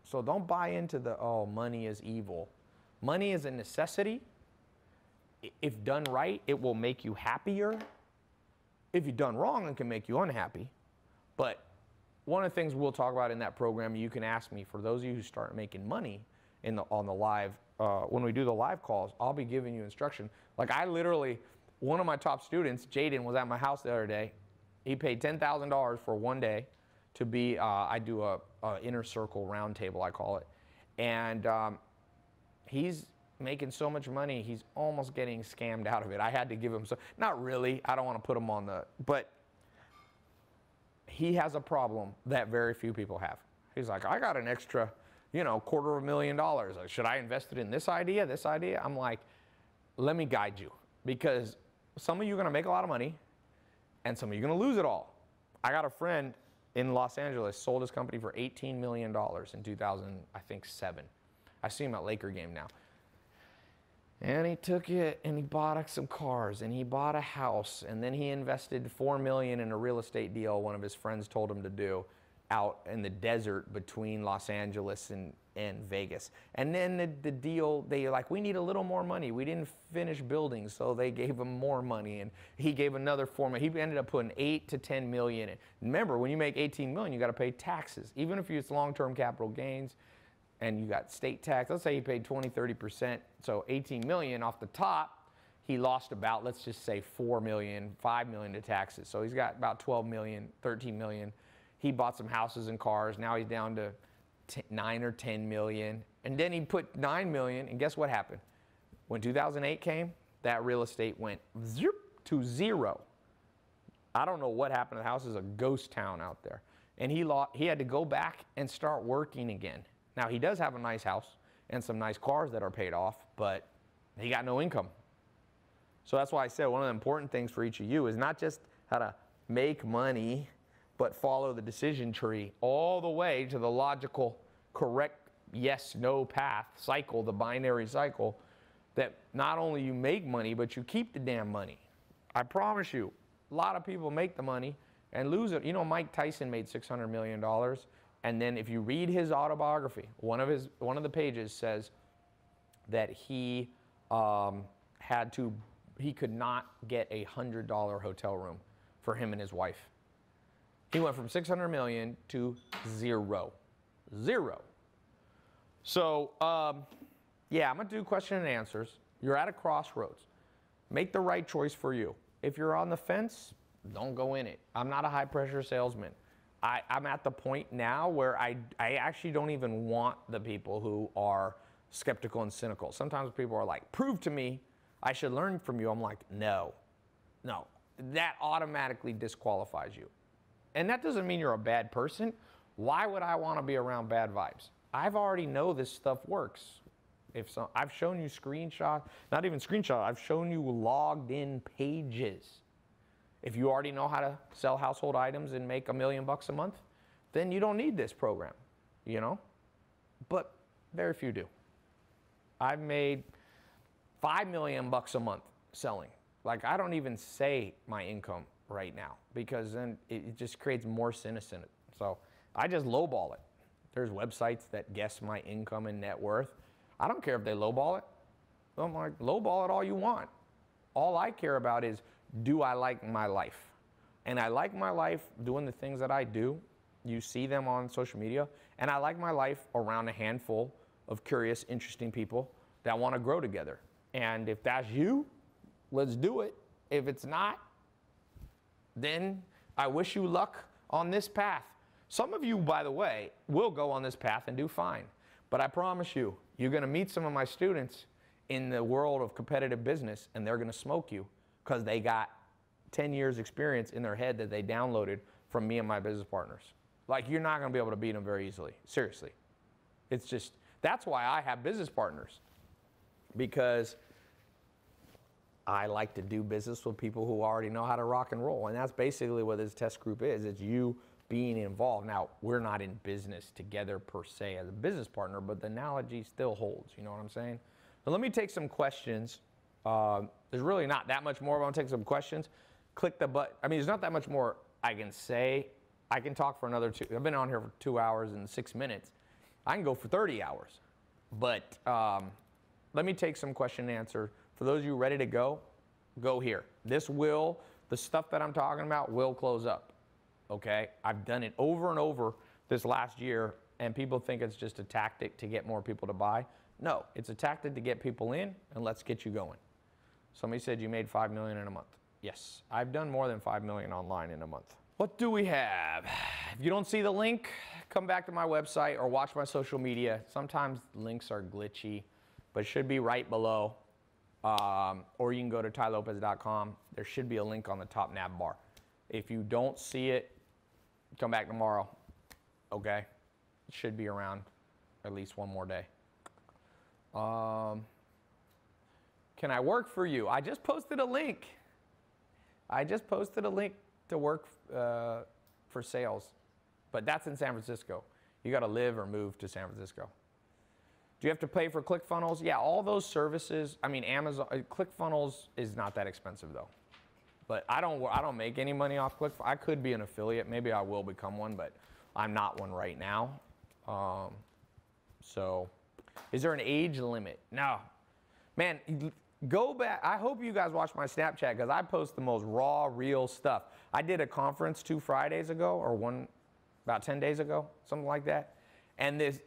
So don't buy into the, oh, money is evil. Money is a necessity. If done right, it will make you happier. If you've done wrong, it can make you unhappy. But one of the things we'll talk about in that program, you can ask me, for those of you who start making money on the live, when we do the live calls, I'll be giving you instruction. Like I literally, one of my top students, Jaden, was at my house the other day. He paid $10,000 for one day to be, I do a inner circle round table, I call it. And he's making so much money, he's almost getting scammed out of it. I had to give him some, not really, I don't want to put him on the, but he has a problem that very few people have. He's like, I got an extra, you know, $250,000. Like, should I invest it in this idea, this idea? I'm like, let me guide you, because some of you are going to make a lot of money and some of you are going to lose it all. I got a friend in Los Angeles, sold his company for $18 million in 2007. I see him at Laker game now. And he took it and he bought some cars and he bought a house, and then he invested $4 million in a real estate deal one of his friends told him to do out in the desert between Los Angeles and Vegas. And then the deal, they like, we need a little more money. We didn't finish building, so they gave him more money, and he gave another $4 million. He ended up putting 8 to 10 million in. Remember, when you make 18 million, you got to pay taxes, even if it's long-term capital gains. And you got state tax. Let's say he paid 20, 30%. So 18 million off the top, he lost about, let's just say 4 million, 5 million to taxes. So he's got about 12 million, 13 million. He bought some houses and cars. Now he's down to 9 or 10 million. And then he put 9 million, and guess what happened? When 2008 came, that real estate went to zero. I don't know what happened. The house is a ghost town out there. And he had to go back and start working again. Now, he does have a nice house and some nice cars that are paid off, but he got no income. So that's why I said one of the important things for each of you is not just how to make money, but follow the decision tree all the way to the logical, correct yes, no path cycle, the binary cycle, that not only you make money, but you keep the damn money. I promise you, a lot of people make the money and lose it. You know, Mike Tyson made $600 million. And then if you read his autobiography, one of the pages says that he could not get a $100 hotel room for him and his wife. He went from 600 million to zero. So yeah, I'm gonna do question and answers. You're at a crossroads. Make the right choice for you. If you're on the fence, don't go in it. I'm not a high pressure salesman. I'm at the point now where I actually don't even want the people who are skeptical and cynical. Sometimes people are like, prove to me I should learn from you. I'm like, no. That automatically disqualifies you. And that doesn't mean you're a bad person. Why would I want to be around bad vibes? I've already know this stuff works. I've shown you screenshots, not even screenshots, I've shown you logged in pages. If you already know how to sell household items and make $1 million a month, then you don't need this program, you know? But very few do. I've made $5 million a month selling. Like, I don't even say my income right now, because then it just creates more cynicism. So I just lowball it. There's websites that guess my income and net worth. I don't care if they lowball it. I'm like, lowball it all you want. All I care about is, do I like my life? And I like my life doing the things that I do. You see them on social media. And I like my life around a handful of curious, interesting people that want to grow together. And if that's you, let's do it. If it's not, then I wish you luck on this path. Some of you, by the way, will go on this path and do fine. But I promise you, you're going to meet some of my students in the world of competitive business, and they're going to smoke you, because they got 10 years experience in their head that they downloaded from me and my business partners. Like, you're not going to be able to beat them very easily. Seriously. It's just, that's why I have business partners, because I like to do business with people who already know how to rock and roll. And that's basically what this test group is. It's you being involved. Now, we're not in business together per se as a business partner, but the analogy still holds. You know what I'm saying? So let me take some questions. There's really not that much more. I'm going to take some questions. Click the button. I mean, there's not that much more I can talk for another I've been on here for 2 hours and 6 minutes. I can go for 30 hours. But let me take some question and answer. For those of you ready to go here. The stuff that I'm talking about will close up, okay? I've done it over and over this last year, and people think it's just a tactic to get more people to buy. No, it's a tactic to get people in, and let's get you going. Somebody said you made $5 million in a month. Yes, I've done more than $5 million online in a month. What do we have? If you don't see the link, come back to my website or watch my social media. Sometimes links are glitchy, but it should be right below. Or you can go to tailopez.com. There should be a link on the top nav bar. If you don't see it, come back tomorrow, okay? It should be around at least one more day. Can I work for you? I just posted a link. To work for sales, but that's in San Francisco. You got to live or move to San Francisco. Do you have to pay for ClickFunnels? Yeah, all those services. I mean, Amazon, ClickFunnels is not that expensive though. But I don't make any money off ClickFunnels. I could be an affiliate. Maybe I will become one, but I'm not one right now. So, is there an age limit? No. Man, go back. I hope you guys watch my Snapchat because I post the most raw, real stuff. I did a conference 2 Fridays ago, or about 10 days ago, something like that. And this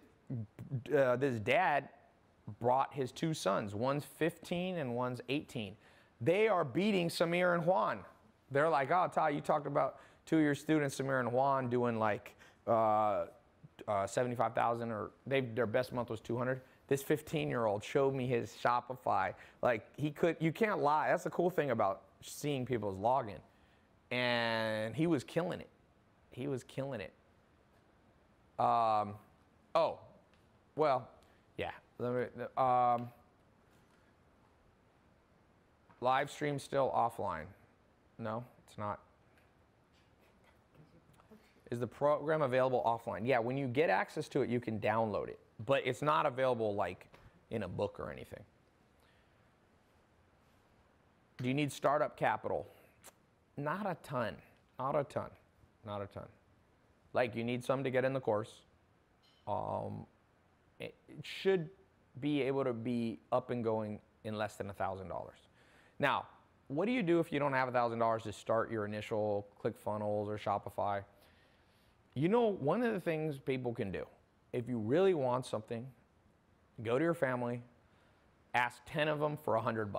dad brought his 2 sons. One's 15 and one's 18. They are beating Samir and Juan. They're like, oh, Tai, you talked about 2 of your students, Samir and Juan, doing like 75,000, or their best month was 200. This 15-year-old showed me his Shopify. Like you can't lie. That's the cool thing about seeing people's login. And he was killing it. He was killing it. Oh, well, yeah. Live stream still offline? No, it's not. Is the program available offline? Yeah, when you get access to it, you can download it. But it's not available like in a book or anything. Do you need startup capital? Not a ton. Not a ton. Not a ton. Like you need some to get in the course. It should be able to be up and going in less than $1,000. Now, what do you do if you don't have $1,000 to start your initial ClickFunnels or Shopify? You know, one of the things people can do, if you really want something, go to your family, ask 10 of them for $100.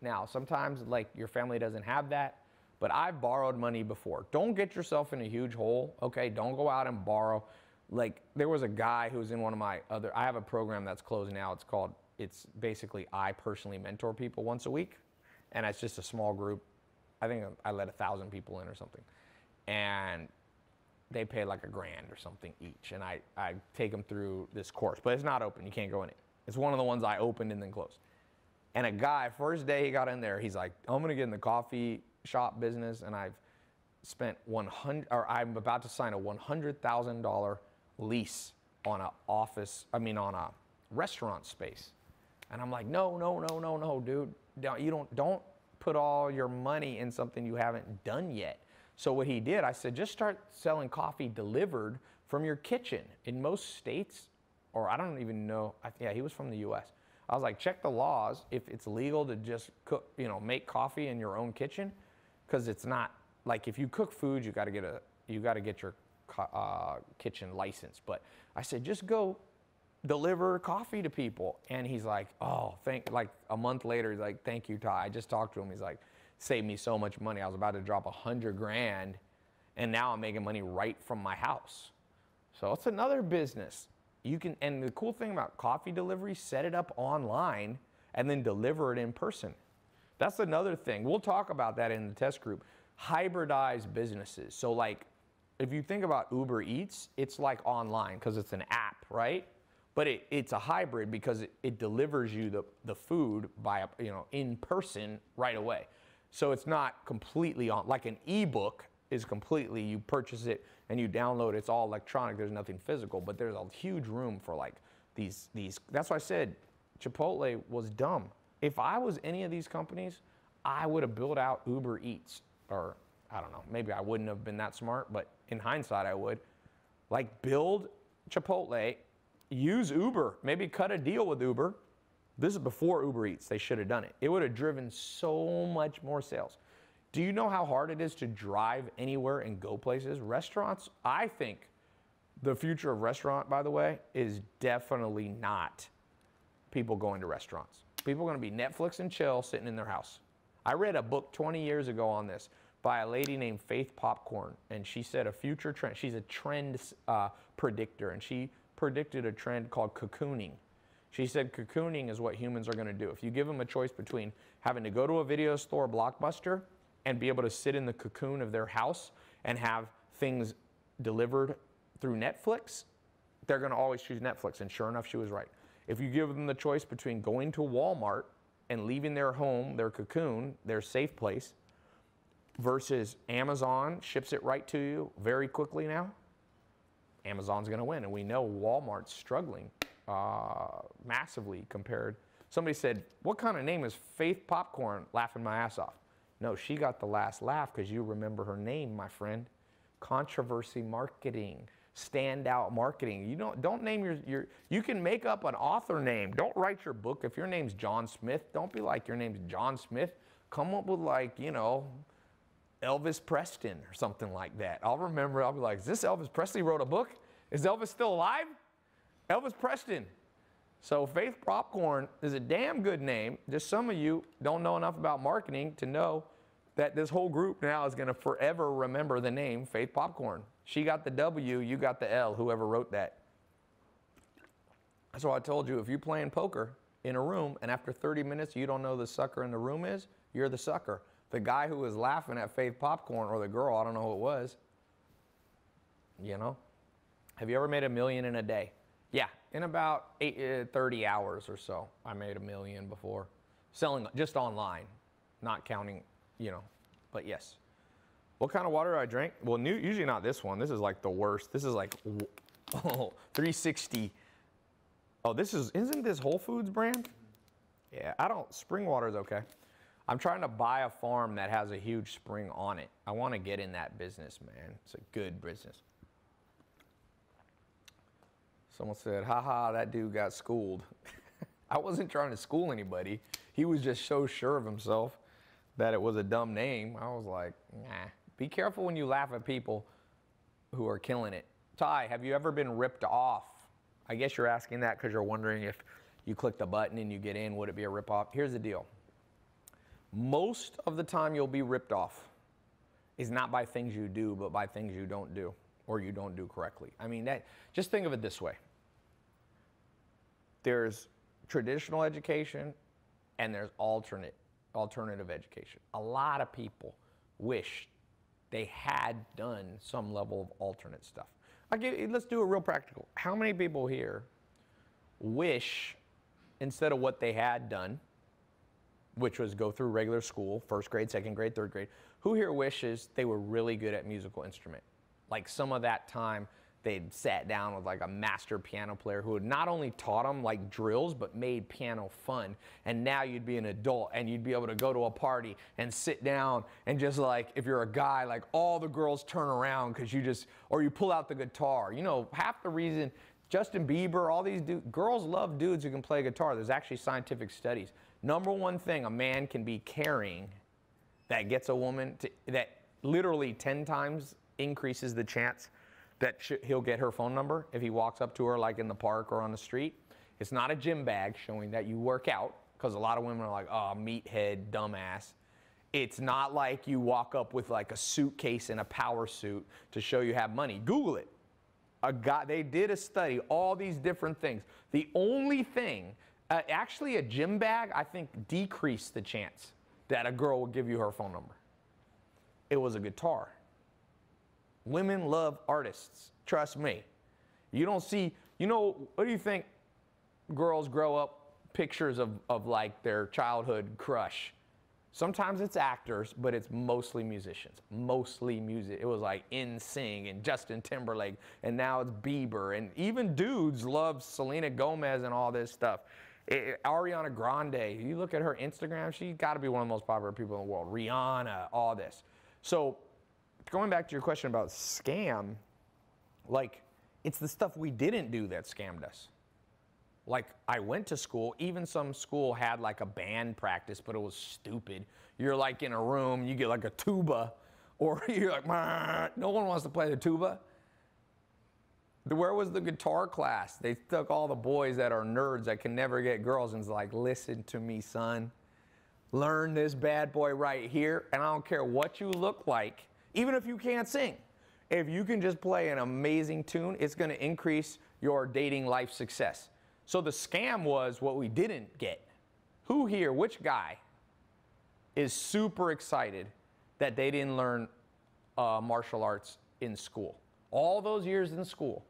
Now, sometimes like your family doesn't have that, but I've borrowed money before. Don't get yourself in a huge hole, okay? Don't go out and borrow. Like there was a guy who was in one of my I have a program that's closing now. It's basically I personally mentor people once a week, and it's just a small group. I think I let 1,000 people in or something. And they pay like $1,000 or something each, and I take them through this course, but it's not open. You can't go in it. It's one of the ones I opened and then closed. And a guy, first day he got in there, he's like, I'm gonna get in the coffee shop business, and I'm about to sign a $100,000 lease on a restaurant space. And I'm like, no, dude. Don't put all your money in something you haven't done yet. So what he did, I said, just start selling coffee delivered from your kitchen. In most states, or I don't even know, yeah, he was from the US. I was like, check the laws if it's legal to just cook, make coffee in your own kitchen, because it's not like if you cook food, you got to get your kitchen license. But I said, just go deliver coffee to people. And he's like, like a month later, he's like, thank you, Tai. I just talked to him. He's like, saved me so much money. I was about to drop $100,000, and now I'm making money right from my house. So it's another business. And the cool thing about coffee delivery, set it up online and then deliver it in person. That's another thing. We'll talk about that in the test group. Hybridized businesses. So like, if you think about Uber Eats, it's like online because it's an app, right? But it's a hybrid because it delivers you the food by in person right away. So it's not completely on, like an ebook is completely, you purchase it and you download it, it's all electronic, there's nothing physical, but there's a huge room for like these, that's why I said Chipotle was dumb. If I was any of these companies, I would have built out Uber Eats or I don't know, maybe I wouldn't have been that smart, but in hindsight I would. Like build Chipotle, use Uber, maybe cut a deal with Uber. This is before Uber Eats, they should have done it. It would have driven so much more sales. Do you know how hard it is to drive anywhere and go places? Restaurants, I think the future of restaurant, by the way, is definitely not people going to restaurants. People are going to be Netflix and chill, sitting in their house. I read a book 20 years ago on this by a lady named Faith Popcorn, and she said a future trend, she's a trend predictor, and she predicted a trend called cocooning. She said cocooning is what humans are going to do. If you give them a choice between having to go to a video store, Blockbuster, and be able to sit in the cocoon of their house and have things delivered through Netflix, they're going to always choose Netflix. And sure enough, she was right. If you give them the choice between going to Walmart and leaving their home, their cocoon, their safe place, versus Amazon ships it right to you very quickly now, Amazon's going to win. And we know Walmart's struggling massively compared. Somebody said, what kind of name is Faith Popcorn? Laughing my ass off. No, she got the last laugh because you remember her name, my friend. Controversy marketing, standout marketing. You don't name you can make up an author name. Don't write your book. If your name's John Smith, don't be like your name's John Smith. Come up with like, you know, Elvis Preston or something like that. I'll be like, is this Elvis Presley wrote a book? Is Elvis still alive? Elvis Preston. So Faith Popcorn is a damn good name. Just some of you don't know enough about marketing to know that this whole group now is going to forever remember the name Faith Popcorn. She got the W, you got the L, whoever wrote that. That's why I told you, if you're playing poker in a room and after 30 minutes you don't know who the sucker in the room is, you're the sucker. The guy who was laughing at Faith Popcorn, or the girl, I don't know who it was, you know. Have you ever made $1 million in a day? Yeah, in about 30 hours or so, I made $1 million before. Selling just online, not counting, you know, but yes. What kind of water do I drink? Well, usually not this one. This is like the worst. This is like 360. Oh, isn't this Whole Foods brand? Yeah, spring water is okay. I'm trying to buy a farm that has a huge spring on it. I want to get in that business, man. It's a good business. Someone said, haha, that dude got schooled. I wasn't trying to school anybody. He was just so sure of himself that it was a dumb name. I was like, nah. Be careful when you laugh at people who are killing it. Tai, have you ever been ripped off? I guess you're asking that because you're wondering if you click the button and you get in, would it be a rip-off? Here's the deal. Most of the time you'll be ripped off is not by things you do, but by things you don't do or you don't do correctly. I mean, just think of it this way. There's traditional education and there's alternative education. A lot of people wish they had done some level of alternate stuff. Let's do it real practical. How many people here wish, instead of what they had done, which was go through regular school, first grade, second grade, third grade, who here wishes they were really good at musical instrument? Like some of that time they'd sat down with like a master piano player who had not only taught them like drills, but made piano fun. And now you'd be an adult and you'd be able to go to a party and sit down and just like, if you're a guy, like all the girls turn around because or you pull out the guitar. You know, half the reason Justin Bieber, all these girls love dudes who can play guitar. There's actually scientific studies. Number one thing a man can be carrying that gets a woman that literally 10 times increases the chance that he'll get her phone number if he walks up to her like in the park or on the street. It's not a gym bag showing that you work out, because a lot of women are like, oh, meathead, dumbass. It's not like you walk up with like a suitcase and a power suit to show you have money. Google it. They did a study, all these different things. The only thing, actually a gym bag, I think decreased the chance that a girl will give you her phone number. It was a guitar. Women love artists, trust me. You don't see, what do you think girls grow up pictures of like their childhood crush? Sometimes it's actors, but it's mostly musicians, mostly music. It was like NSYNC and Justin Timberlake, and now it's Bieber, and even dudes love Selena Gomez and all this stuff. Ariana Grande, you look at her Instagram, she's got to be one of the most popular people in the world. Rihanna, all this. So going back to your question about scam, like, it's the stuff we didn't do that scammed us. Like, I went to school, even some school had like a band practice, but it was stupid. You're like in a room, you get like a tuba, or you're like, no one wants to play the tuba. Where was the guitar class? They took all the boys that are nerds that can never get girls and was like, listen to me, son. Learn this bad boy right here, and I don't care what you look like, even if you can't sing. If you can just play an amazing tune, it's going to increase your dating life success. So the scam was what we didn't get. Who here, which guy, is super excited that they didn't learn martial arts in school? All those years in school.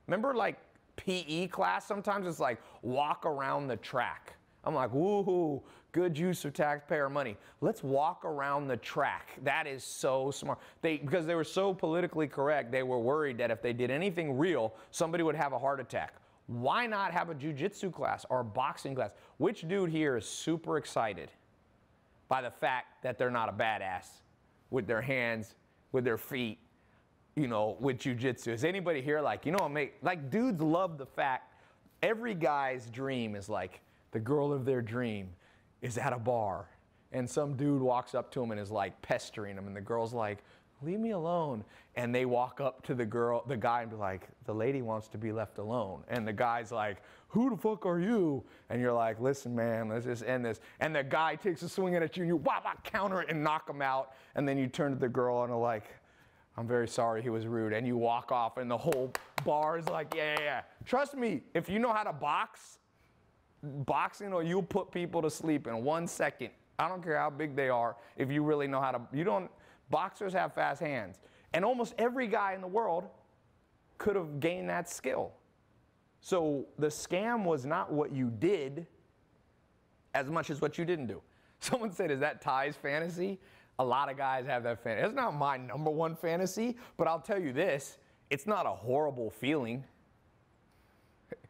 Remember, like, PE class, sometimes it's like walk around the track. I'm like, woohoo, good use of taxpayer money. Let's walk around the track. That is so smart. Because they were so politically correct, they were worried that if they did anything real, somebody would have a heart attack. Why not have a jiu-jitsu class or a boxing class? Which dude here is super excited by the fact that they're not a badass with their hands, with their feet, you know, with jiu-jitsu? Is anybody here like, you know, like, dudes love the fact every guy's dream is like, the girl of their dream is at a bar, and some dude walks up to him and is like pestering him, and the girl's like, leave me alone. And they walk up to the guy and be like, the lady wants to be left alone. And the guy's like, who the fuck are you? And you're like, listen, man, let's just end this. And the guy takes a swing at you, and you counter it and knock him out. And then you turn to the girl and are like, I'm very sorry, he was rude. And you walk off, and the whole bar is like, yeah. Trust me, if you know how to boxing, or you'll put people to sleep in 1 second. I don't care how big they are. If you really know how to, boxers have fast hands. And almost every guy in the world could have gained that skill. So the scam was not what you did as much as what you didn't do. Someone said, is that Ty's fantasy? A lot of guys have that fantasy. It's not my #1 fantasy, but I'll tell you this, it's not a horrible feeling.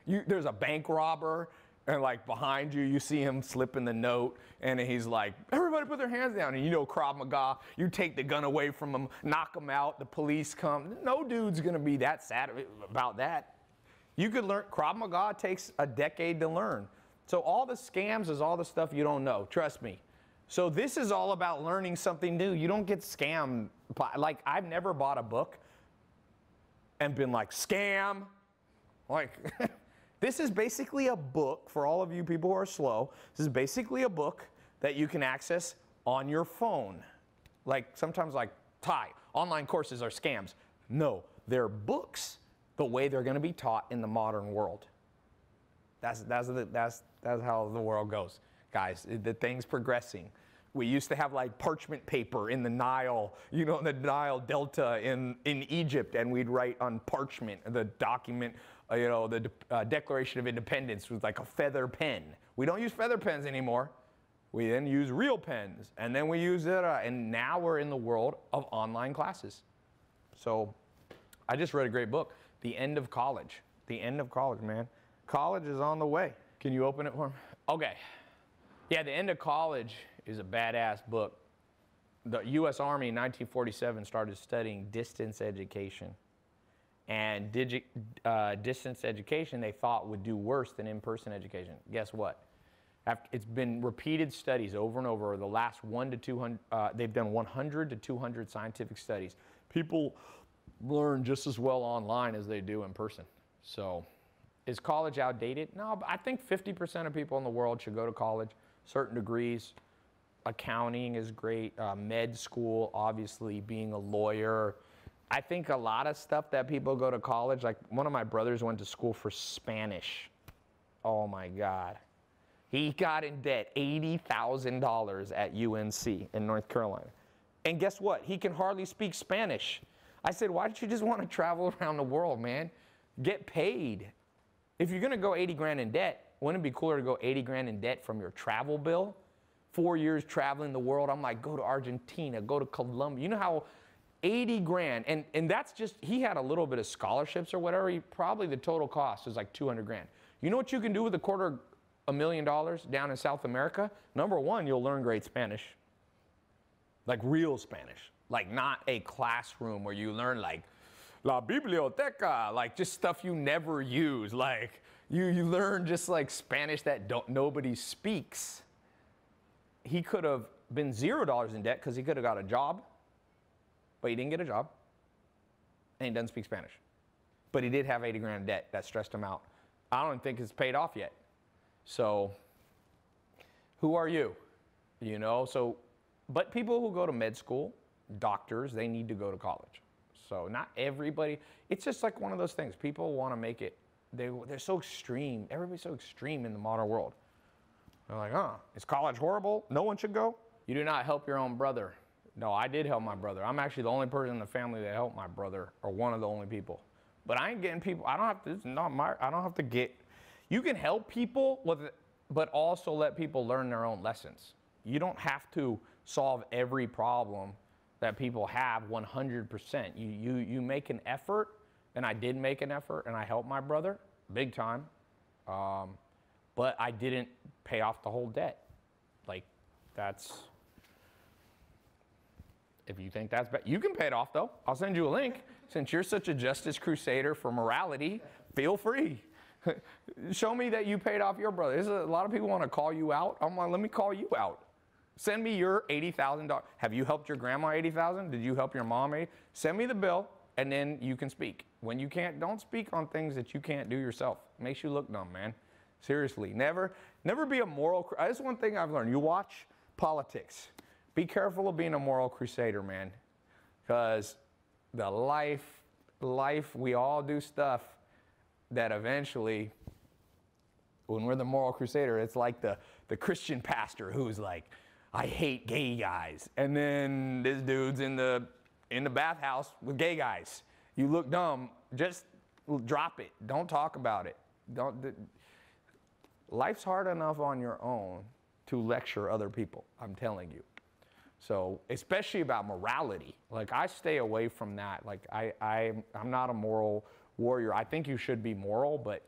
There's a bank robber, and like behind you, you see him slipping the note, and he's like, everybody put their hands down. And you know Krav Maga, you take the gun away from him, knock him out, the police come. No dude's gonna be that sad about that. You could learn, Krav Maga takes a decade to learn. So all the scams is all the stuff you don't know, trust me. So this is all about learning something new. You don't get scammed. Like, I've never bought a book and been like, scam. Like, this is basically a book for all of you people who are slow. This is basically a book that you can access on your phone. Like, sometimes like, Tai, online courses are scams. No, they're books the way they're going to be taught in the modern world. That's how the world goes, guys. The thing's progressing. We used to have like parchment paper in the Nile, you know, in the Nile Delta in Egypt, and we'd write on parchment the document, you know, the Declaration of Independence with like a feather pen. We don't use feather pens anymore. We then use real pens, and then we use it, and now we're in the world of online classes. So I just read a great book, The End of College. The End of College, man. College is on the way. Can you open it for me? Okay. Yeah, The End of College is a badass book. The U.S. Army in 1947 started studying distance education. And distance education they thought would do worse than in-person education. Guess what? It's been repeated studies over and over. The last 1 to 200, they've done 100 to 200 scientific studies. People learn just as well online as they do in person. So is college outdated? No, but I think 50% of people in the world should go to college, certain degrees. Accounting is great, med school, obviously being a lawyer. I think a lot of stuff that people go to college, like one of my brothers went to school for Spanish. Oh my God. He got in debt $80,000 at UNC in North Carolina. And guess what? He can hardly speak Spanish. I said, why don't you just want to travel around the world, man? Get paid. If you're going to go 80 grand in debt, wouldn't it be cooler to go 80 grand in debt from your travel bill? 4 years traveling the world. I'm like, go to Argentina, go to Colombia. You know how 80 grand, and that's just, he had a little bit of scholarships or whatever. Probably the total cost is like 200 grand. You know what you can do with $250,000 down in South America? Number one, you'll learn great Spanish. Like real Spanish. Like not a classroom where you learn like la biblioteca, like just stuff you never use. Like you learn just like Spanish that nobody speaks. He could have been $0 in debt because he could have got a job, but he didn't get a job, and he doesn't speak Spanish. But he did have 80 grand in debt. That stressed him out. I don't think it's paid off yet. So who are you? You know, so, but people who go to med school, doctors, they need to go to college. So not everybody, it's just like one of those things. People want to make it, they're so extreme. Everybody's so extreme in the modern world. They're like, is college horrible? No one should go? You do not help your own brother. No, I did help my brother. I'm actually the only person in the family that helped my brother, or one of the only people. But I ain't getting people, I don't have to, it's not my, I don't have to get, you can help people with it, but also let people learn their own lessons. You don't have to solve every problem that people have 100%. You make an effort, and I did make an effort, and I helped my brother big time, but I didn't pay off the whole debt. Like, that's, if you think that's bad, you can pay it off though. I'll send you a link. Since you're such a justice crusader for morality, feel free. Show me that you paid off your brother. A lot of people want to call you out. I'm like, let me call you out. Send me your $80,000. Have you helped your grandma $80,000? Did you help your mom $80,000? Send me the bill, and then you can speak. When you can't, don't speak on things that you can't do yourself. It makes you look dumb, man. Seriously, never be a moral. That's one thing I've learned. You watch politics. Be careful of being a moral crusader, man, because the life, we all do stuff that eventually, when we're the moral crusader, it's like the Christian pastor who's like, I hate gay guys. And then this dude's in the bathhouse with gay guys. You look dumb, just drop it. Don't talk about it. Life's hard enough on your own to lecture other people, I'm telling you. So, especially about morality. Like, I stay away from that. Like, I'm not a moral warrior. I think you should be moral, but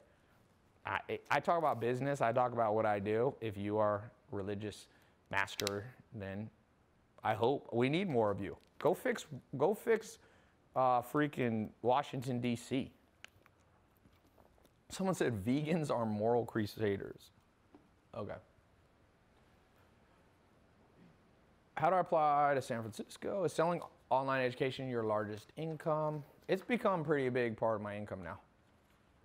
I talk about business. I talk about what I do. If you are religious master, then I hope we need more of you. Go fix freaking Washington, D.C. Someone said vegans are moral crusaders. Okay. How do I apply to San Francisco? Is selling online education your largest income? It's become a pretty big part of my income now,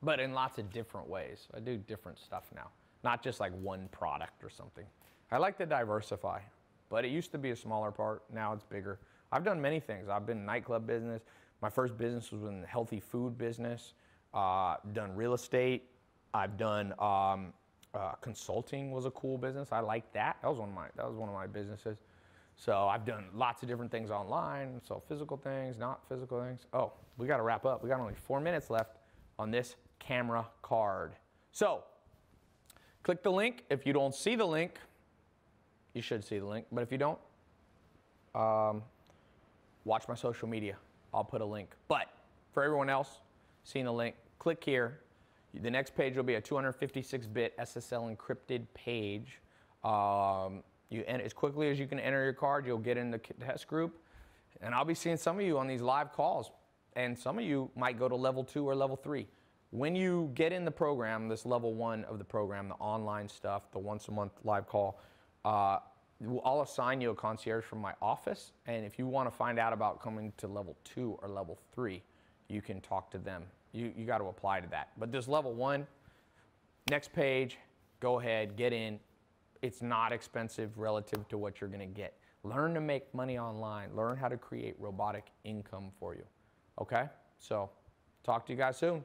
but in lots of different ways. I do different stuff now, not just like one product or something. I like to diversify, but it used to be a smaller part. Now it's bigger. I've done many things. I've been in nightclub business. My first business was in the healthy food business. Done real estate. I've done consulting was a cool business. I liked that. That was one of my businesses. So I've done lots of different things online. So physical things, not physical things. Oh, we got to wrap up. We got only 4 minutes left on this camera card. So click the link. If you don't see the link, you should see the link. But if you don't, watch my social media. I'll put a link. But for everyone else, seeing the link, click here. The next page will be a 256-bit SSL encrypted page. As quickly as you can enter your card, you'll get in the test group. And I'll be seeing some of you on these live calls. And some of you might go to level 2 or level 3. When you get in the program, this level 1 of the program, the online stuff, the once a month live call, I'll assign you a concierge from my office. And if you want to find out about coming to level 2 or level 3, you can talk to them. You got to apply to that. But this level 1, next page, go ahead, get in. It's not expensive relative to what you're going to get. Learn to make money online. Learn how to create robotic income for you. Okay? So, talk to you guys soon.